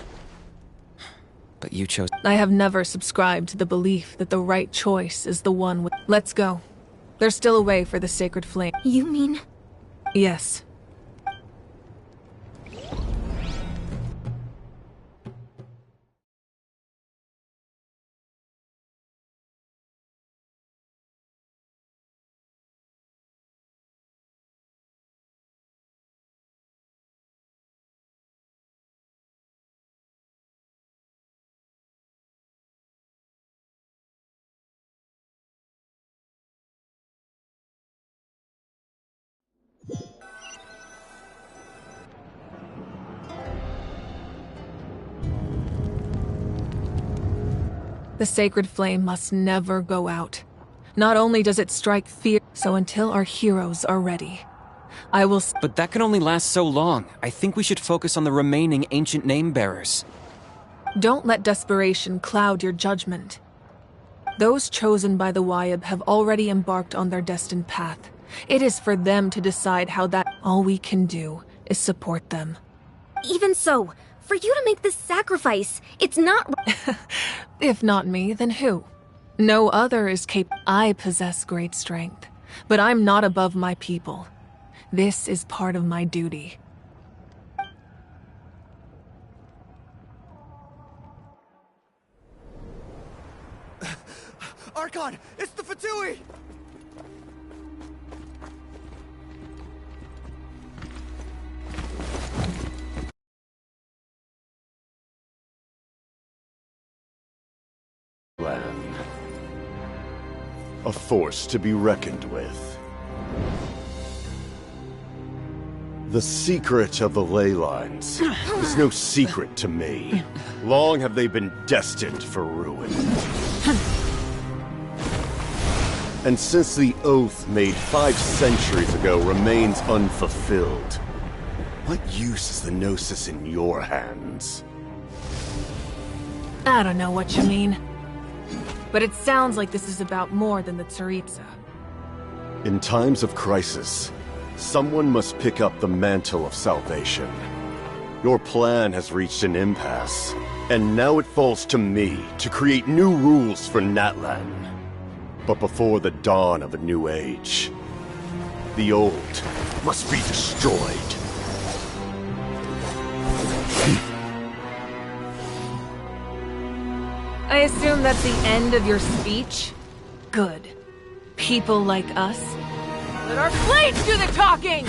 But you chose... I have never subscribed to the belief that the right choice is the one with... Let's go. There's still a way for the sacred flame. You mean... Yes. The sacred flame must never go out. Not only does it strike fear, so until our heroes are ready, I will... But that can only last so long. I think we should focus on the remaining ancient name-bearers. Don't let desperation cloud your judgment. Those chosen by the Wayab have already embarked on their destined path. It is for them to decide how that... All we can do is support them. Even so, for you to make this sacrifice, it's not... If not me, then who? No other is capable. I possess great strength, but I'm not above my people. This is part of my duty. Archon, it's the Fatui! A force to be reckoned with. The secret of the ley lines is no secret to me. Long have they been destined for ruin. And since the oath made 5 centuries ago remains unfulfilled, what use is the Gnosis in your hands? I don't know what you mean. But it sounds like this is about more than the Tsaritsa. In times of crisis, someone must pick up the mantle of salvation. Your plan has reached an impasse, and now it falls to me to create new rules for Natlan. But before the dawn of a new age, the old must be destroyed. I assume that's the end of your speech? Good. People like us. Let our blades do the talking!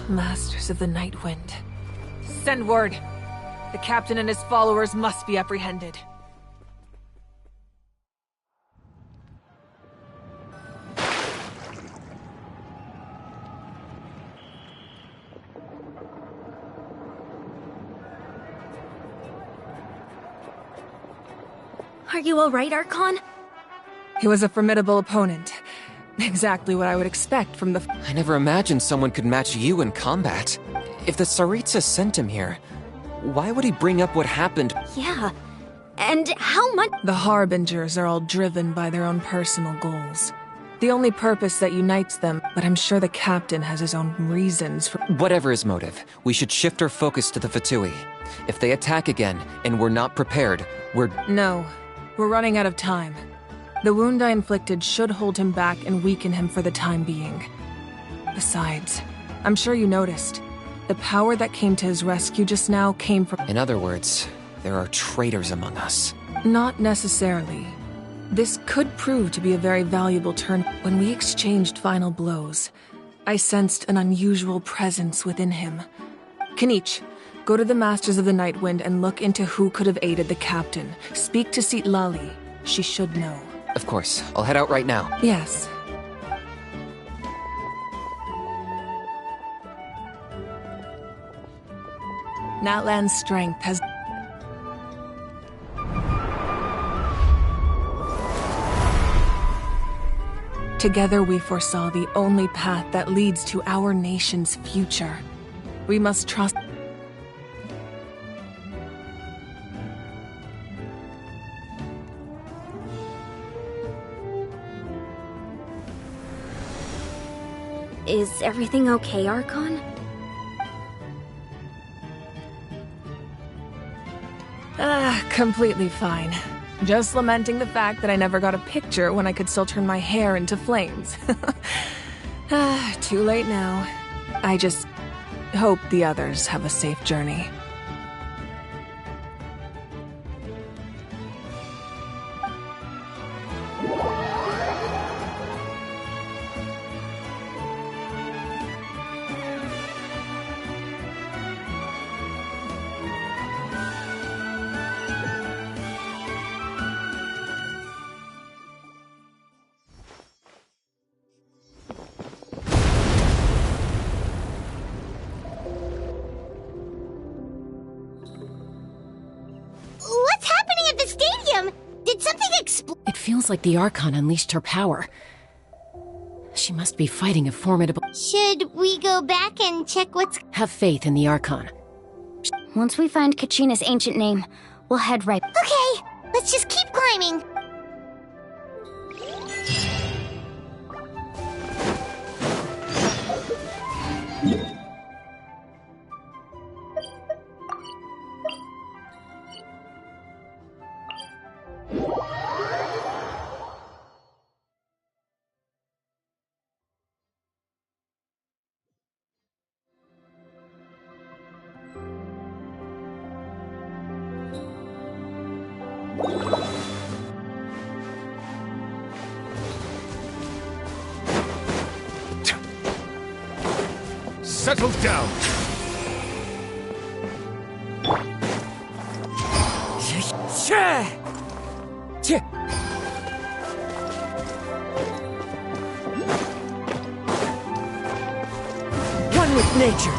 Masters of the Night Wind. Send word. The captain and his followers must be apprehended. Are you alright, Archon? He was a formidable opponent. Exactly what I would expect from the... I never imagined someone could match you in combat. If the Tsaritsa sent him here, why would he bring up what happened? Yeah. And how much... The Harbingers are all driven by their own personal goals. The only purpose that unites them, but I'm sure the captain has his own reasons for... Whatever his motive, we should shift our focus to the Fatui. If they attack again, and we're not prepared, we're... No. We're running out of time. The wound I inflicted should hold him back and weaken him for the time being. Besides, I'm sure you noticed, the power that came to his rescue just now came from... In other words, there are traitors among us. Not necessarily. This could prove to be a very valuable turn. When we exchanged final blows, I sensed an unusual presence within him. Kanich, go to the Masters of the Night Wind and look into who could have aided the captain. Speak to Citlali. She should know. Of course. I'll head out right now. Yes. Natlan's strength has... Together we foresaw the only path that leads to our nation's future. We must trust... Is everything okay, Archon? Completely fine. Just lamenting the fact that I never got a picture when I could still turn my hair into flames. Too late now. I just hope the others have a safe journey. What's happening at the stadium? Did something explode? It feels like the Archon unleashed her power. She must be fighting a formidable... Should we go back and check what's... Have faith in the Archon. Once we find Kachina's ancient name, we'll head right... Okay, let's just keep climbing. Settle down! One with nature.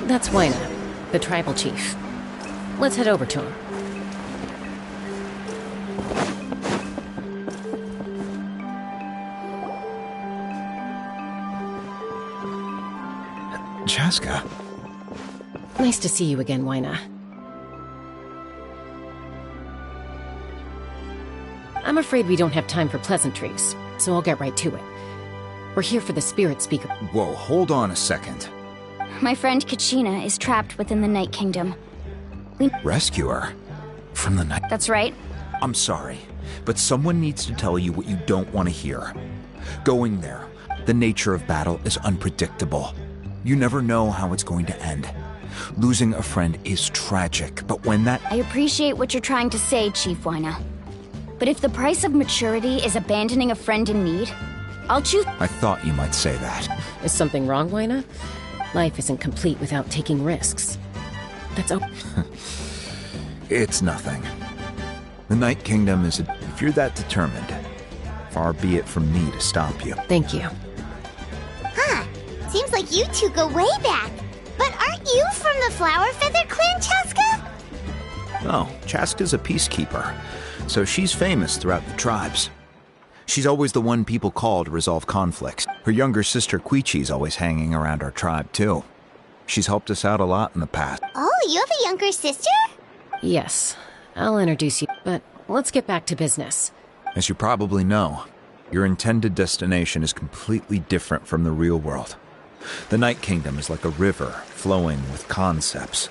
That's Wyna, the tribal chief. Let's head over to him. Chaska. Nice to see you again, Wyna. I'm afraid we don't have time for pleasantries, so I'll get right to it. We're here for the spirit speaker. Whoa, hold on a second. My friend Kachina is trapped within the Night Kingdom. Rescue her? From the night? That's right. I'm sorry, but someone needs to tell you what you don't want to hear. Going there, The nature of battle is unpredictable. You never know how it's going to end. Losing a friend is tragic, but when that... I appreciate what you're trying to say, Chief Wyna. But if the price of maturity is abandoning a friend in need, I'll choose... I thought you might say that. Is something wrong, Wyna? Life isn't complete without taking risks. That's okay. It's nothing. The Night Kingdom is... If you're that determined, far be it from me to stop you. Thank you. Huh. Seems like you two go way back. But aren't you from the Flower Feather Clan, Chaska? No, Chaska's a peacekeeper, so she's famous throughout the tribes. She's always the one people call to resolve conflicts. Her younger sister Quichi's always hanging around our tribe, too. She's helped us out a lot in the past. Oh, you have a younger sister? Yes. I'll introduce you, but let's get back to business. As you probably know, your intended destination is completely different from the real world. The Night Kingdom is like a river flowing with concepts,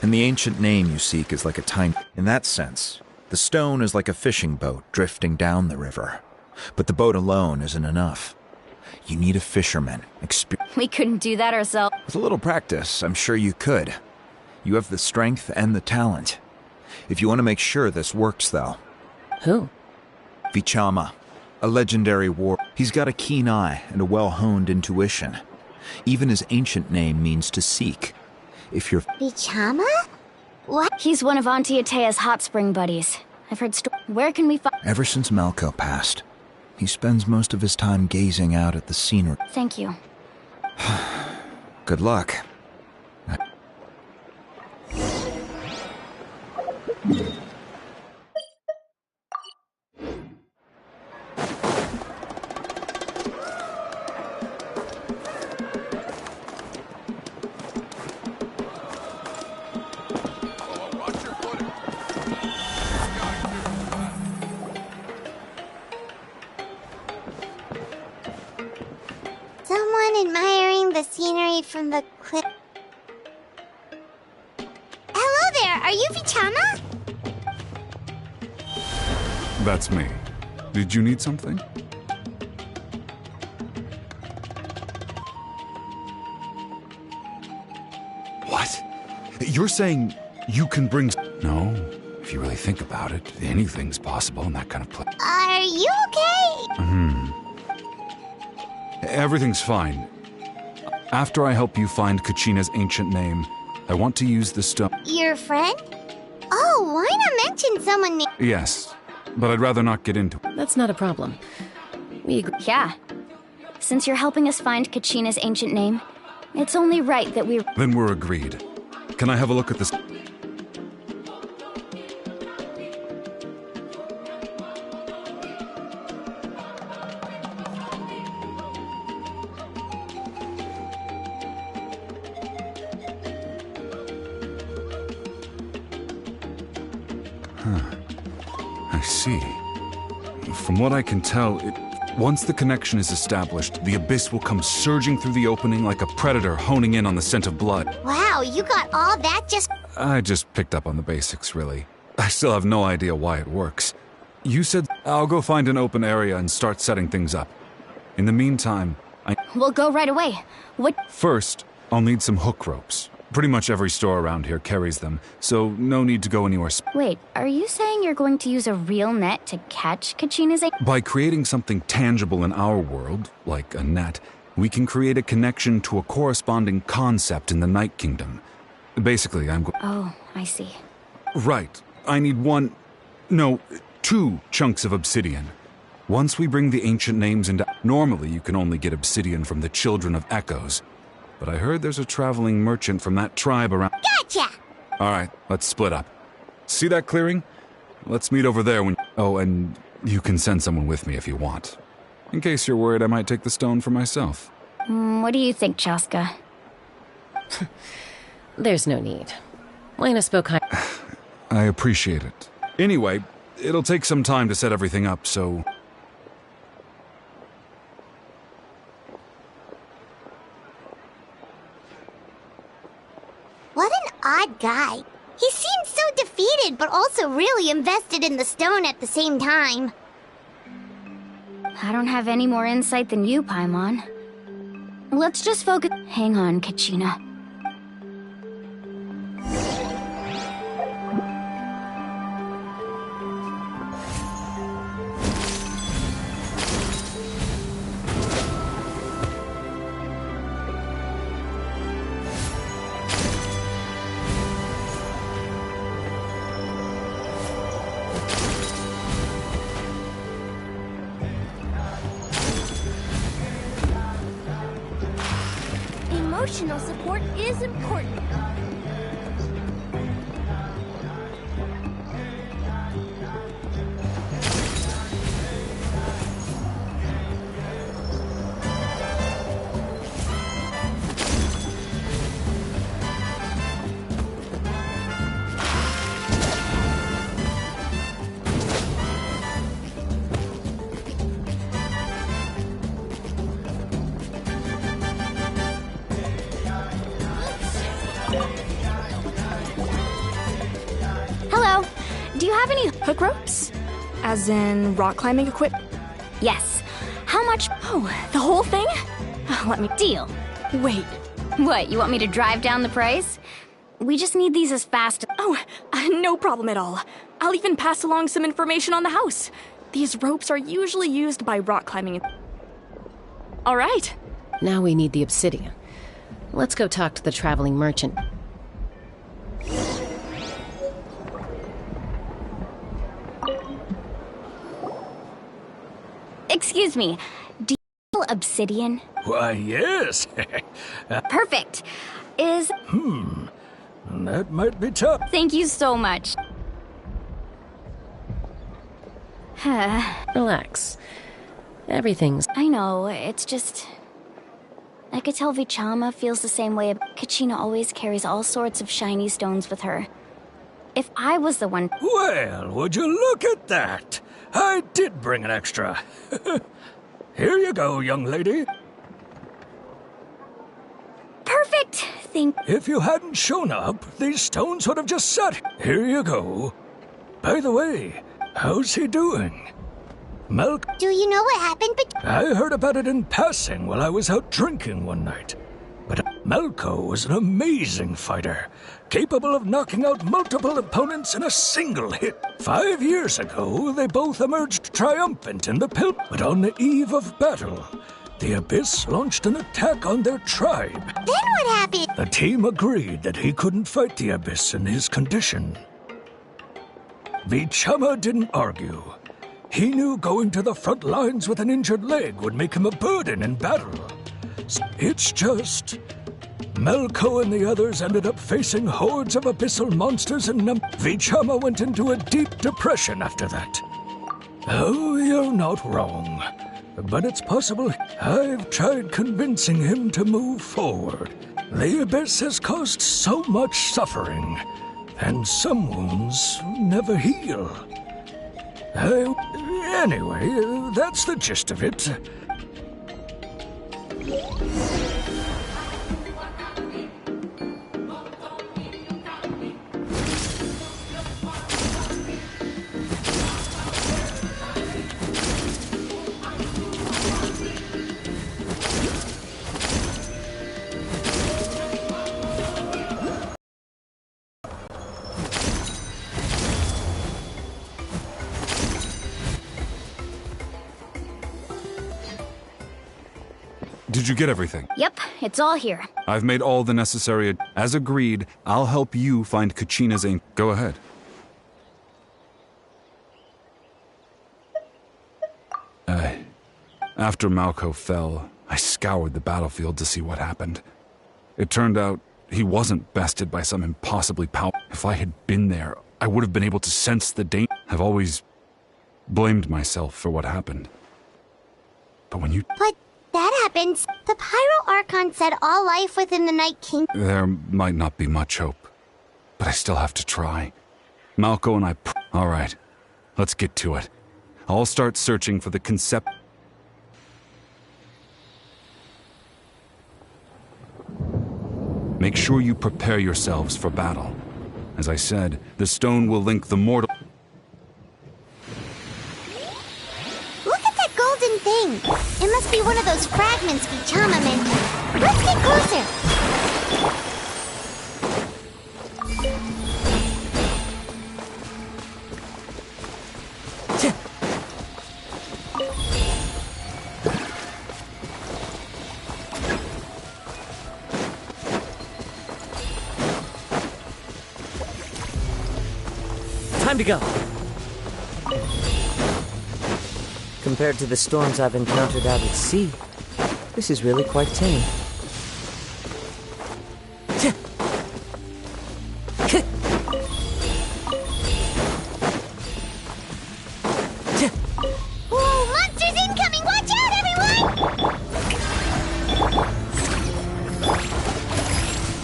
and the ancient name you seek is like a tiny... In that sense, the stone is like a fishing boat drifting down the river. But the boat alone isn't enough. You need a fisherman. We couldn't do that ourselves. With a little practice, I'm sure you could. You have the strength and the talent. If you want to make sure this works, though. Who? Vichama, a legendary war. He's got a keen eye and a well-honed intuition. Even his ancient name means to seek. If you're... Vichama? What? He's one of Auntie Atea's hot spring buddies. I've heard Where can we find... Ever since Malco passed, he spends most of his time gazing out at the scenery. Thank you. Good luck. Someone admiring the scenery from the cliff. Hello there, are you Vichama? That's me. Did you need something? What? You're saying you can bring... No, if you really think about it, anything's possible in that kind of place. Are you okay? Everything's fine. After I help you find Kachina's ancient name, I want to use the stone... Your friend? Oh, why not mention someone named... Yes, but I'd rather not get into it. That's not a problem. We agree. Yeah. Since you're helping us find Kachina's ancient name, it's only right that we... Then we're agreed. Can I have a look at this? I see. From what I can tell, once the connection is established, the abyss will come surging through the opening like a predator honing in on the scent of blood. Wow, you got all that just... I just picked up on the basics, really. I still have no idea why it works. You said I'll go find an open area and start setting things up. In the meantime, We'll go right away. What? First, I'll need some hook ropes. Pretty much every store around here carries them, so no need to go anywhere. Wait, are you saying you're going to use a real net to catch Kachina's... By creating something tangible in our world, like a net, we can create a connection to a corresponding concept in the Night Kingdom. Basically, Oh, I see. Right. I need two chunks of obsidian. Once we bring the ancient names into... Normally, you can only get obsidian from the Children of Echoes. But I heard there's a traveling merchant from that tribe around... Gotcha! Alright, let's split up. See that clearing? Let's meet over there when... Oh, and you can send someone with me if you want. In case you're worried I might take the stone for myself. What do you think, Chaska? There's no need. Lena spoke high... I appreciate it. Anyway, it'll take some time to set everything up, so... What an odd guy. He seemed so defeated, but also really invested in the stone at the same time. I don't have any more insight than you, Paimon. Let's just focus. Hang on, Kachina. Emotional support is important. Hello. Do you have any hook ropes? As in rock climbing equipment? Yes. How much? Oh, the whole thing? Let me deal. Wait. What, you want me to drive down the price? We just need these as fast. Oh, no problem at all. I'll even pass along some information on the house. These ropes are usually used by rock climbing. All right. Now we need the obsidian. Let's go talk to the traveling merchant. Excuse me. Do you have obsidian? Why, yes. Perfect. Is... That might be tough. Thank you so much. Relax. Everything's... I know, it's just... I could tell Vichama feels the same way. Kachina always carries all sorts of shiny stones with her. If I was the one... Well, would you look at that? I did bring an extra. Here you go, young lady. Perfect! If you hadn't shown up, these stones would have just sat. Here you go. By the way, how's he doing? Do you know what happened? I heard about it in passing while I was out drinking one night. But Malko was an amazing fighter, capable of knocking out multiple opponents in a single hit. 5 years ago, they both emerged triumphant in the Pill. But on the eve of battle, the Abyss launched an attack on their tribe. Then what happened? The team agreed that he couldn't fight the Abyss in his condition. Vichama didn't argue. He knew going to the front lines with an injured leg would make him a burden in battle. It's just... Malko and the others ended up facing hordes of abyssal monsters and Vichama went into a deep depression after that. Oh, you're not wrong. But it's possible. I've tried convincing him to move forward. The Abyss has caused so much suffering, and some wounds never heal. Anyway, that's the gist of it. Did you get everything? Yep, it's all here. I've made all the necessary... As agreed, I'll help you find Kachina's aim. Go ahead. After Malko fell, I scoured the battlefield to see what happened. It turned out he wasn't bested by some impossibly powerful... If I had been there, I would have been able to sense the danger. I've always blamed myself for what happened. But when you... But that happens. The Pyro Archon said all life within the Night Kingdom... There might not be much hope, but I still have to try. Malko and I... All right, let's get to it. I'll start searching for the concept... Make sure you prepare yourselves for battle. As I said, the stone will link the mortal... Look at that golden thing! thing. It must be one of those fragments Vichama mentioned. Let's get closer. Time to go. Compared to the storms I've encountered out at sea, this is really quite tame. Whoa, monsters incoming! Watch out, everyone!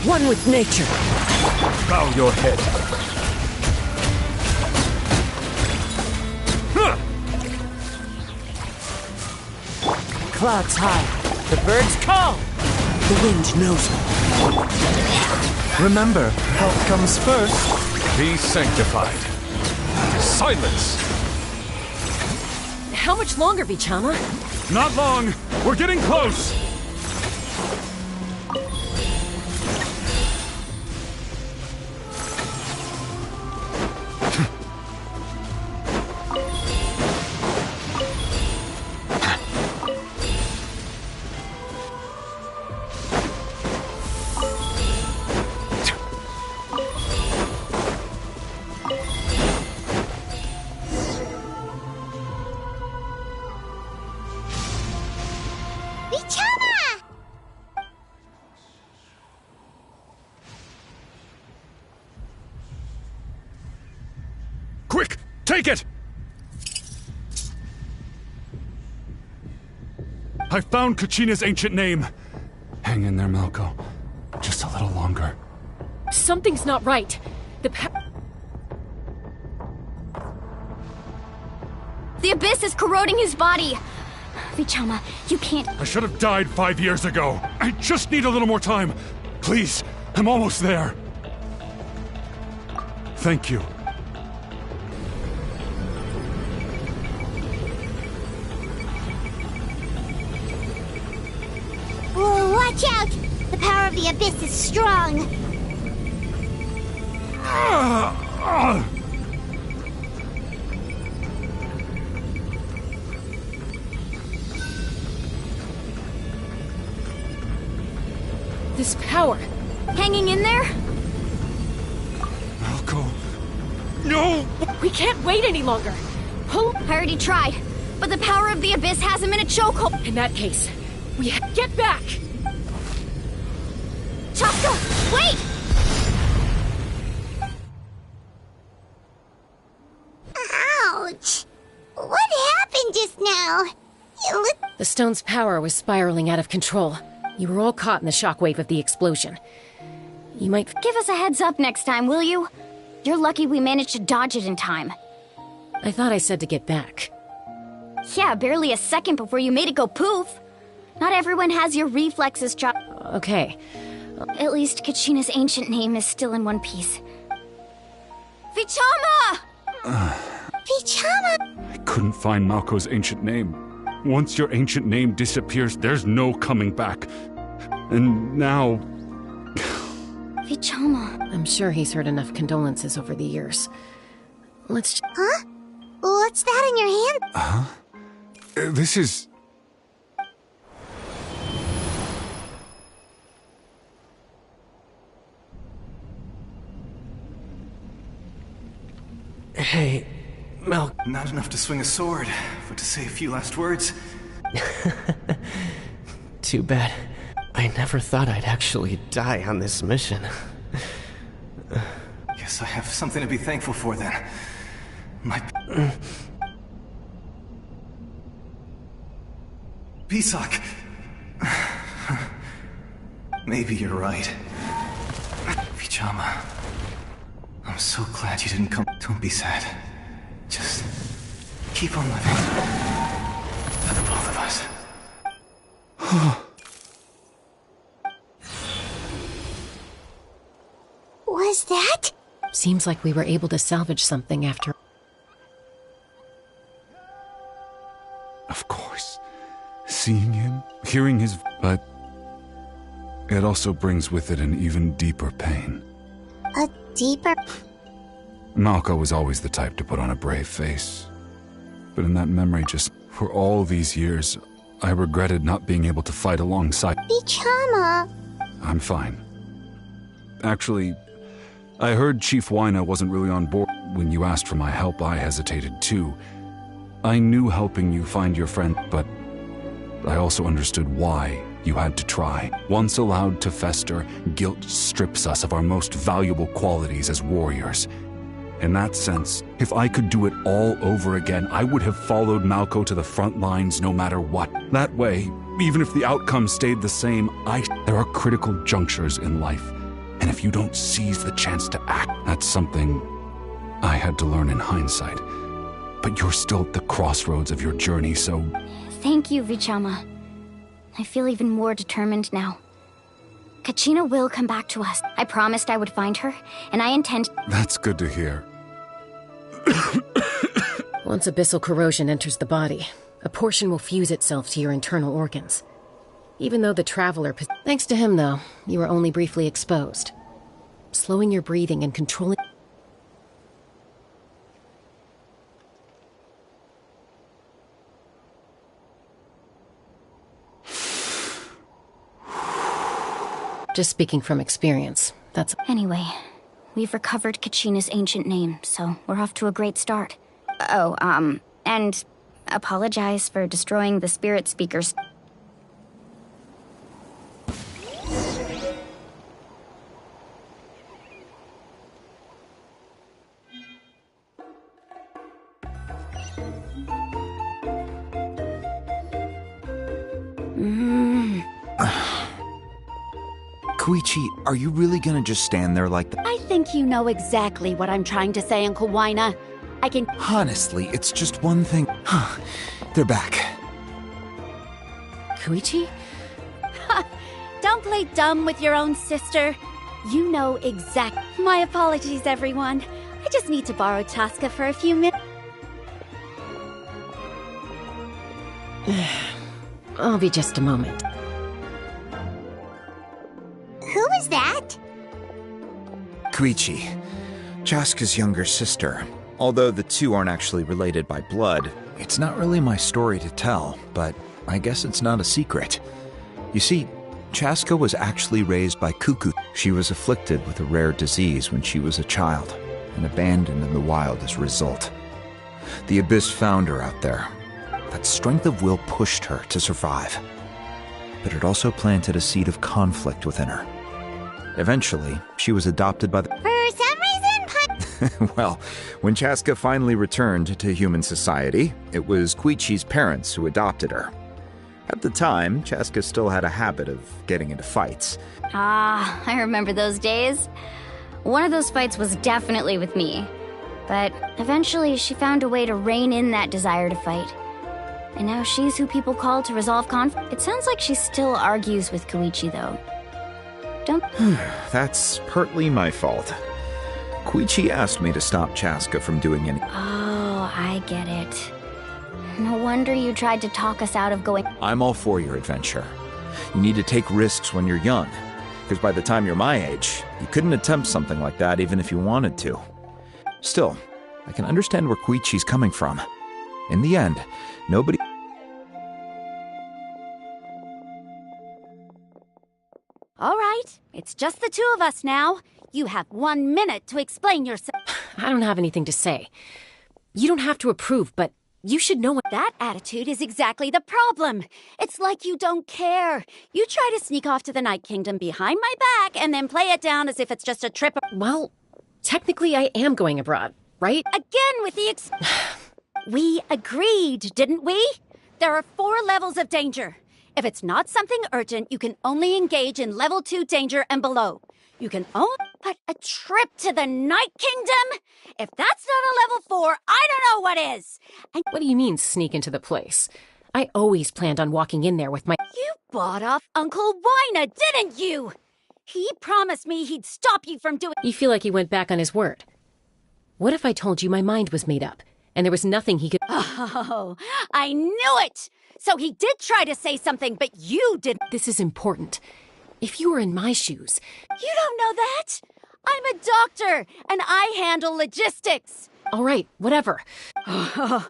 One with nature. Bow your head. Clouds high. The birds call. The wind knows me. Remember, health comes first. Be sanctified. Silence! How much longer, Vichama? Not long. We're getting close. Quick! Take it! I found Kachina's ancient name. Hang in there, Malko. Just a little longer. Something's not right. The abyss is corroding his body. Vichama, you can't. I should have died 5 years ago. I just need a little more time. Please, I'm almost there. Thank you. Whoa, watch out! The power of the abyss is strong. This power. Hanging in there? Malko. No! We can't wait any longer. Pull. I already tried, but the power of the abyss has him in a chokehold. In that case, get back! Chaska, wait! Ouch! What happened just now? The stone's power was spiraling out of control. You were all caught in the shockwave of the explosion. You might give us a heads up next time, will you? You're lucky we managed to dodge it in time. I thought I said to get back. Yeah, barely a second before you made it go poof. Not everyone has your reflexes, Okay. At least Kachina's ancient name is still in one piece. Vichama! Vichama! I couldn't find Malko's ancient name. Once your ancient name disappears, there's no coming back. And now... Vichama. I'm sure he's heard enough condolences over the years. Let's... Huh? What's that in your hand? Huh? This is... Hey, Mal... Not enough to swing a sword, but to say a few last words. Too bad. I never thought I'd actually die on this mission. Guess I have something to be thankful for then. My... Pisak. Maybe you're right. Vichama. I'm so glad you didn't come. Don't be sad. Just keep on living. For the both of us. Was that? Seems like we were able to salvage something after... Of course. seeing him, hearing his... But it also brings with it an even deeper pain. A deeper... Malco was always the type to put on a brave face. But in that memory, just for all these years, I regretted not being able to fight alongside... Bichama! I'm fine. Actually, I heard Chief Wyna wasn't really on board. When you asked for my help, I hesitated too. I knew helping you find your friend, but I also understood why you had to try. Once allowed to fester, guilt strips us of our most valuable qualities as warriors. In that sense, if I could do it all over again, I would have followed Malco to the front lines no matter what. That way, even if the outcome stayed the same, there are critical junctures in life. And if you don't seize the chance to act, that's something I had to learn in hindsight. But you're still at the crossroads of your journey, so... Thank you, Vichama. I feel even more determined now. Kachina will come back to us. I promised I would find her, and I intend... That's good to hear. Once abyssal corrosion enters the body, a portion will fuse itself to your internal organs. Even though the Traveler... Thanks to him, though, you were only briefly exposed. Slowing your breathing and controlling... Just speaking from experience, that's... Anyway, we've recovered Kachina's ancient name, so we're off to a great start. Oh, and apologize for destroying the spirit speakers. Koichi, are you really gonna just stand there like that? I think you know exactly what I'm trying to say, Uncle Wyna. I can... Honestly, it's just one thing. They're back. Koichi? Don't play dumb with your own sister. You know exact... My apologies, everyone. I just need to borrow Chaska for a few minutes. I'll be just a moment. Who is that? Koichi, Chaska's younger sister. Although the two aren't actually related by blood, it's not really my story to tell, but I guess it's not a secret. You see, Chaska was actually raised by Cuckoo. She was afflicted with a rare disease when she was a child, and abandoned in the wild as a result. The Abyss found her out there. That strength of will pushed her to survive. But it also planted a seed of conflict within her. Eventually, she was adopted by the... For some reason, Well, when Chaska finally returned to human society, it was Koichi's parents who adopted her. At the time, Chaska still had a habit of getting into fights. Ah, I remember those days. One of those fights was definitely with me. But eventually, she found a way to rein in that desire to fight. And now she's who people call to resolve conflict. It sounds like she still argues with Koichi, though. Don't... That's partly my fault. Koichi asked me to stop Chaska from doing any... Oh, I get it. No wonder you tried to talk us out of going... I'm all for your adventure. You need to take risks when you're young, because by the time you're my age, you couldn't attempt something like that even if you wanted to. Still, I can understand where Koichi's coming from. In the end, nobody... All right, it's just the two of us now. You have 1 minute to explain yourself. I don't have anything to say. You don't have to approve, but you should know what... That attitude is exactly the problem. It's like you don't care. You try to sneak off to the Night Kingdom behind my back and then play it down as if it's just a trip. Well, technically I am going abroad, right? Again with the We agreed, didn't we? There are 4 levels of danger. If it's not something urgent, you can only engage in level 2 danger and below. You can only... But a trip to the Night Kingdom? If that's not a level 4, I don't know what is! And what do you mean, sneak into the place? I always planned on walking in there with my... You bought off Uncle Wyna, didn't you? He promised me he'd stop you from doing... You feel like he went back on his word. What if I told you my mind was made up, and there was nothing he could. Oh, I knew it! So he did try to say something, but you didn't. This is important. If you were in my shoes. You don't know that! I'm a doctor, and I handle logistics. All right, whatever. What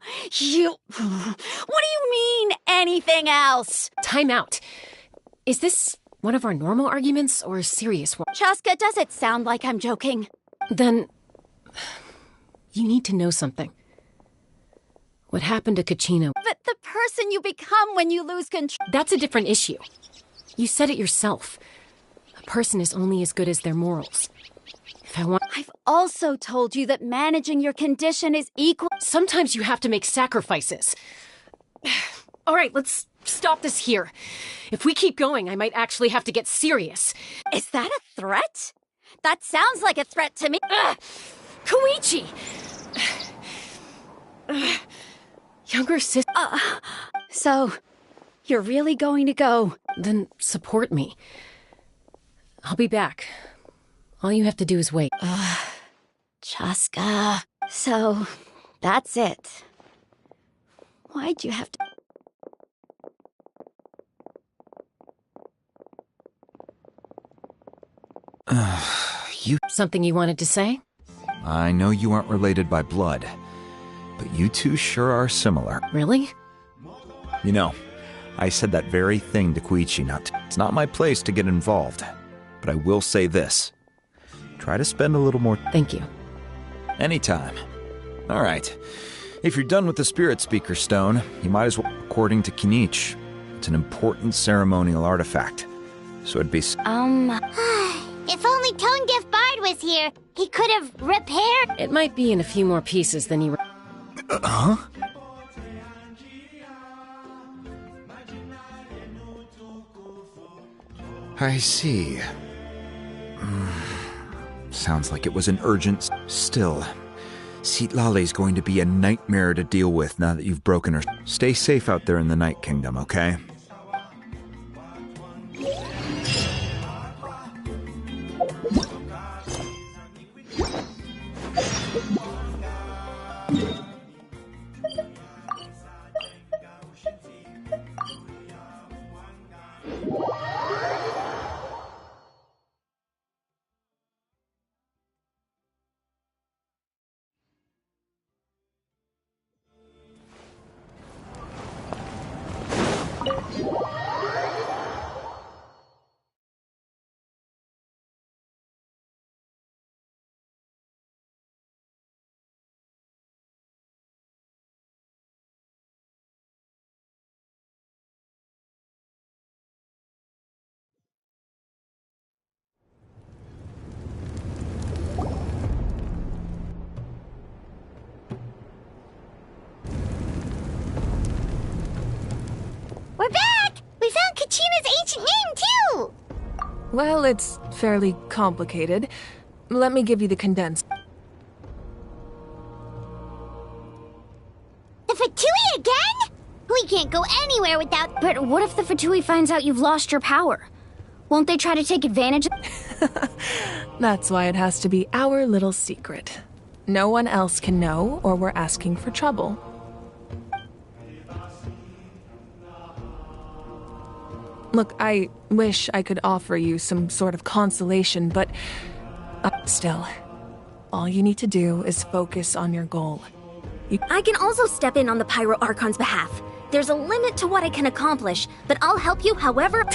do you mean, anything else? Time out. Is this one of our normal arguments or a serious one? Chaska, does it sound like I'm joking? Then you need to know something. What happened to Kachina? But the person you become when you lose control. That's a different issue. You said it yourself. A person is only as good as their morals. If I want... I've also told you that managing your condition is equal. Sometimes you have to make sacrifices. All right, let's stop this here. If we keep going, I might actually have to get serious. Is that a threat? That sounds like a threat to me. Koichi! Younger sister. So, you're really going to go? Then support me. I'll be back. All you have to do is wait. Chaska. So, that's it. Why'd you have to... You... Something you wanted to say? I know you aren't related by blood, but you two sure are similar. Really? You know, I said that very thing to Koichi. It's not my place to get involved, but I will say this. Try to spend a little more... Thank you. Anytime. All right. If you're done with the Spirit Speaker Stone, you might as well... According to Kinich, it's an important ceremonial artifact, so it'd be... If only Tone Gift Bard was here, he could have repaired... It might be in a few more pieces than you... Huh? I see. Sounds like it was an urgent... Still, Citlale's going to be a nightmare to deal with now that you've broken her... Stay safe out there in the Night Kingdom, okay? We're back! We found Kachina's ancient name, too! Well, it's fairly complicated. Let me give you the condensed. The Fatui again? We can't go anywhere without... But what if the Fatui finds out you've lost your power? Won't they try to take advantage? That's why it has to be our little secret. No one else can know, or we're asking for trouble. Look, I wish I could offer you some sort of consolation, but still, all you need to do is focus on your goal. I can also step in on the Pyro Archon's behalf. There's a limit to what I can accomplish, but I'll help you however...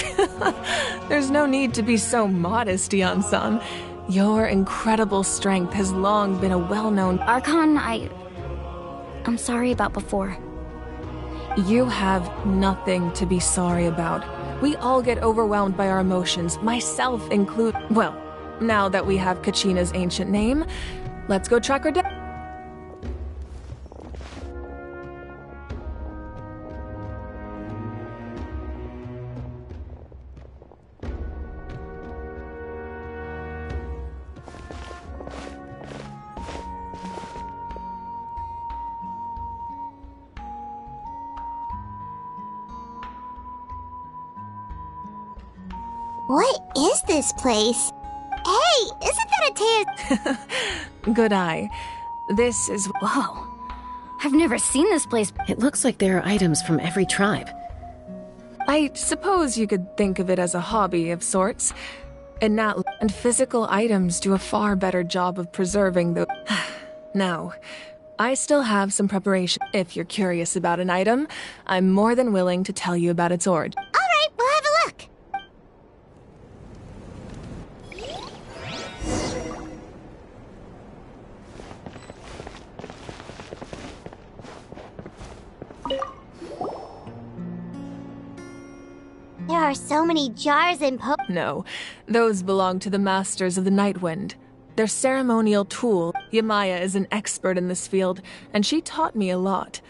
There's no need to be so modest, Dion-san. Your incredible strength has long been a well-known... Archon, I'm sorry about before. You have nothing to be sorry about. We all get overwhelmed by our emotions, myself included. Well, now that we have Kachina's ancient name, let's go track her down. What is this place? Hey, isn't that a Good eye. This is... Whoa. I've never seen this place. It looks like there are items from every tribe. I suppose you could think of it as a hobby of sorts. And physical items do a far better job of preserving the... Now, I still have some preparation. If you're curious about an item, I'm more than willing to tell you about its origin. Alright, we'll have a look. There are so many jars and No, those belong to the masters of the Nightwind. Their ceremonial tool. Yamaya is an expert in this field, and she taught me a lot.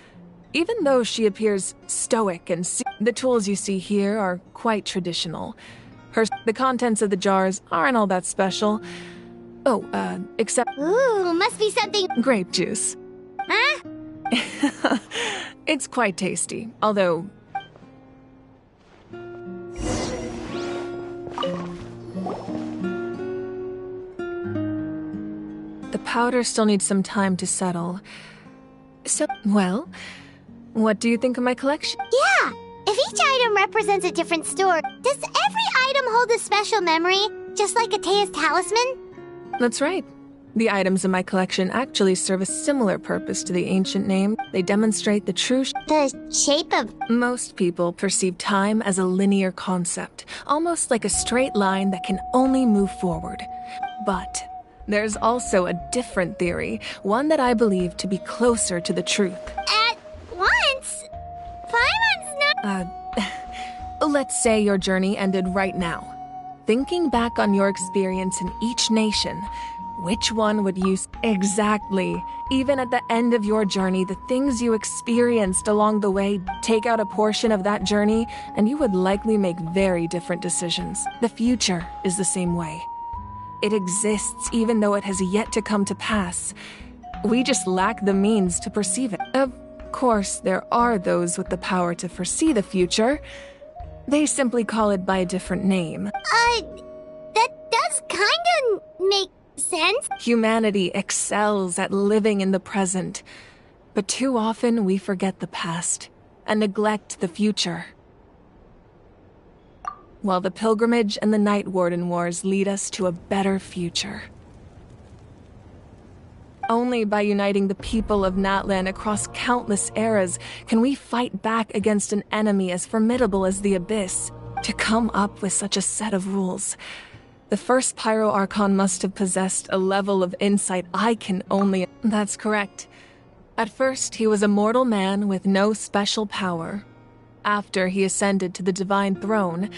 Even though she appears stoic and the tools you see here are quite traditional. The contents of the jars aren't all that special. Oh, except... Ooh, must be something... Grape juice. Huh? It's quite tasty, although... The powder still needs some time to settle. So, well, what do you think of my collection? Yeah! If each item represents a different store, does every item hold a special memory, just like Atea's talisman? That's right. The items in my collection actually serve a similar purpose to the ancient name. They demonstrate the true the shape of... Most people perceive time as a linear concept, almost like a straight line that can only move forward. But there's also a different theory, one that I believe to be closer to the truth. At once? Paimon's not... Let's say your journey ended right now. Thinking back on your experience in each nation, which one would you... Exactly. Even at the end of your journey, the things you experienced along the way, take out a portion of that journey, and you would likely make very different decisions. The future is the same way. It exists even though it has yet to come to pass. We just lack the means to perceive it. Of course, there are those with the power to foresee the future. They simply call it by a different name. That does kinda make sense. Humanity excels at living in the present, but too often we forget the past and neglect the future. While the pilgrimage and the Night Warden Wars lead us to a better future. Only by uniting the people of Natlan across countless eras can we fight back against an enemy as formidable as the Abyss. To come up with such a set of rules, the first Pyro Archon must have possessed a level of insight I can only... That's correct. At first, he was a mortal man with no special power. After he ascended to the Divine Throne,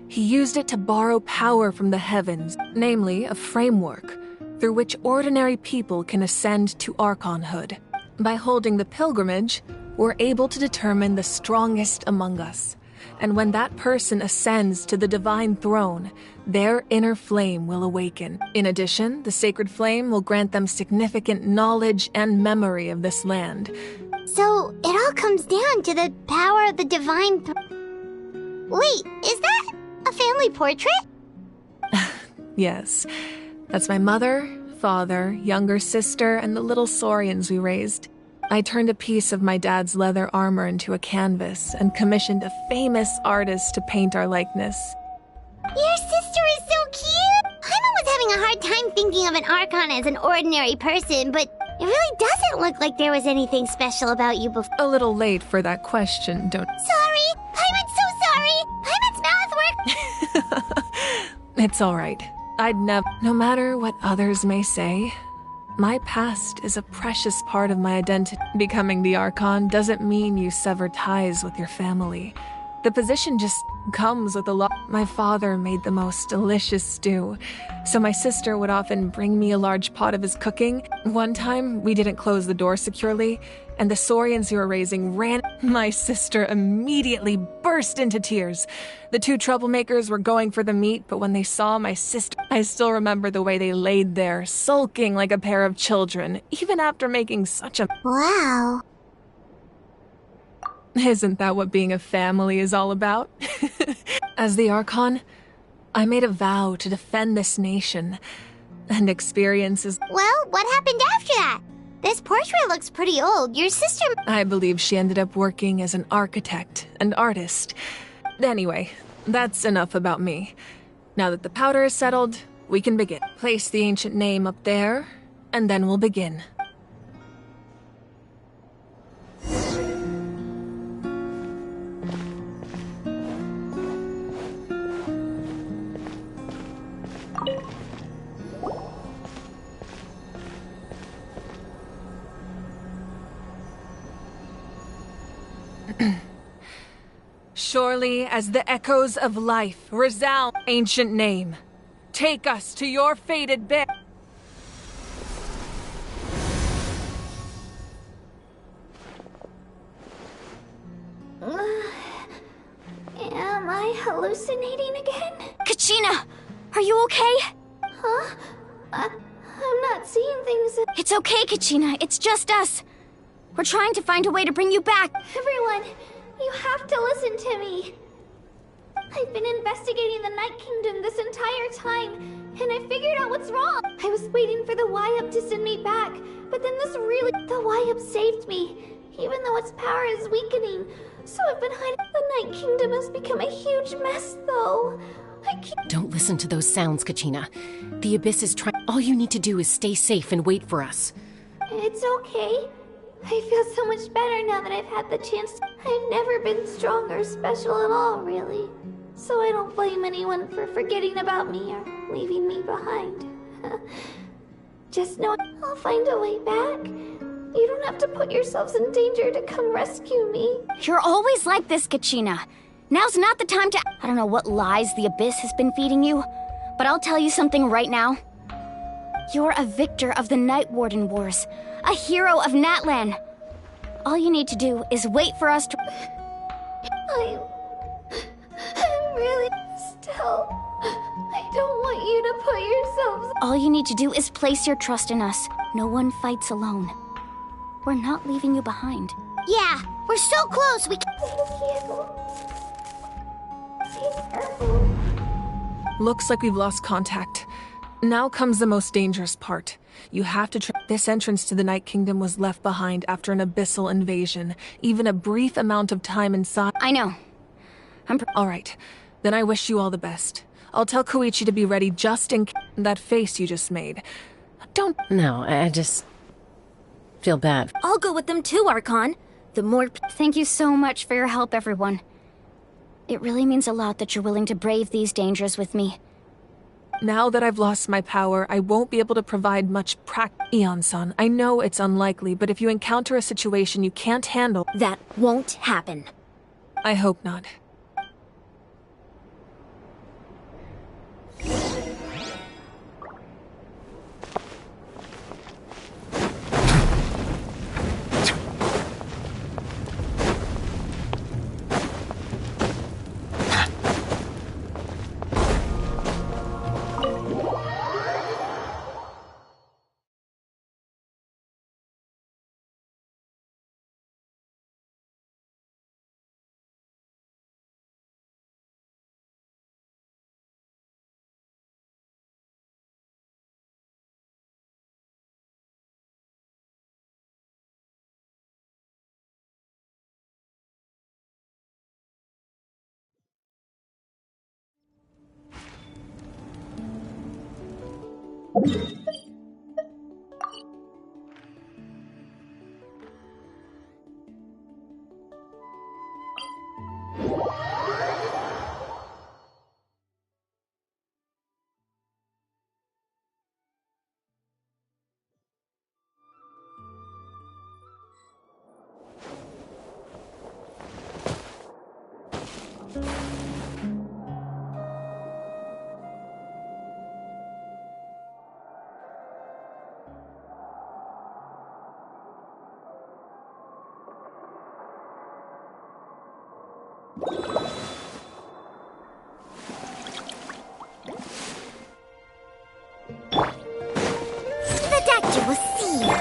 he used it to borrow power from the heavens, namely a framework, through which ordinary people can ascend to Archonhood. By holding the pilgrimage, we're able to determine the strongest among us. And when that person ascends to the Divine Throne, their inner flame will awaken. In addition, the sacred flame will grant them significant knowledge and memory of this land. So, it all comes down to the power of the Divine Wait, is that a family portrait? Yes. That's my mother, father, younger sister, and the little saurians we raised. I turned a piece of my dad's leather armor into a canvas and commissioned a famous artist to paint our likeness. Your sister is so cute! Paimon was having a hard time thinking of an Archon as an ordinary person, but it really doesn't look like there was anything special about you before. A little late for that question, don't... Sorry! Paimon's so sorry! Paimon's mouth worked... It's alright. I'd never... No matter what others may say, my past is a precious part of my identity. Becoming the Archon doesn't mean you sever ties with your family. The position just comes with a lot. My father made the most delicious stew, so my sister would often bring me a large pot of his cooking. One time, we didn't close the door securely, and the saurians who were raising ran. My sister immediately burst into tears. The two troublemakers were going for the meat, but when they saw my sister, I still remember the way they laid there, sulking like a pair of children, even after making such a... Wow. Isn't that what being a family is all about? As the Archon, I made a vow to defend this nation, and experiences... Well, what happened after that? This portrait looks pretty old. Your sister... I believe she ended up working as an architect and artist. Anyway, that's enough about me. Now that the powder is settled, we can begin. Place the ancient name up there, and then we'll begin. Surely as the echoes of life resound, ancient name, take us to your fated bed. Am I hallucinating again? Kachina! Are you okay? Huh? I'm not seeing things. It's okay, Kachina. It's just us. We're trying to find a way to bring you back. Everyone, you have to listen to me. I've been investigating the Night Kingdom this entire time, and I figured out what's wrong. I was waiting for the Y-Up to send me back, but then the Y-Up saved me, even though its power is weakening. So I've been hiding. The Night Kingdom has become a huge mess, though. Don't listen to those sounds, Kachina. The Abyss is trying. All you need to do is stay safe and wait for us. It's okay. I feel so much better now that I've had the chance. I've never been strong or special at all, really. So I don't blame anyone for forgetting about me or leaving me behind. Just know I'll find a way back. You don't have to put yourselves in danger to come rescue me. You're always like this, Kachina. Now's not the time to... I don't know what lies the Abyss has been feeding you, but I'll tell you something right now. You're a victor of the Night Warden Wars, a hero of Natlan. All you need to do is wait for us to... I'm really... Still... I don't want you to put yourselves... All you need to do is place your trust in us. No one fights alone. We're not leaving you behind. Yeah, we're so close, we can... Looks like we've lost contact. Now comes the most dangerous part. You have to This entrance to the Night Kingdom was left behind after an abyssal invasion. Even a brief amount of time inside... I know. Alright, then I wish you all the best. I'll tell Koichi to be ready just in case... That face you just made. Don't... No, I just... feel bad. I'll go with them too, Archon. The more... Thank you so much for your help, everyone. It really means a lot that you're willing to brave these dangers with me. Now that I've lost my power, I won't be able to provide much Eon-san, I know it's unlikely, but if you encounter a situation you can't handle... That won't happen. I hope not. The doctor will see you.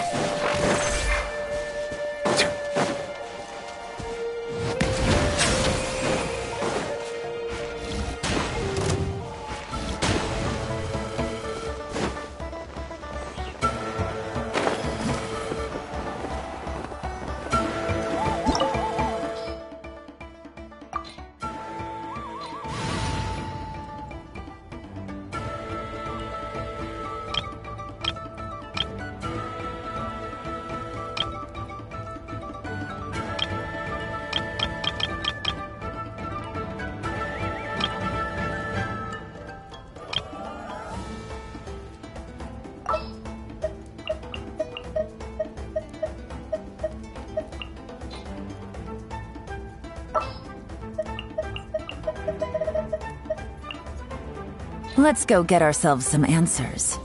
Let's go get ourselves some answers.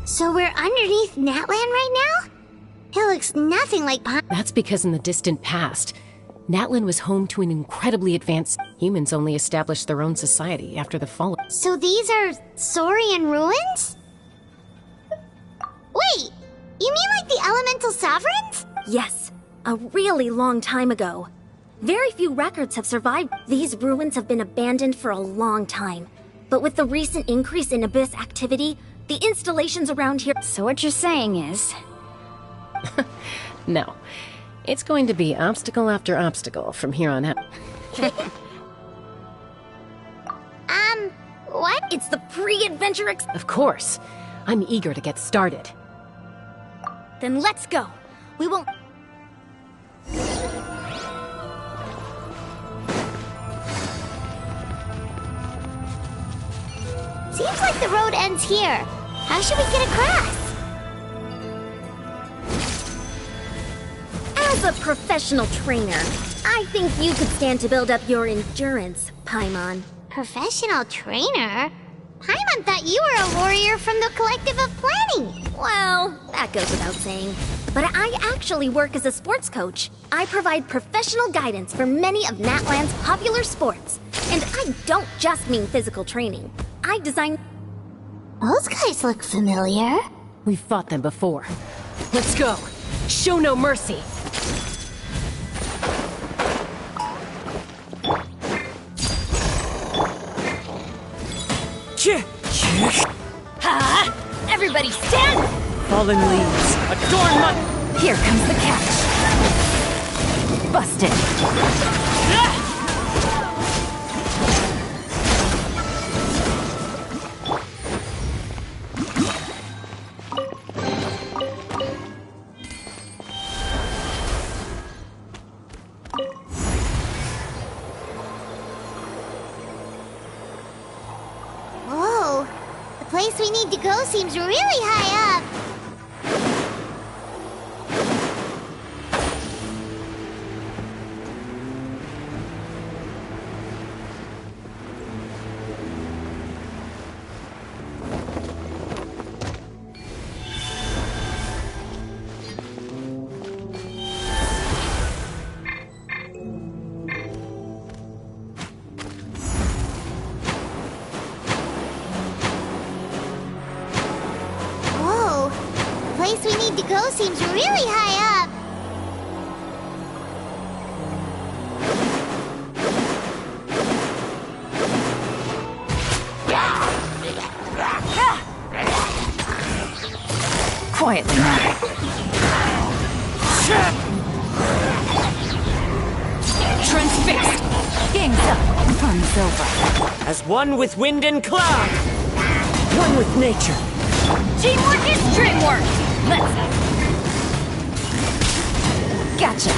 So we're underneath Natland right now? It looks nothing like That's because in the distant past, Natland was home to an incredibly advanced... Humans only established their own society after the fall. So these are Saurian ruins? Wait, you mean like the elemental sovereigns? Yes, a really long time ago. Very few records have survived. These ruins have been abandoned for a long time. But with the recent increase in Abyss activity, the installations around here... So what you're saying is... No. It's going to be obstacle after obstacle from here on out. What? It's the pre-adventure Of course. I'm eager to get started. Then let's go. We won't... Seems like the road ends here. How should we get across? As a professional trainer, I think you could stand to build up your endurance, Paimon. Professional trainer? Paimon thought you were a warrior from the Collective of Planning. Well, that goes without saying. But I actually work as a sports coach. I provide professional guidance for many of Natland's popular sports. And I don't just mean physical training. I design... Those guys look familiar. We've fought them before. Let's go. Show no mercy. Ha! Everybody stand! Fallen leaves. Adorn my... Here comes the catch. Busted. Whoa, the place we need to go seems really high up. Whoa, the place we need to go seems really high up. Quietly now. Transfixed! Game's up. Fun's over. As one with wind and cloud. One with nature. Teamwork is dreamwork! Let's... Gotcha!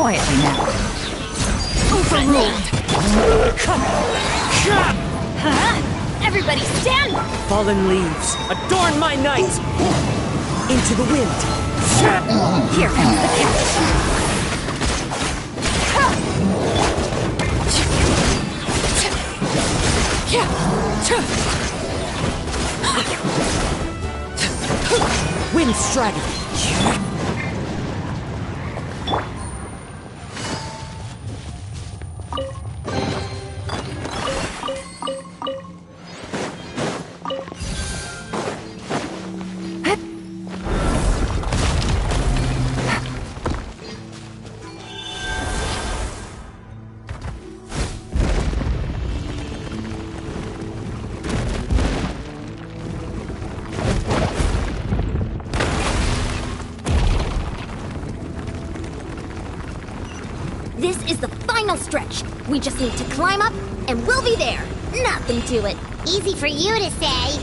Quietly now. Overruled. Everybody stand! Fallen leaves, adorn my night! Into the wind! Here comes the catch. Wind strategy! This is the final stretch. We just need to climb up, and we'll be there. Nothing to it. Easy for you to say.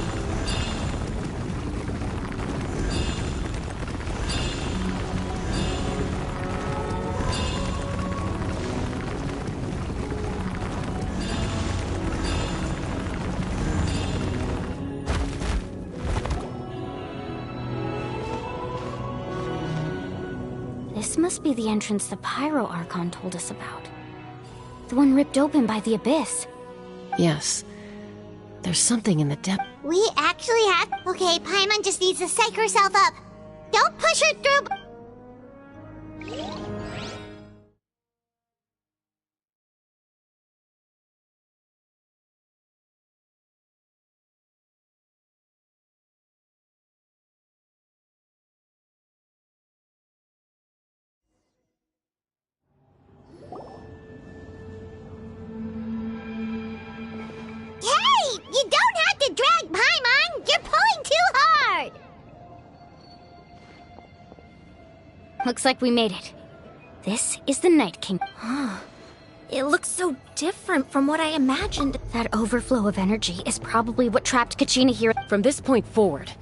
This must be the entrance the Pyro Archon told us about. The one ripped open by the Abyss. Yes. There's something in the depth. We actually have... Okay, Paimon just needs to psych herself up. Don't push her through... Hey! You don't have to drag Paimon! You're pulling too hard! Looks like we made it. This is the Night King. It looks so different from what I imagined. That overflow of energy is probably what trapped Kachina here. From this point forward,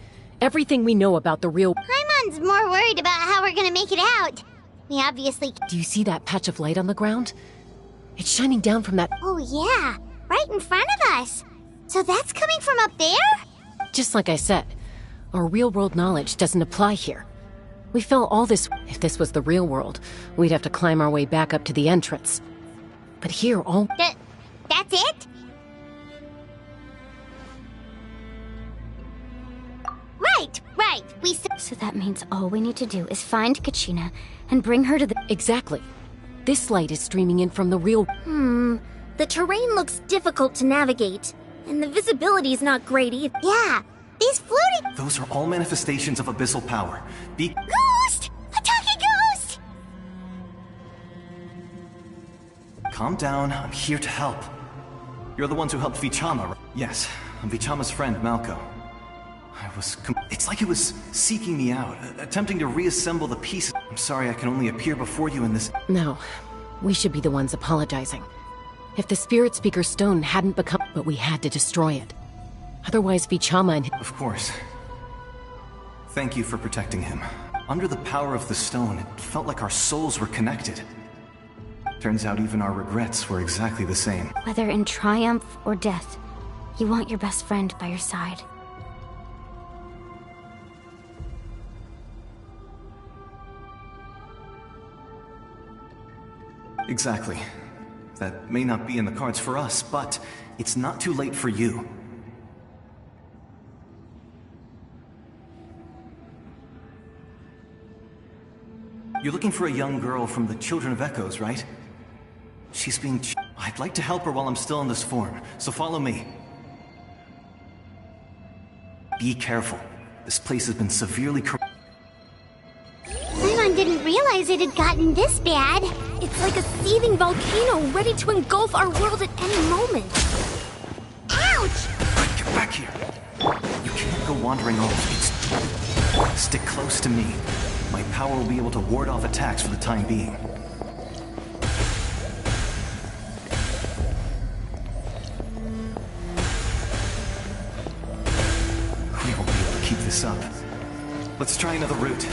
everything we know about the real... Paimon's more worried about how we're gonna make it out. We obviously... Do you see that patch of light on the ground? It's shining down from that... Oh yeah, right in front of us. So that's coming from up there? Just like I said, our real-world knowledge doesn't apply here. We felt all this... If this was the real world, we'd have to climb our way back up to the entrance. But here, all... That's it? Right. So that means all we need to do is find Kachina and bring her to the... Exactly. This light is streaming in from the real... The terrain looks difficult to navigate, and the visibility's not great either. Yeah, these floating... Those are all manifestations of abyssal power. Ghost! Attacking ghost! Calm down, I'm here to help. You're the ones who helped Vichama, right? Yes, I'm Vichama's friend, Malco. It's like it was seeking me out, attempting to reassemble the pieces. I'm sorry I can only appear before you in this... No, we should be the ones apologizing. If the Spirit Speaker stone hadn't become... But we had to destroy it. Otherwise, Vichama and... Of course. Thank you for protecting him. Under the power of the stone, it felt like our souls were connected. Turns out even our regrets were exactly the same. Whether in triumph or death, you want your best friend by your side. Exactly. That may not be in the cards for us, but it's not too late for you. You're looking for a young girl from the Children of Echoes, right? She's being... I'd like to help her while I'm still in this form, so follow me. Be careful. This place has been severely Paimon didn't realize it had gotten this bad. It's like a seething volcano ready to engulf our world at any moment. Ouch! Get back here. You can't go wandering off. Stick close to me. My power will be able to ward off attacks for the time being. We won't be able to keep this up. Let's try another route.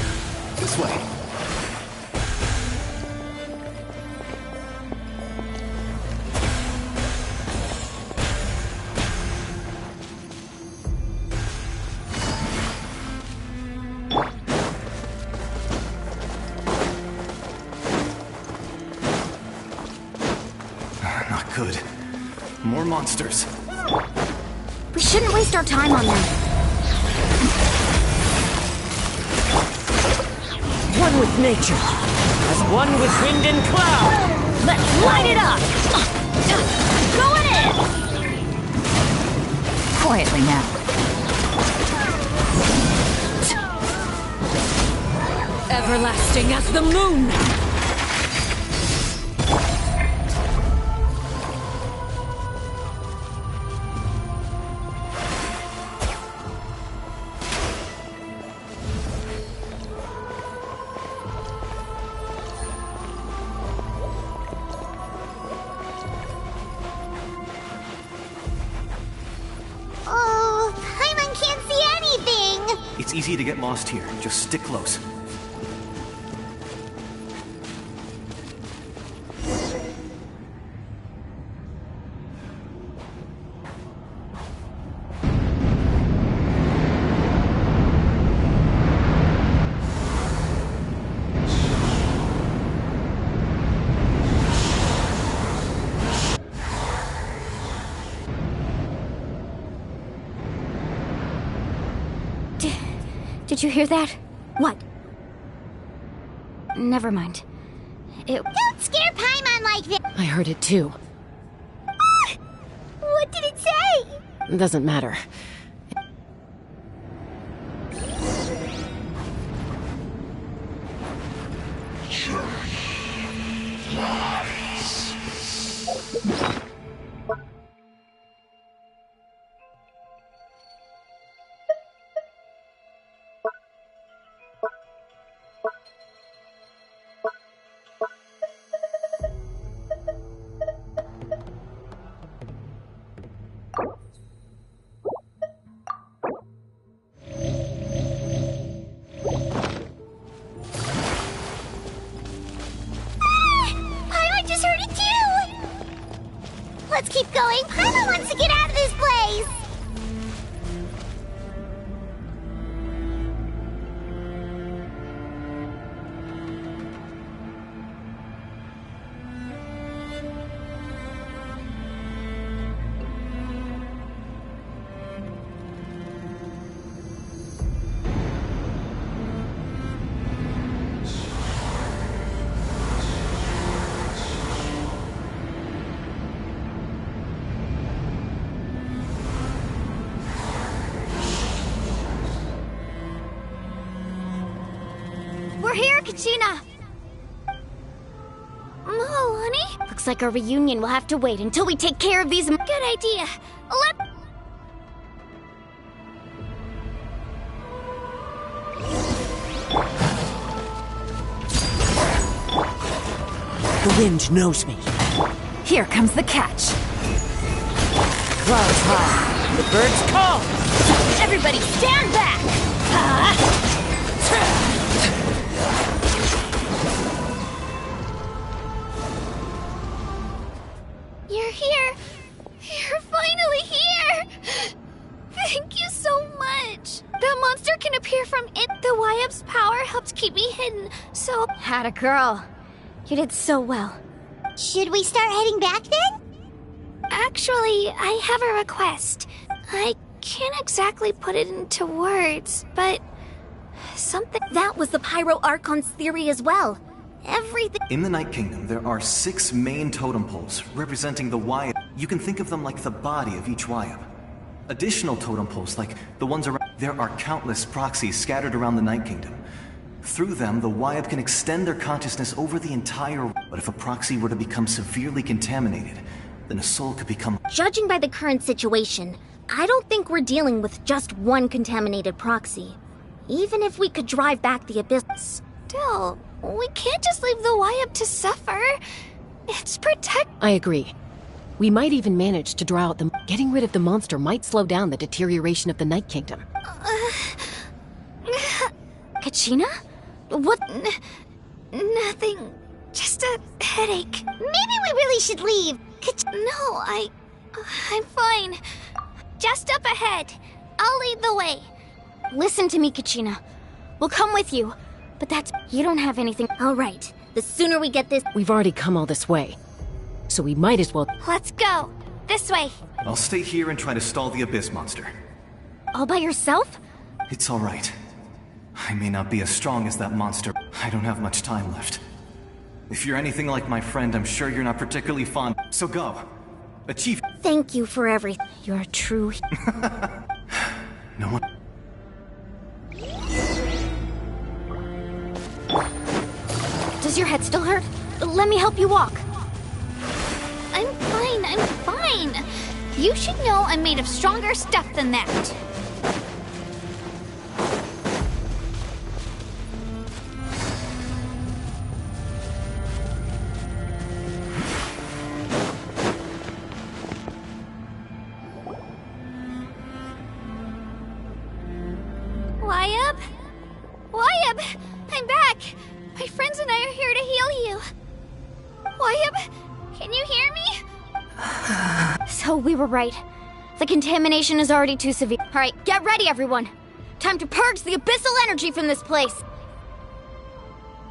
This way. good. More monsters. We shouldn't waste our time on them. One with nature, as one with wind and cloud. Let's light it up! Going in! Quietly now. Everlasting as the moon! Oh, Paimon can't see anything! It's easy to get lost here. Just stick close. Did you hear that? What? Never mind. Don't scare Paimon like this! I heard it too. What did it say? Doesn't matter. Paimon just heard it too! Let's keep going. Paimon wants to get out of this place! We're here, Kachina! Oh, honey? Looks like our reunion will have to wait until we take care of these. Good idea. The wind knows me. Here comes the catch. Clouds high, the birds call. Everybody stand back! You're here. You're finally here. Thank you so much. That monster can appear from it. The Wyab's power helped keep me hidden, so... Had a girl. You did so well. Should we start heading back then? Actually, I have a request. I can't exactly put it into words, but... something... That was the Pyro Archon's theory as well. Everything... In the Night Kingdom, there are 6 main totem poles representing the Wyab. You can think of them like the body of each Wyab. Additional totem poles, like the ones around... There are countless proxies scattered around the Night Kingdom. Through them, the Wyab can extend their consciousness over the entire... But if a proxy were to become severely contaminated, then a soul could become... Judging by the current situation, I don't think we're dealing with just one contaminated proxy. Even if we could drive back the abyss... Still, we can't just leave the Wyab to suffer. It's I agree. We might even manage to draw out the... Getting rid of the monster might slow down the deterioration of the Night Kingdom. Kachina? What? Nothing. Just a headache. Maybe we really should leave. No, I'm fine. Just up ahead. I'll lead the way. Listen to me, Kachina. We'll come with you. But that's... You don't have anything... All right. The sooner we get this... We've already come all this way. so we might as well... Let's go. This way. I'll stay here and try to stall the Abyss Monster. All by yourself? It's alright. I may not be as strong as that monster. I don't have much time left. If you're anything like my friend, I'm sure you're not particularly fond. So go. Achieve. Thank you for everything. You're a true... No one... Does your head still hurt? Let me help you walk. I'm fine. You should know I'm made of stronger stuff than that. Wyabb! I'm back! My friends and I are here to heal you. Wyabb, can you hear me? So we were right. The contamination is already too severe. Alright, get ready everyone! Time to purge the abyssal energy from this place!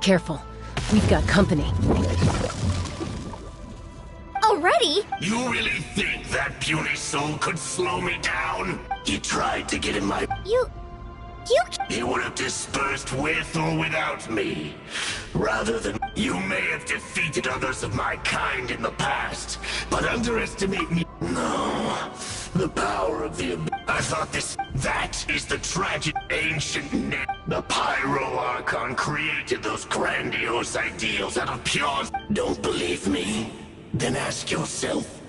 Careful. We've got company. Already? You really think that puny soul could slow me down? He tried to get in my... He would have dispersed with or without me. Rather than... You may have defeated others of my kind in the past, but underestimate me... No. The power of the... I thought this... That is the tragic ancient... The Pyro Archon created those grandiose ideals out of pure... Don't believe me? Then ask yourself,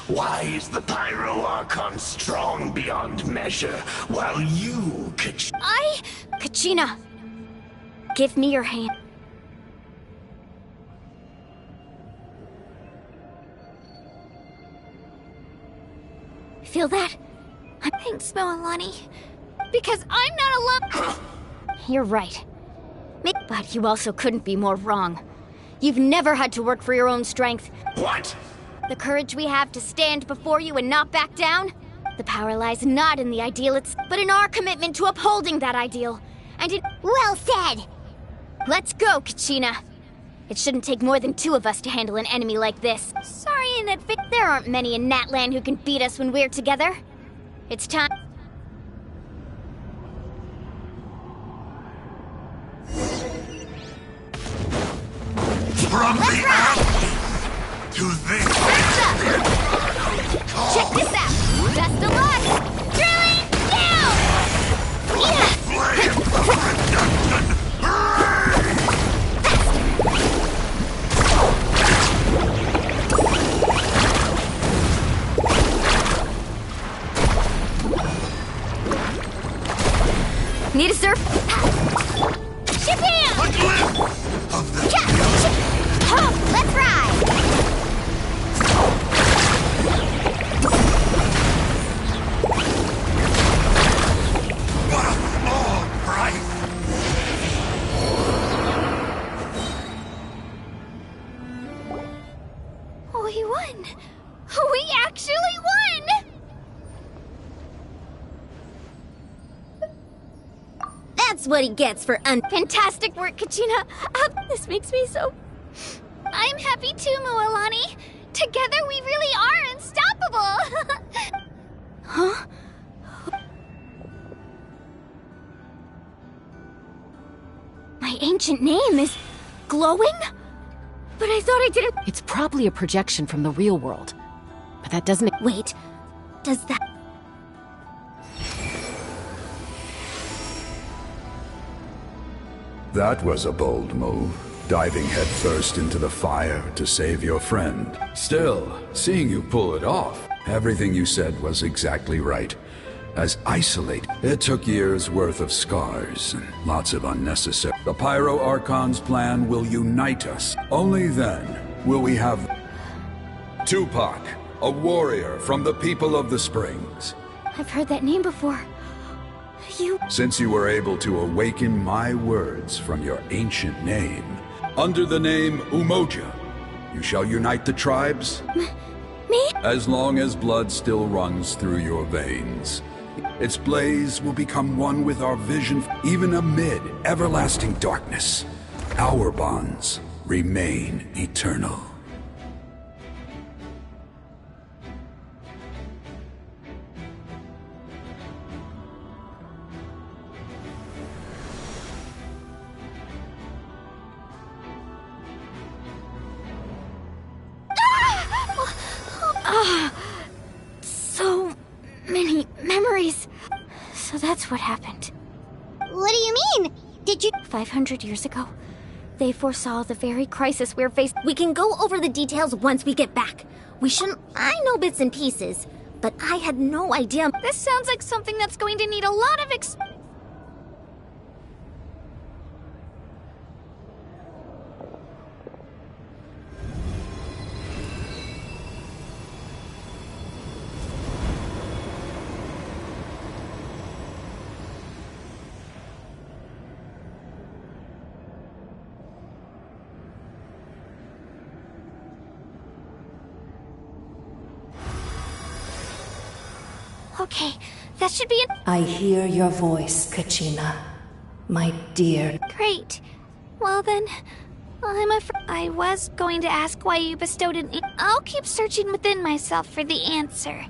why is the Pyro Archon strong beyond measure, while you, Kachina! Give me your hand. Feel that? Thanks, Moalani. Because I'm not alone. You're right. But you also couldn't be more wrong. You've never had to work for your own strength. What? The courage we have to stand before you and not back down? The power lies not in the ideal but in our commitment to upholding that ideal. And in... Well said! Let's go, Kachina. It shouldn't take more than two of us to handle an enemy like this. Sorry in advance. There aren't many in Natlan who can beat us when we're together. It's time... From the alley to this... Check this out! Best of luck! Drilling down! Flame of redemption! Need a surf? Ship in! A glimpse of the... Oh, let's ride! What a small price! We won! We actually won! That's what he gets for fantastic work, Kachina. This makes me so... I'm happy too, Moalani. Together we really are unstoppable. Huh? My ancient name is glowing? But I thought I didn't... It's probably a projection from the real world. But that doesn't... Wait, does that... That was a bold move, diving headfirst into the fire to save your friend. Still, seeing you pull it off, everything you said was exactly right. As isolated, it took years' worth of scars and lots of unnecessary... The Pyro Archon's plan will unite us. Only then will we have... Tupac, a warrior from the people of the Springs. I've heard that name before. You... Since you were able to awaken my words from your ancient name, under the name Umoja, you shall unite the tribes? Me? As long as blood still runs through your veins. Its blaze will become one with our vision, even amid everlasting darkness. Our bonds remain eternal. So many memories. So that's what happened. What do you mean? Did you... 500 years ago, they foresaw the very crisis we're facing. We can go over the details once we get back. We shouldn't... I know bits and pieces, but I had no idea. This sounds like something that's going to need a lot of Okay, that should be it. I hear your voice, Kachina. My dear. Great. Well then, I was going to ask why you bestowed an... I'll keep searching within myself for the answer.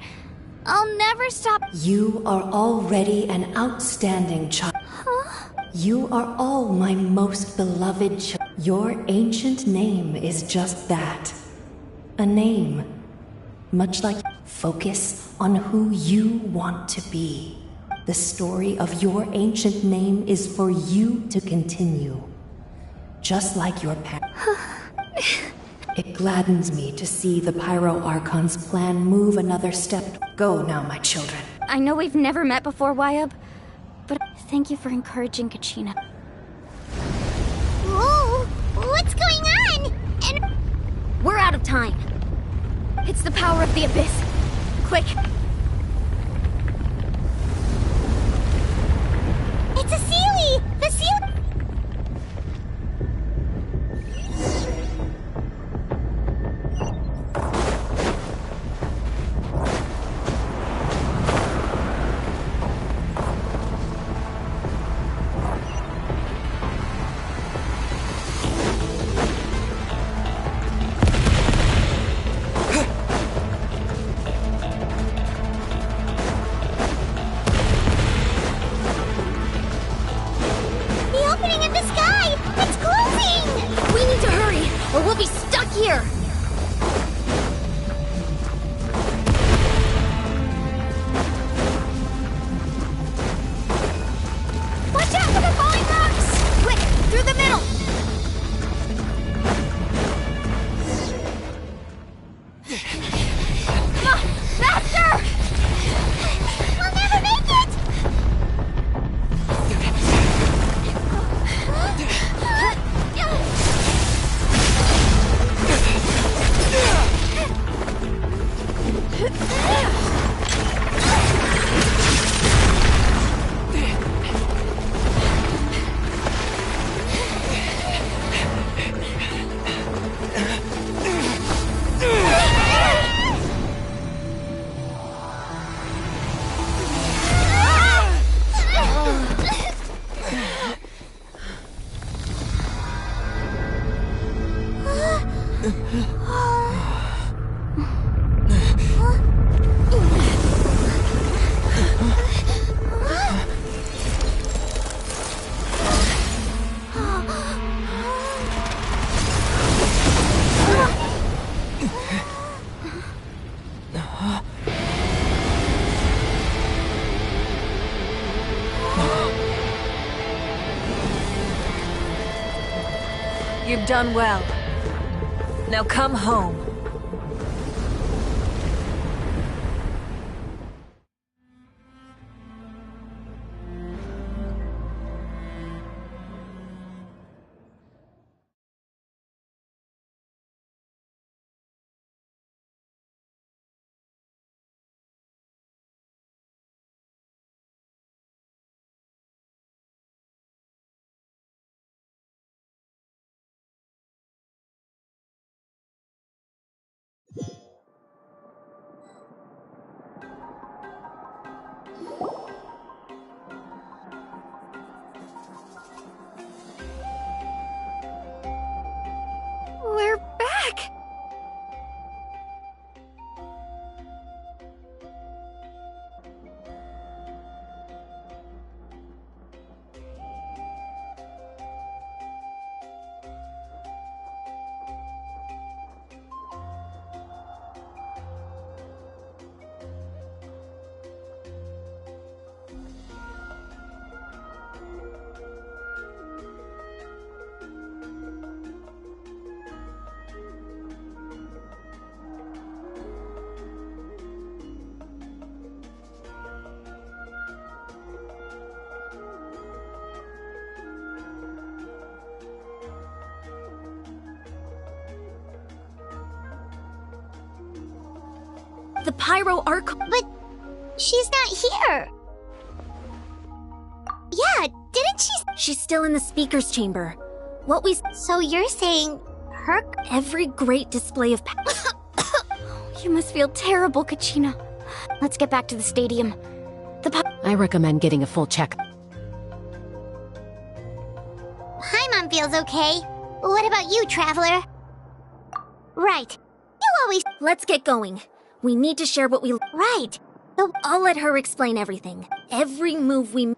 I'll never stop... You are already an outstanding child. Huh? You are all my most beloved child. Your ancient name is just that. A name. Much like... Focus on who you want to be. The story of your ancient name is for you to continue. Just like your parents. It gladdens me to see the Pyro Archon's plan move another step. Go now, my children. I know we've never met before, Wayab, but thank you for encouraging Kachina. Whoa! What's going on? And... We're out of time. It's the power of the Abyss. Quick! It's a Sealy! The Sealy... You've done well. Now come home. the Pyro Arc. But she's not here. Yeah, didn't she? She's still in the speaker's chamber. What we... So you're saying her... Every great display of... You must feel terrible, Kachina. Let's get back to the stadium. I recommend getting a full check. Paimon feels okay. What about you, Traveler? Right. You always... Let's get going. We need to share what we... Right. I'll let her explain everything. Every move we...